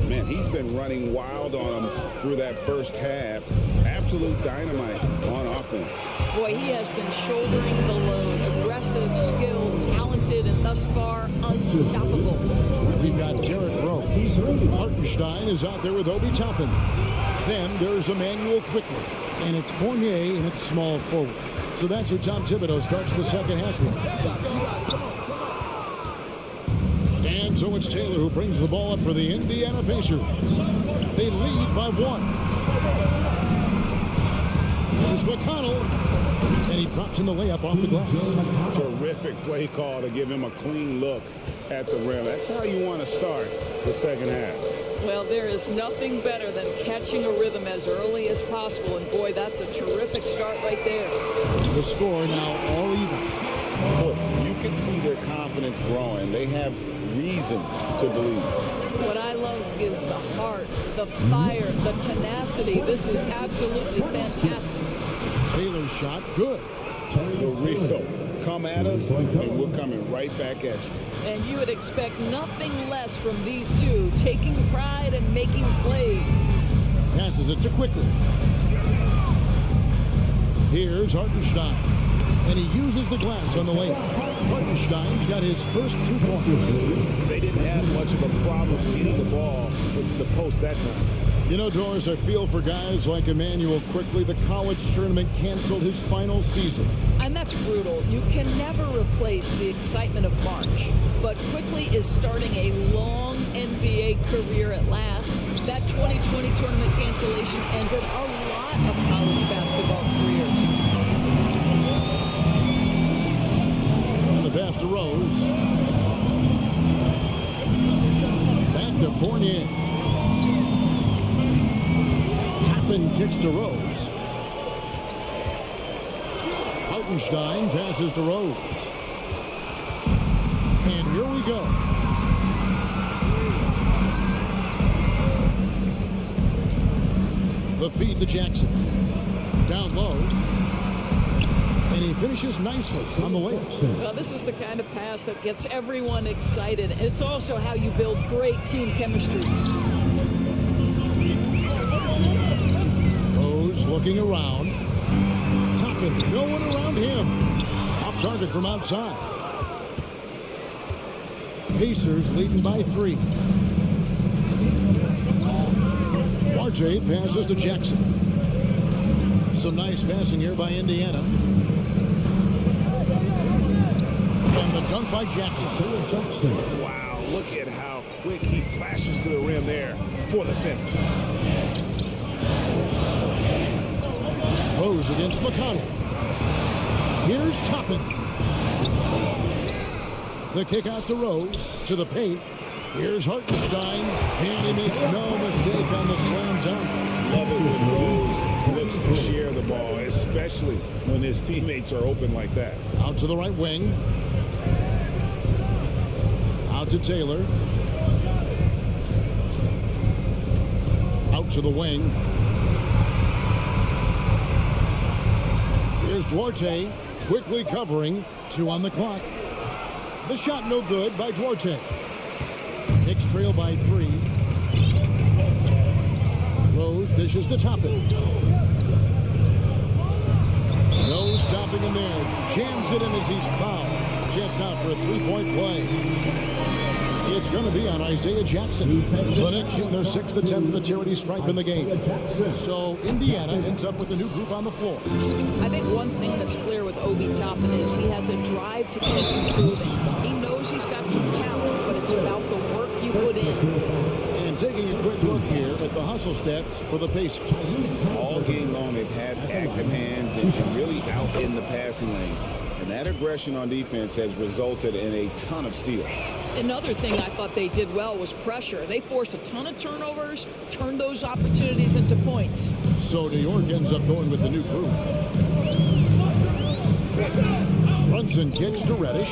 Man, he's been running wild on him through that first half. Absolute dynamite on offense.
Boy, he has been shouldering the load. Aggressive, skilled, talented, and thus far unstoppable.
We've got Derrick Rose. Hartenstein is out there with Obi Toppin. Then there's Emmanuel Quickly. And it's Fournier and it's small forward. So that's who Tom Thibodeau starts the second half with. And so it's Taylor who brings the ball up for the Indiana Pacers. They lead by 1. There's McConnell. And he drops in the layup off the glass.
Terrific play call to give him a clean look at the rim. That's how you want to start the second half.
Well, there is nothing better than catching a rhythm as early as possible. And, boy, that's a terrific start right there.
The score now all even.
Look, you can see their confidence growing. They have reason to believe.
What I love is the heart, the fire, the tenacity. This is absolutely fantastic.
Taylor's shot, good.
The real. Come at us, and we're coming right back at you.
And you would expect nothing less from these two, taking pride and making plays.
Passes it to Quickly. Here's Hartenstein. And he uses the glass on the layup. Hartenstein's got his first 2 points.
They didn't have much of a problem getting the ball into the post that time.
You know, Doris, I feel for guys like Emmanuel Quickly. The college tournament canceled his final season.
And that's brutal. You can never replace the excitement of March. But Quickly is starting a long NBA career at last. That 2020 tournament cancellation ended a lot of college basketball careers.
The pass to Rose. Back to Fournier. Toppin kicks to Rose. Hartenstein passes to Rose. And here we go. The feed to Jackson. Down low. And he finishes nicely on the layup.
Well, this is the kind of pass that gets everyone excited. It's also how you build great team chemistry.
Rose looking around. Toppin, no one around him. Off target from outside. Pacers leading by 3. RJ passes to Jackson. Some nice passing here by Indiana. And the dunk by Jackson.
Wow, look at how quick he flashes to the rim there for the finish.
Rose against McConnell. Here's Toppin. The kick out to Rose, to the paint. Here's Hartenstein, and he makes no mistake on the slam dunk.
Love it when Rose looks to share the ball, especially when his teammates are open like that.
Out to the right wing. Out to Taylor. Out to the wing. Here's Duarte, quickly covering. 2 on the clock. The shot no good by Duarte. Knicks trail by 3. Rose dishes to Toppin. No stopping him there. Jams it in as he's fouled. Just out for a 3-point play. It's going to be on Isaiah Jackson. The Knicks shooting their 6th attempt at the charity stripe in the game. So Indiana ends up with a new group on the floor.
I think one thing that's clear with Obi Toppin is he has a drive to keep improving. He knows he's got some talent, but it's about the work you put in.
And taking a quick look here at the hustle stats for the Pacers.
All game long, they've had active hands and really out in the passing lanes. And that aggression on defense has resulted in a ton of steals.
Another thing I thought they did well was pressure. They forced a ton of turnovers, turned those opportunities into points.
So New York ends up going with the new group. Brunson kicks to Reddish.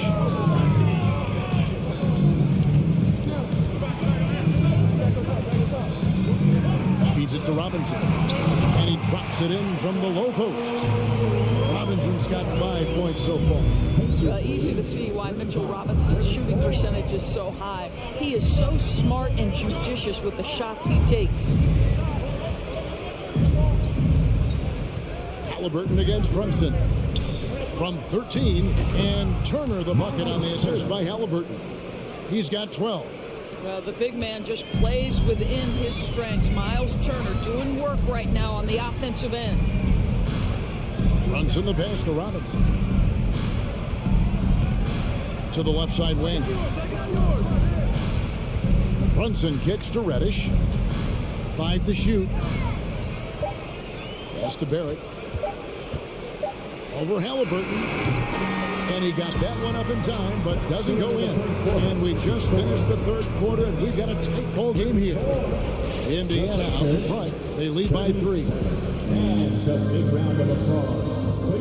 Feeds it to Robinson. And he drops it in from the low post. Robinson's got 5 points so far.
Easy to see why Mitchell Robinson's shooting percentage is so high. He is so smart and judicious with the shots he takes.
Halliburton against Brunson. From 13, and Turner the bucket on the assist by Halliburton. He's got 12.
Well, the big man just plays within his strengths. Miles Turner doing work right now on the offensive end.
Brunson the pass to Robinson. To the left side wing. Brunson kicks to Reddish. 5 to shoot. Pass to Barrett. Over Halliburton. And he got that one up in time, but doesn't go in. And we just finished the third quarter, and we've got a tight ball game here. Indiana out in front. They lead by 3.
And a big round of applause.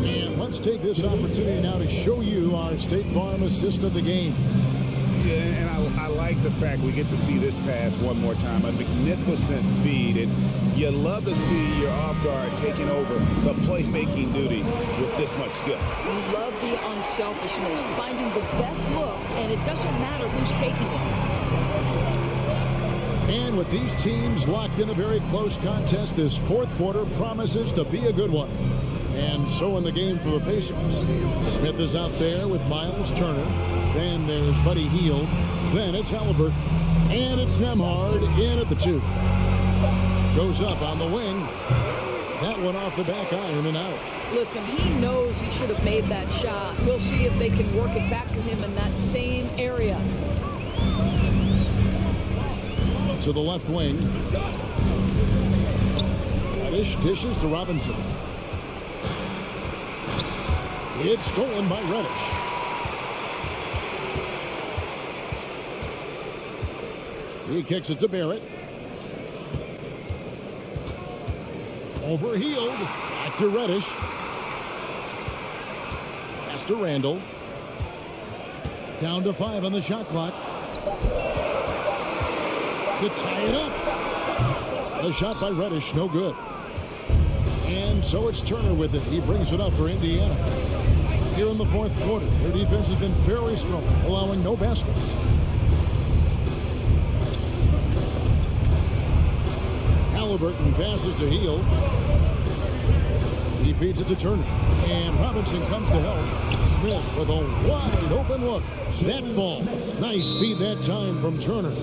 And let's take this opportunity now to show you our State Farm assist of the game.
Yeah, and I like the fact we get to see this pass one more time. A magnificent feed, and you love to see your off guard taking over the playmaking duties with this much skill.
We love the unselfishness, finding the best look, and it doesn't matter who's taking it.
And with these teams locked in a very close contest, this fourth quarter promises to be a good one. And so in the game for the Pacers. Smith is out there with Miles Turner. Then there's Buddy Hield. Then it's Halliburton. And it's Nembhard in at the 2. Goes up on the wing. That one off the back iron and out.
Listen, he knows he should have made that shot. We'll see if they can work it back to him in that same area.
To the left wing. Reddish dishes to Robinson. It's stolen by Reddish. He kicks it to Barrett. Over Hield. Back to Reddish. Pass to Randall. Down to 5 on the shot clock. To tie it up. The shot by Reddish, no good. And so it's Turner with it. He brings it up for Indiana. Here in the fourth quarter, their defense has been very strong, allowing no baskets. Halliburton passes to Hield. He feeds it to Turner. And Robinson comes to help. Smith with a wide open look. That ball. Nice speed that time from Turner.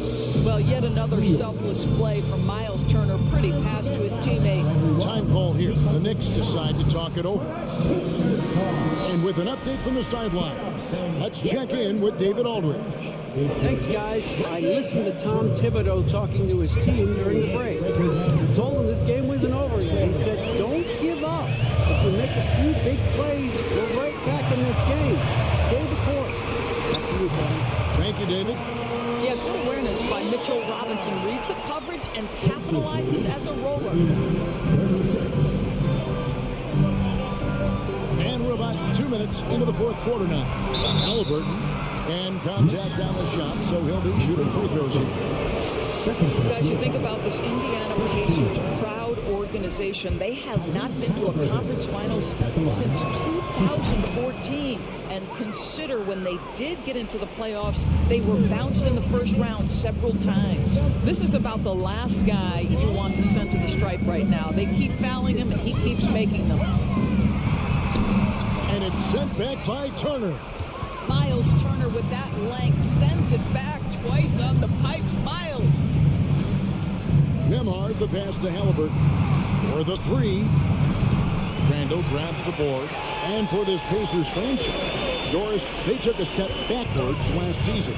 Well, yet another selfless play from Miles Turner. Pretty pass to his teammate.
Time call here. The Knicks decide to talk it over. And with an update from the sideline, let's check in with David Aldridge.
Thanks, guys. I listened to Tom Thibodeau talking to his team during the break. I told him this game wasn't over yet. He said, don't give up. If you make a few big plays, we're right back in this game. Stay the course. Back to you, Tom.
Thank you, David.
Yeah, good awareness by Mitchell Robinson. Reads the coverage and capitalizes as a roller.
And we're about 2 minutes into the fourth quarter now. Halliburton and contact on the shot, so he'll be shooting free throws here.
As you think about this Indiana Pacers proud organization, they have not been to a conference finals since 2014. And consider when they did get into the playoffs, they were bounced in the first round several times. This is about the last guy you want to send to the stripe right now. They keep fouling him, and he keeps making them.
And it's sent back by Turner.
Miles Turner with that length sends it back twice on the pipes. Miles.
Nembhard the pass to Halliburton. For the 3. Randall grabs the board. And for this Pacers franchise, Doris, they took a step backwards last season.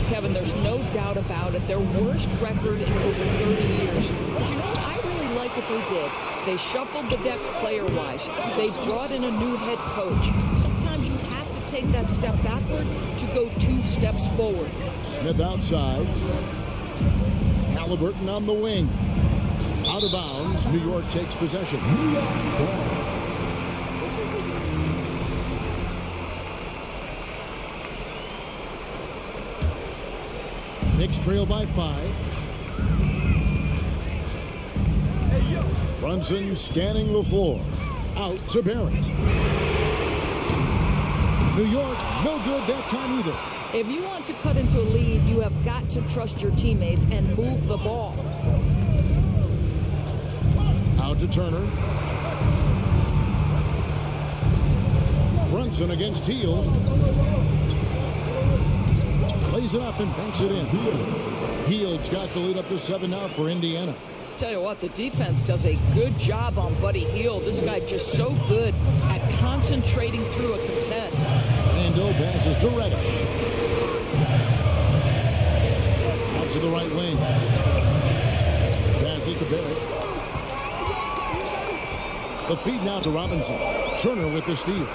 Kevin, there's no doubt about it. Their worst record in over 30 years. But you know, I really like what they did. They shuffled the deck player-wise. They brought in a new head coach. Sometimes you have to take that step backward to go 2 steps forward.
Smith outside. Halliburton on the wing. Out of bounds. New York takes possession. Knicks trail by 5. Brunson scanning the floor. Out to Barrett. New York, no good that time either.
If you want to cut into a lead, you have got to trust your teammates and move the ball.
Out to Turner. Brunson against Hield. Lays it up and banks it in. Hield's got the lead up to 7 now for Indiana.
Tell you what, the defense does a good job on Buddy Hield. This guy just so good at concentrating through a contest.
Ando passes to Reddish. Out to the right wing. Pass it to Barrett. The feed now to Robinson. Turner with the steal.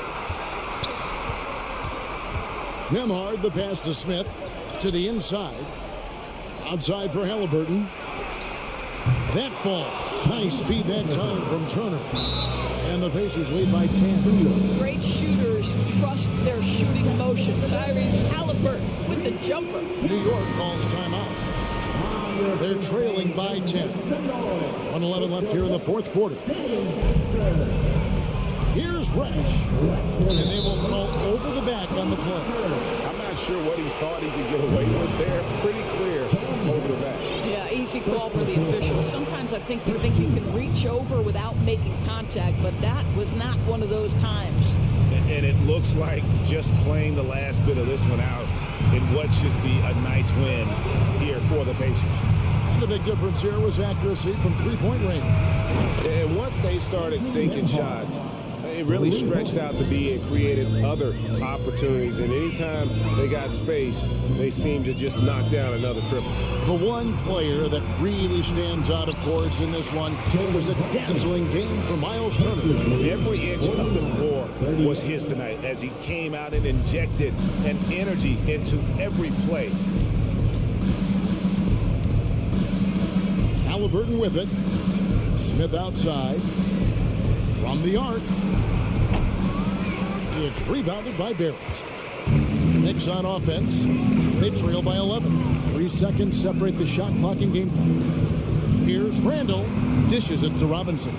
Nembhard, the pass to Smith. To the inside. Outside for Halliburton. That ball. Nice speed that time from Turner. And the Pacers lead by 10.
Great shooters trust their shooting motion. Tyrese Halliburton with the jumper.
New York calls timeout. They're trailing by 10. 1:11 left here in the fourth quarter. Here's Reddish. And they will call over the back on the play.
I'm not sure what he thought he could get away with there. Pretty clear over the back.
Yeah, easy call for the officials. Sometimes I think you can reach over without making contact, but that was not one of those times.
And it looks like just playing the last bit of this one out in what should be a nice win here for the Pacers.
The big difference here was accuracy from three-point range.
And once they started sinking shots, it really stretched out the B and created other opportunities. And anytime they got space, they seemed to just knock down another triple.
The one player that really stands out, of course, in this one was a dazzling game for Miles Turner.
Every inch of the floor was his tonight as he came out and injected an energy into every play.
Halliburton with it. Smith outside. From the arc. It's rebounded by Barrett. Knicks on offense. They trail by 11. 3 seconds separate the shot clock in game. Here's Randall. Dishes it to Robinson.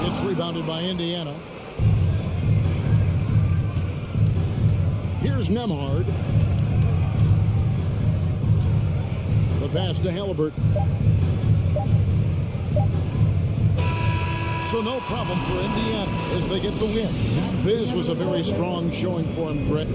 It's rebounded by Indiana. Here's Nembhard. The pass to Halliburton. So no problem for Indiana as they get the win. This was a very strong showing for him, Brett.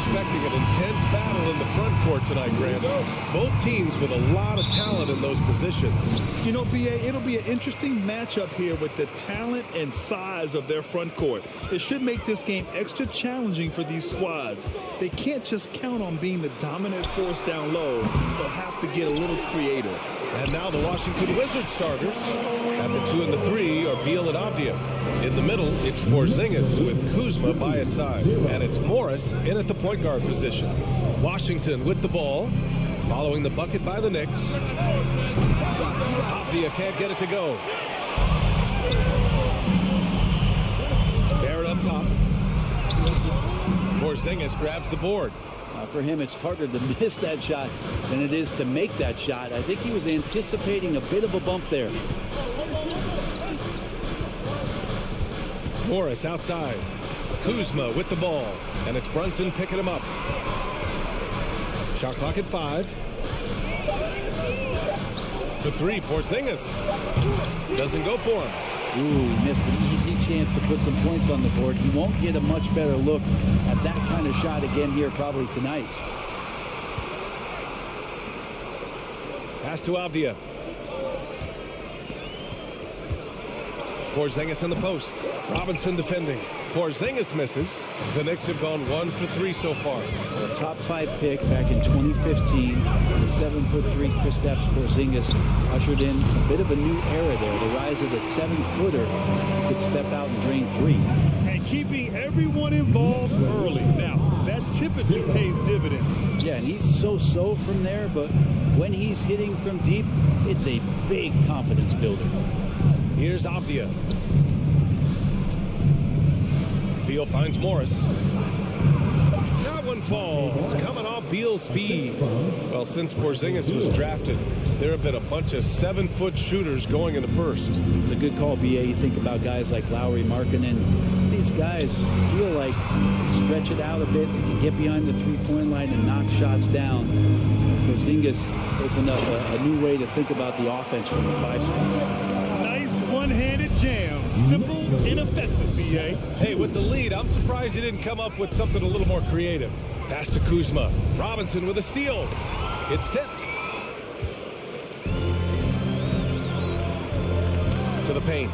expecting an intense battle in the front court tonight, Graham. Both teams with a lot of talent in those positions.
You know, BA, it'll be an interesting matchup here with the talent and size of their front court. It should make this game extra challenging for these squads. They can't just count on being the dominant force down low. They'll have to get a little creative.
And now the Washington Wizards starters. At the 2 and the 3 are Beal and Avdia. In the middle, it's Porzingis with Kuzma by his side. And it's Morris in at the point guard position. Washington with the ball, following the bucket by the Knicks. Avdia can't get it to go. Barrett up top. Porzingis grabs the board.
For him, it's harder to miss that shot than it is to make that shot. I think he was anticipating a bit of a bump there.
Morris outside. Kuzma with the ball. And it's Brunson picking him up. Shot clock at 5. The 3, Porzingis. Doesn't go for him.
Ooh, he missed an easy chance to put some points on the board. He won't get a much better look at that kind of shot again here probably tonight.
Pass to Avdia. Porzingis in the post. Robinson defending. Porzingis misses. The Knicks have gone 1 for 3 so far.
A top 5 pick back in 2015. The 7'3" Kristaps Porzingis ushered in a bit of a new era there. The rise of the 7-footer who could step out and drain 3.
And keeping everyone involved early. Now, that typically pays dividends.
Yeah, and he's so-so from there, but when he's hitting from deep, it's a big confidence builder.
Here's Avdia. Beal finds Morris. That one falls. Coming off Beal's feet. Well, since Porzingis was drafted, there have been a bunch of 7-foot shooters going in the first.
It's a good call, BA. You think about guys like Lowry, Markkanen. These guys feel like stretch it out a bit. They can get behind the three-point line and knock shots down. Porzingis opened up a new way to think about the offense from the 5 spot.
One-handed jam. Simple and effective, BA.
Hey, with the lead, I'm surprised he didn't come up with something a little more creative. Pass to Kuzma. Robinson with a steal. It's tipped. To the paint.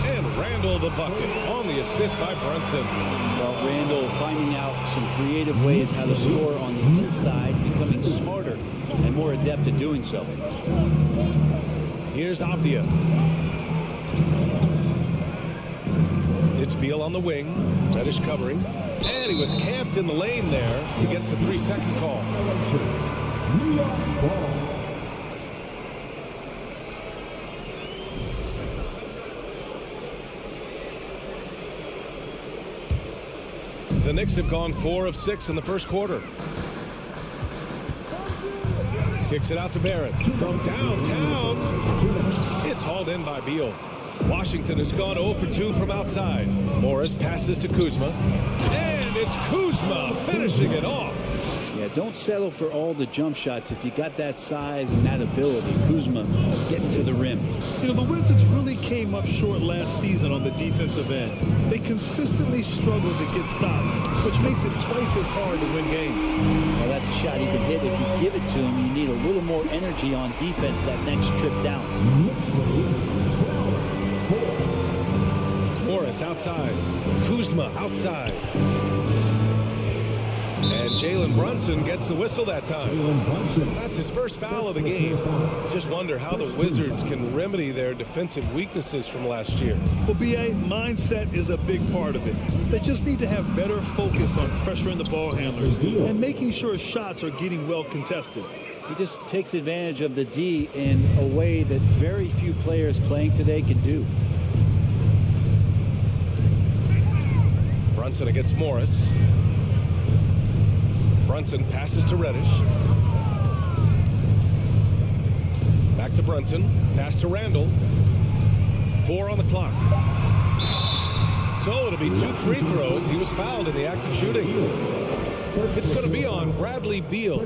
And Randall the bucket on the assist by Brunson.
Well, Randall finding out some creative ways how to score on the inside, becoming smarter and more adept at doing so.
Here's Avdia. It's Beal on the wing. Reddish covering. And he was camped in the lane there. He gets a 3-second call. The Knicks have gone 4 of 6 in the first quarter. Kicks it out to Barrett. From downtown. It's hauled in by Beal. Washington has gone 0 for 2 from outside. Morris passes to Kuzma. And it's Kuzma finishing it off.
Yeah, don't settle for all the jump shots if you got that size and that ability. Kuzma getting to the rim.
You know, the Wizards really came up short last season on the defensive end. They consistently struggled to get stops, which makes it twice as hard to win games.
Well, that's a shot he can hit. If you give it to him, you need a little more energy on defense that next trip down.
Morris outside. Kuzma outside. And Jalen Brunson gets the whistle that time. That's his first foul of the game. Just wonder how the Wizards can remedy their defensive weaknesses from last year.
Well, BA, mindset is a big part of it. They just need to have better focus on pressuring the ball handlers and making sure shots are getting well contested.
He just takes advantage of the D in a way that very few players playing today can do.
Brunson against Morris. Brunson passes to Reddish. Back to Brunson. Pass to Randall. 4 on the clock. So it'll be 2 free throws. He was fouled in the act of shooting. It's going to be on Bradley Beal.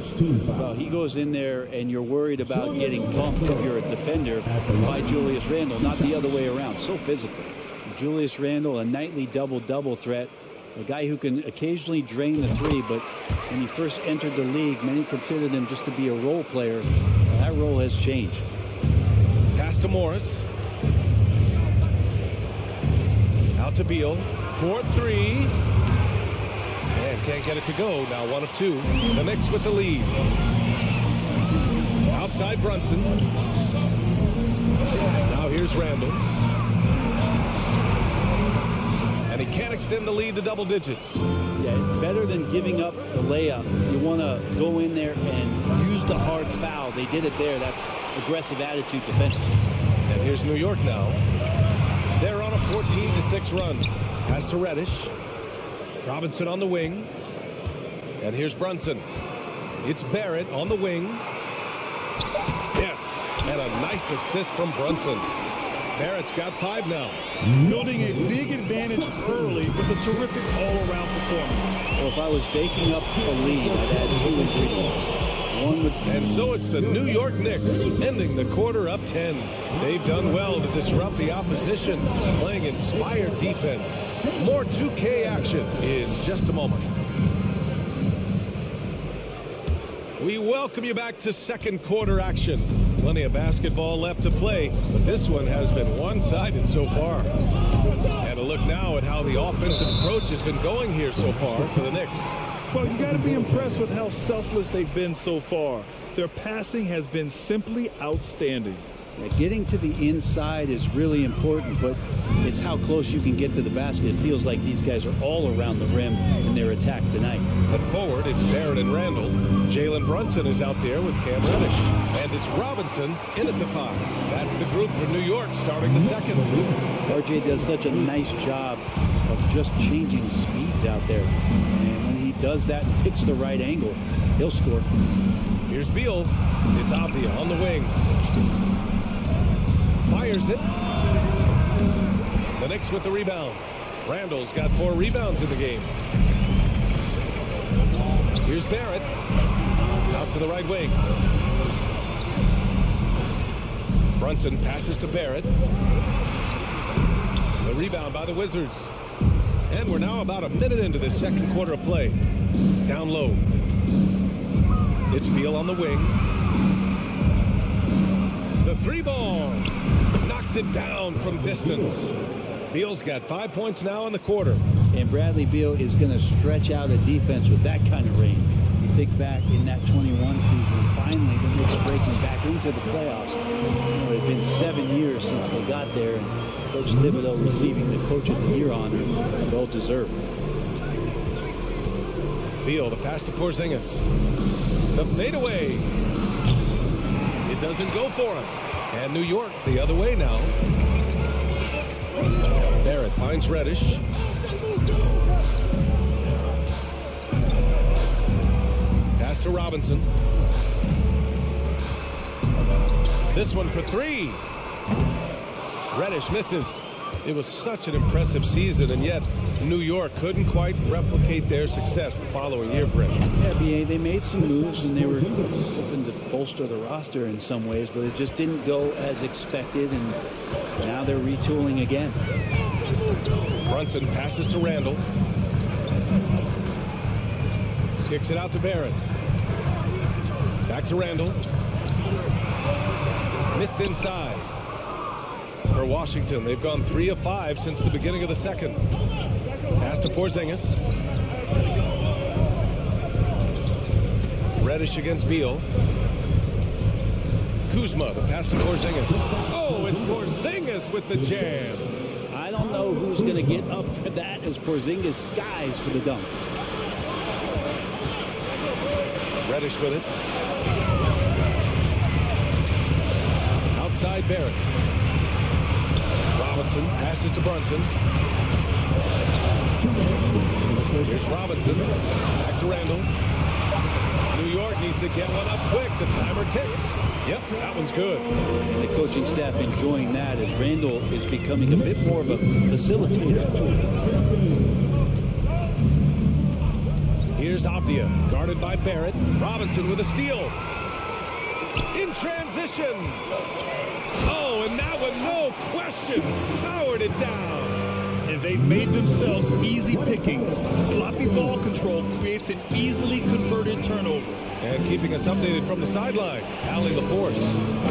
Well, he goes in there and you're worried about getting bumped if you're a defender by Julius Randle, not the other way around. So physical. Julius Randle, a nightly double-double threat. A guy who can occasionally drain the three, but when he first entered the league, many considered him just to be a role player. That role has changed.
Pass to Morris. Out to Beal. 4-3. And can't get it to go. Now 1 of 2. The Knicks with the lead. Outside Brunson. Now here's Randall. And he can't extend the lead to double digits.
Yeah, better than giving up the layup. You want to go in there and use the hard foul. They did it there. That's aggressive attitude defensively.
And here's New York now. They're on a 14-6 run. Pass to Reddish. Robinson on the wing. And here's Brunson. It's Barrett on the wing. Yes, and a nice assist from Brunson. Barrett's got 5 now.
Building a big advantage early with a terrific all-around performance.
Well, if I was baking up a lead, I'd add 2 ingredients. One would...
And so it's the New York Knicks ending the quarter up 10. They've done well to disrupt the opposition, playing inspired defense. More 2K action in just a moment. We welcome you back to second quarter action. Plenty of basketball left to play, but this one has been one-sided so far. And a look now at how the offensive approach has been going here so far for the Knicks.
Well, you got to be impressed with how selfless they've been so far. Their passing has been simply outstanding.
Yeah, getting to the inside is really important, but it's how close you can get to the basket. It feels like these guys are all around the rim in their attack tonight.
But forward, it's Barrett and Randall. Jalen Brunson is out there with Cam Reddish. And it's Robinson in at the 5. That's the group for New York starting the second.
RJ does such a nice job of just changing speeds out there. And when he does that and picks the right angle, he'll score.
Here's Beal. It's Avdia on the wing. Fires it. The Knicks with the rebound. Randall's got 4 rebounds in the game. Here's Barrett. Out to the right wing. Brunson passes to Barrett. The rebound by the Wizards. And we're now about a minute into the second quarter of play. Down low. It's Beal on the wing. The 3-ball. Knocks it down from distance. Beal's got 5 points now in the quarter.
And Bradley Beal is going to stretch out a defense with that kind of range. You think back in that 21 season, finally the Knicks breaking back into the playoffs. It's been 7 years since they got there, and Coach Thibodeau receiving the Coach of the Year honor, well deserved.
Beal, the pass to Porzingis. The fadeaway. It doesn't go for him. And New York the other way now. Barrett finds Reddish. Pass to Robinson. This one for 3. Reddish misses. It was such an impressive season, and yet New York couldn't quite replicate their success the following year, Brett.
Yeah, BA, they made some moves, and they were hoping to bolster the roster in some ways, but it just didn't go as expected, and now they're retooling again.
Brunson passes to Randall. Kicks it out to Barrett. Back to Randall. Missed inside. For Washington, they've gone 3 of 5 since the beginning of the second. Pass to Porzingis. Reddish against Beal. Kuzma, the pass to Porzingis. Oh, it's Porzingis with the jam.
I don't know who's going to get up for that as Porzingis skies for the dunk.
Reddish with it. Outside Barrett. Robinson passes to Brunson. Here's Robinson. Back to Randall. New York needs to get one up quick. The timer ticks. Yep, that one's good.
And the coaching staff enjoying that as Randall is becoming a bit more of a facilitator.
Here's Avdia, guarded by Barrett. Robinson with a steal. In transition. Oh, and that one, no question, powered it down.
and they've made themselves easy pickings. Sloppy ball control creates an easily converted turnover.
And keeping us updated from the sideline, Allie LaForce.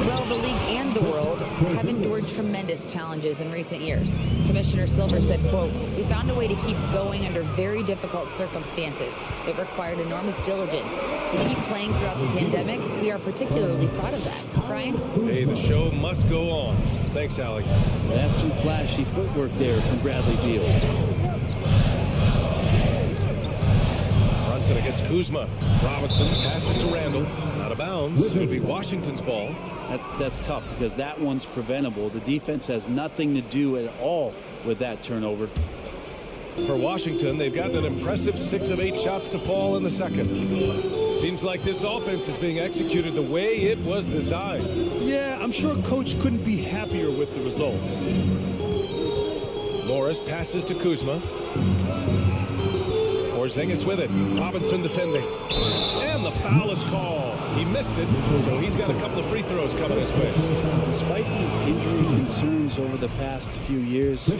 Well, the league and the world have endured tremendous challenges in recent years. Commissioner Silver said, quote, "We found a way to keep going under very difficult circumstances. It required enormous diligence. To keep playing throughout the pandemic, we are particularly proud of that." Brian?
Hey, the show must go on. Thanks, Allie.
That's some flashy footwork there from Bradley Beal.
Against Kuzma. Robinson passes to Randall. Out of bounds. It'll be Washington's ball.
That's tough because that one's preventable. The defense has nothing to do at all with that turnover.
For Washington, they've gotten an impressive 6 of 8 shots to fall in the second. Seems like this offense is being executed the way it was designed.
Yeah, I'm sure Coach couldn't be happier with the results.
Morris passes to Kuzma. Porzingis with it. Robinson defending. And the foul is called. He missed it, so he's got a couple of free throws coming his way.
Despite these injury concerns over the past few years, you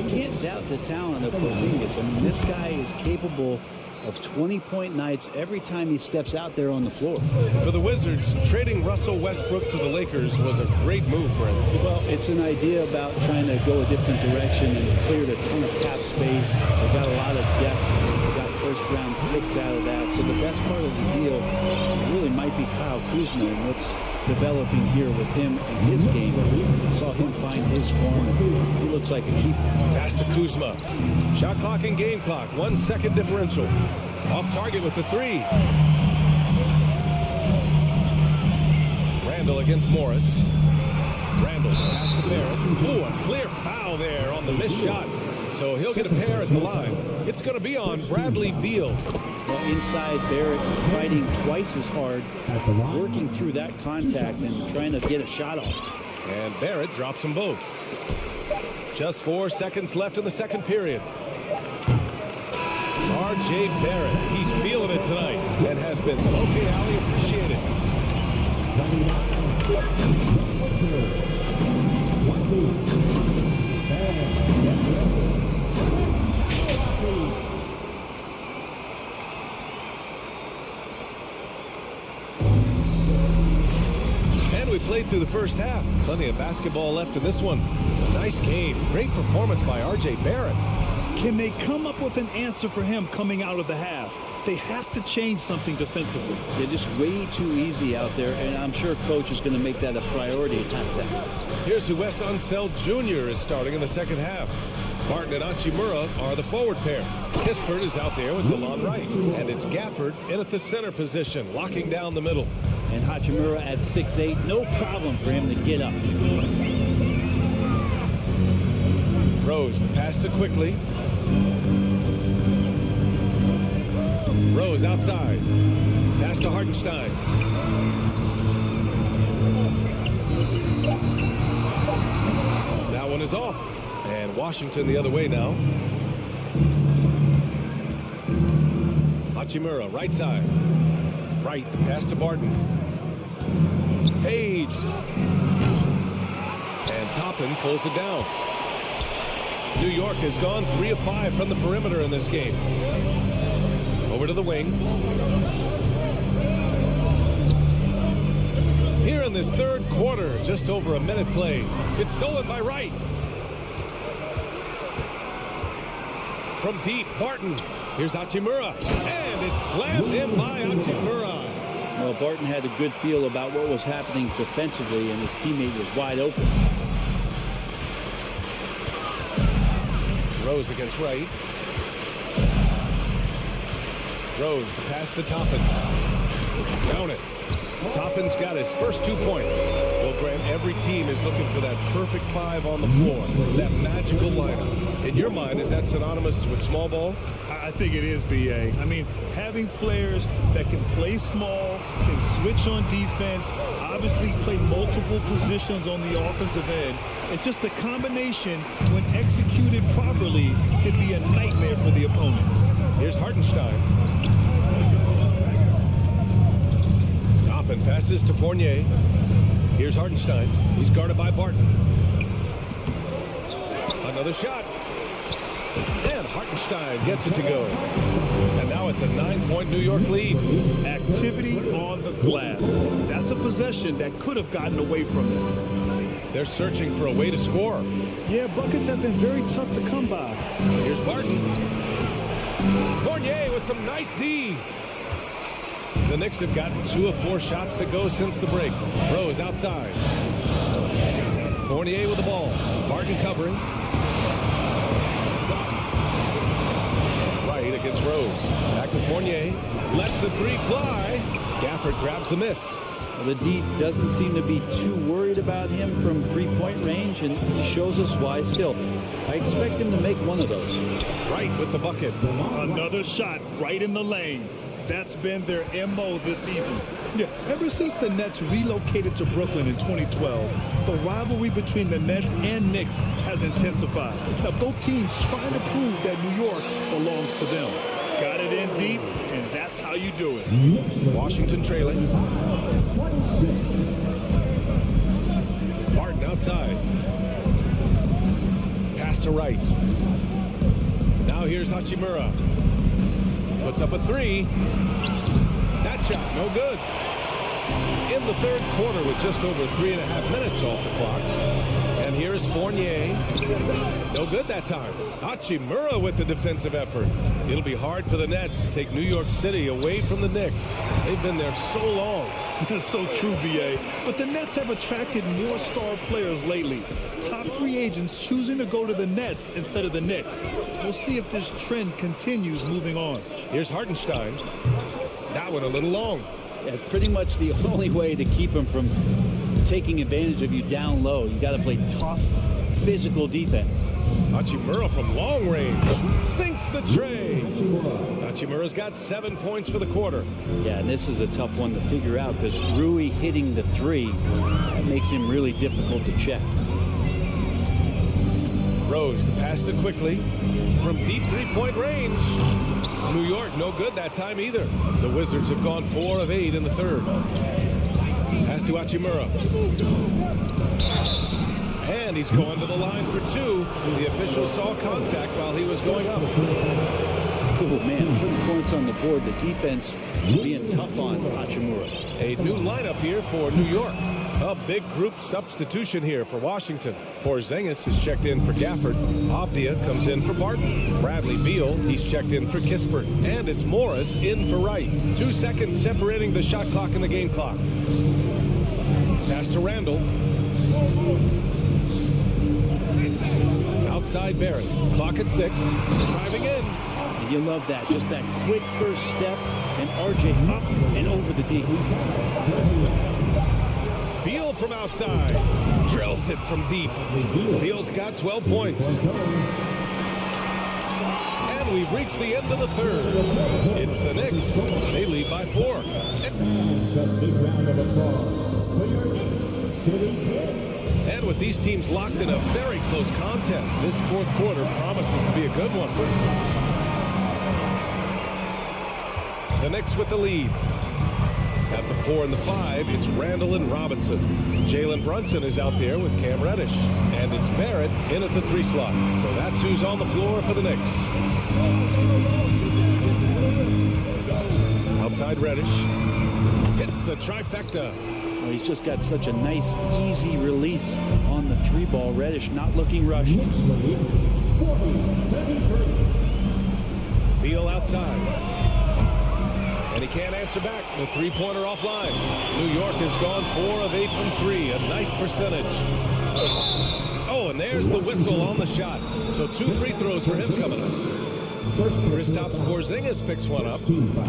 can't doubt the talent of Porzingis. I mean, this guy is capable of 20-point nights every time he steps out there on the floor.
For the Wizards, trading Russell Westbrook to the Lakers was a great move, Brent.
Well, it's an idea about trying to go a different direction and cleared a ton of cap space. They got a lot of depth. They got first-round picks out of that. So the best part of the deal really might be Kyle Kuzma and what's developing here with him and his game. Saw him find his form. He looks like a keeper.
Pass to Kuzma. Shot clock and game clock. 1 second differential. Off target with the 3. Randall against Morris. Randall pass to Barrett. Ooh, a clear foul there on the missed shot. So he'll get a pair at the line. It's going to be on Bradley Beal.
Well, inside, Barrett fighting twice as hard, working through that contact and trying to get a shot off.
And Barrett drops them both. Just 4 seconds left in the second period. R.J. Barrett, he's feeling it tonight and has been. Okay, Allie, appreciate it. And we played through the first half. Plenty of basketball left in this one. Nice game. Great performance by R.J. Barrett.
Can they come up with an answer for him coming out of the half? They have to change something defensively.
They're just way too easy out there, and I'm sure Coach is going to make that a priority at halftime.
Here's who Wes Unseld Jr. is starting in the second half. Martin and Hachimura are the forward pair. Kispert is out there with DeLon Wright. And it's Gafford in at the center position, locking down the middle.
And Hachimura at 6'8", no problem for him to get up.
Rose, the pass to Quickly. Rose outside. Pass to Hartenstein. That one is off. And Washington the other way now. Hachimura, right side. Right, the pass to Barton. Fades. And Toppin pulls it down. New York has gone 3 of 5 from the perimeter in this game. Over to the wing. Here in this third quarter, just over a minute played. It's stolen by Wright. From deep, Barton. Here's Hachimura. And it's slammed in by Hachimura.
Well, Barton had a good feel about what was happening defensively, and his teammate was wide open.
Rose against Wright. Rose, the pass to Toppin. Down it. Toppin's got his first 2 points. Well, Grant, every team is looking for that perfect 5 on the floor, that magical lineup. In your mind, is that synonymous with small ball?
I think it is, B.A. I mean, having players that can play small, can switch on defense, obviously play multiple positions on the offensive end. It's just a combination, when executed properly, can be a nightmare for the opponent.
Here's Hartenstein. Toppin passes to Fournier. Here's Hartenstein. He's guarded by Barton. Another shot. And Hartenstein gets it to go. And now it's a 9-point New York lead.
Activity on the glass. That's a possession that could have gotten away from them.
They're searching for a way to score.
Yeah, buckets have been very tough to come by.
Here's Barton. Fournier with some nice D. The Knicks have gotten 2 of 4 shots to go since the break. Rose outside. Fournier with the ball. Barton covering. Right against Rose. Back to Fournier. Lets the 3 fly. Gafford grabs the miss.
Well, the D doesn't seem to be too worried about him from 3-point range, and he shows us why still. I expect him to make one of those.
Right with the bucket.
Another shot right in the lane. That's been their MO this evening. Yeah, ever since the Nets relocated to Brooklyn in 2012, the rivalry between the Nets and Knicks has intensified. Now, both teams trying to prove that New York belongs to them. Got it in deep, and that's how you do it.
Washington trailing. Barton outside. Pass to Wright. Now here's Hachimura. Puts up a 3. That shot, no good. In the third quarter with just over 3.5 minutes off the clock. And here's Fournier. No good that time. Hachimura with the defensive effort. It'll be hard for the Nets to take New York City away from the Knicks. They've been there so long.
That's so true, B.A. But the Nets have attracted more star players lately. Top free agents choosing to go to the Nets instead of the Knicks. We'll see if this trend continues moving on.
Here's Hartenstein. That one a little long.
That's pretty much the only way to keep him from taking advantage of you down low. You got to play tough, physical defense.
Hachimura from long range sinks the tray. Hachimura's got 7 points for the quarter.
Yeah, and this is a tough one to figure out because Rui hitting the 3, that makes him really difficult to check.
Rose, the pass to Quickly from deep 3-point range. New York, no good that time either. The Wizards have gone 4 of 8 in the third. Pass to Hachimura. And he's going to the line for 2. The official saw contact while he was going up.
Oh, man, 3 points on the board. The defense is being tough on Hachimura.
A new lineup here for New York. A big group substitution here for Washington. Porzingis is checked in for Gafford. Avdia comes in for Barton. Bradley Beal, he's checked in for Kispert. And it's Morris in for Wright. 2 seconds separating the shot clock and the game clock. Pass to Randall. Outside Barrett. Clock at 6. Driving in.
And you love that. Just that quick first step. And RJ up and over the D.
Beal from outside. Drills it from deep. Beal's got 12 points. And we've reached the end of the third. It's the Knicks. They lead by 4.
A big round of applause for your Knicks City Knicks.
And with these teams locked in a very close contest, this fourth quarter promises to be a good one. The Knicks with the lead. At the 4 and the 5, it's Randall and Robinson. Jalen Brunson is out there with Cam Reddish. And it's Barrett in at the 3 slot. So that's who's on the floor for the Knicks. Outside Reddish. Hits the trifecta.
Well, he's just got such a nice, easy release on the 3 ball. Reddish not looking rushed.
Beal outside. And he can't answer back. The 3-pointer offline. New York has gone 4 of 8 from 3. A nice percentage. Oh, and there's the whistle on the shot. So 2 free throws for him coming up. Kristaps Porzingis picks one up.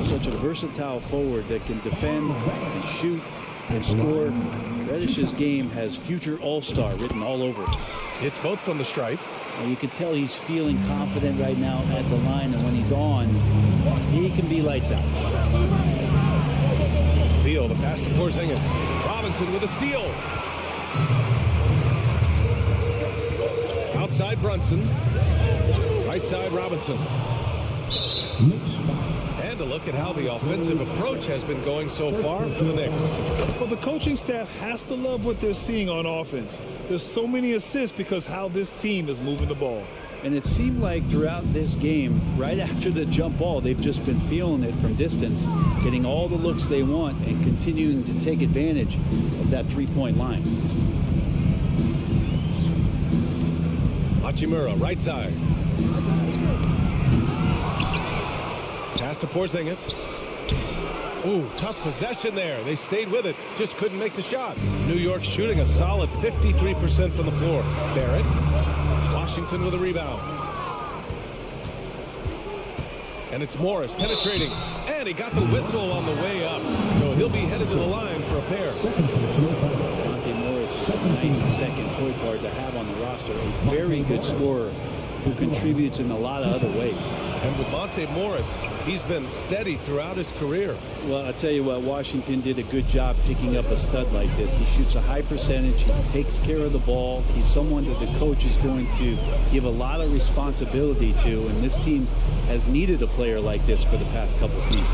Such a versatile forward that can defend and shoot and score. Reddish's game has future all-star written all over it.
It's both from the stripe.
And you can tell he's feeling confident right now at the line, and when he's on, he can be lights out.
Beal, the pass to Porzingis. Robinson with a steal. Outside Brunson. Right side Robinson. And a look at how the offensive approach has been going so far for the Knicks.
Well, the coaching staff has to love what they're seeing on offense. There's so many assists because how this team is moving the ball.
And it seemed like throughout this game, right after the jump ball, they've just been feeling it from distance, getting all the looks they want and continuing to take advantage of that three-point line.
Hachimura, right side. Pass to Porzingis. Ooh, tough possession there. They stayed with it, just couldn't make the shot. New York shooting a solid 53% from the floor. Barrett. Washington with a rebound. And it's Morris penetrating. And he got the whistle on the way up. So he'll be headed to the line for a pair.
Monte Morris is a nice second point guard to have on the roster. A very good scorer who contributes in a lot of other ways.
And with Monte Morris, he's been steady throughout his career.
Well, I'll tell you what, Washington did a good job picking up a stud like this. He shoots a high percentage. He takes care of the ball. He's someone that the coach is going to give a lot of responsibility to, and this team has needed a player like this for the past couple seasons.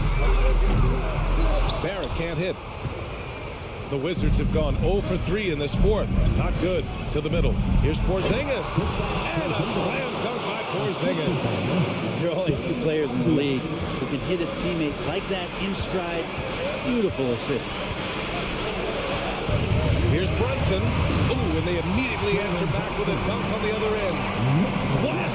Barrett can't hit. The Wizards have gone 0 for 3 in this fourth. Not good. To the middle. Here's Porzingis. And a slam dunk by Porzingis.
There are only a few players in the league who can hit a teammate like that in stride. Beautiful assist.
Here's Brunson. Ooh, and they immediately answer back with a dunk on the other end.
Wow.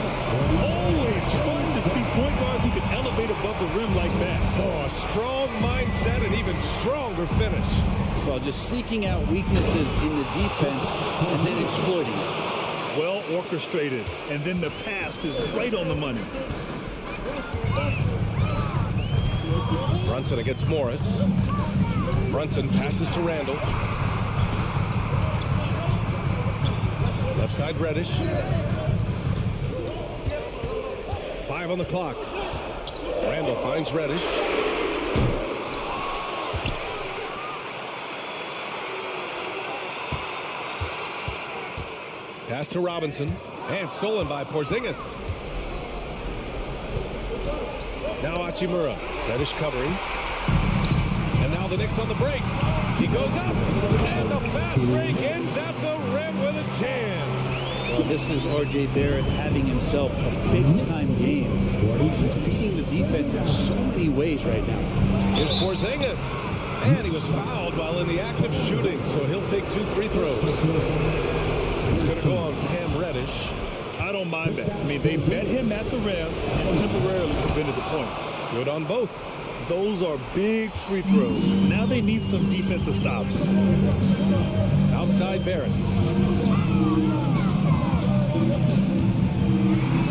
Always fun to see point guards who can elevate above the rim like that.
Oh, a strong mindset and even stronger finish.
Well, just seeking out weaknesses in the defense and then exploiting it.
Well orchestrated, and then the pass is right on the money.
Brunson against Morris. Brunson passes to Randall. Left side Reddish. 5 on the clock. Randall finds Reddish. Pass to Robinson. And stolen by Porzingis. Now Hachimura. Reddish covering. And now the Knicks on the break. He goes up. And the fast break ends at the rim with a jam.
Well, this is R.J. Barrett having himself a big-time game. He's beating the defense in so many ways right now.
Here's Porzingis. And he was fouled while in the act of shooting, so he'll take 2 free throws. It's going to go on Cam Reddish.
I don't mind that. I mean, they met him at the rim and temporarily prevented the points.
Good on both.
Those are big free throws. Now they need some defensive stops.
Outside Barrett.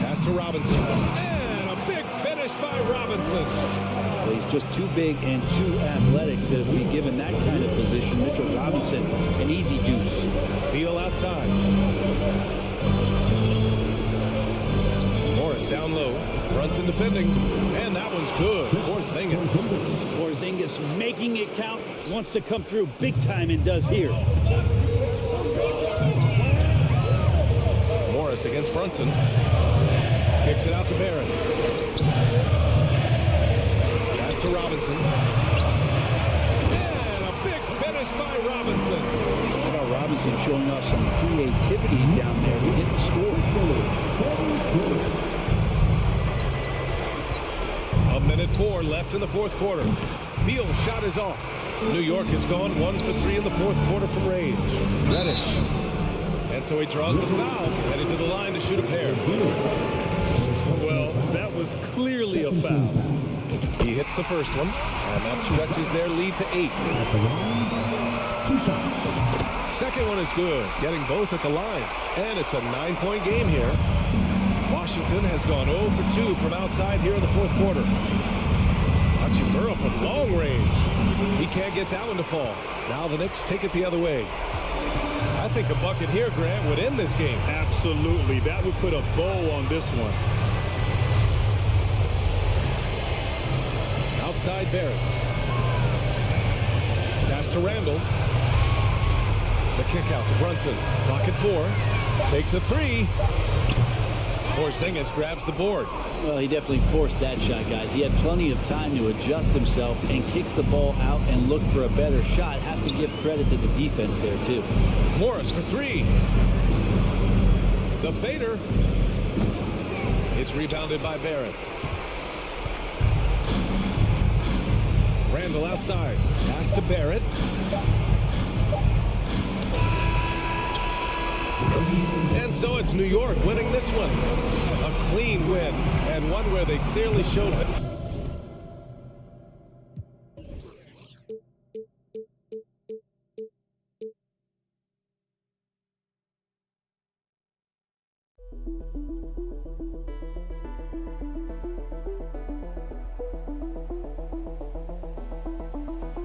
Pass to Robinson. And a big finish by Robinson.
Well, he's just too big and too athletic to be given that kind of position. Mitchell Robinson, an easy deuce.
Beal outside. Morris down low. Brunson defending. And that one's good.
Porzingis making it count. Wants to come through big time and does here.
Morris against Brunson. Kicks it out to Barrett. Pass to Robinson. And a big finish by Robinson.
How about Robinson showing off some creativity down there? He didn't score.
A minute 4 left in the fourth quarter. Beal's shot is off. New York has gone 1 for 3 in the fourth quarter from range. Reddish. And so he draws the foul, heading to the line to shoot a pair.
Well, that was clearly a foul.
He hits the first one, and that stretches their lead to 8. Second one is good, getting both at the line. And it's a 9-point game here. Washington has gone 0 for 2 from outside here in the fourth quarter. Hachimura from long range. He can't get that one to fall. Now the Knicks take it the other way. I think a bucket here, Grant, would end this game.
Absolutely. That would put a bow on this one.
Outside Barrett. Pass to Randall. The kick out to Brunson. Clock at 4. Takes a 3. Porzingis grabs the board.
Well, he definitely forced that shot, guys. He had plenty of time to adjust himself and kick the ball out and look for a better shot. Have to give credit to the defense there, too.
Morris for 3. The fader. It's rebounded by Barrett. Randall outside. Pass to Barrett. And so it's New York winning this one. A clean win, and one where they clearly showed it.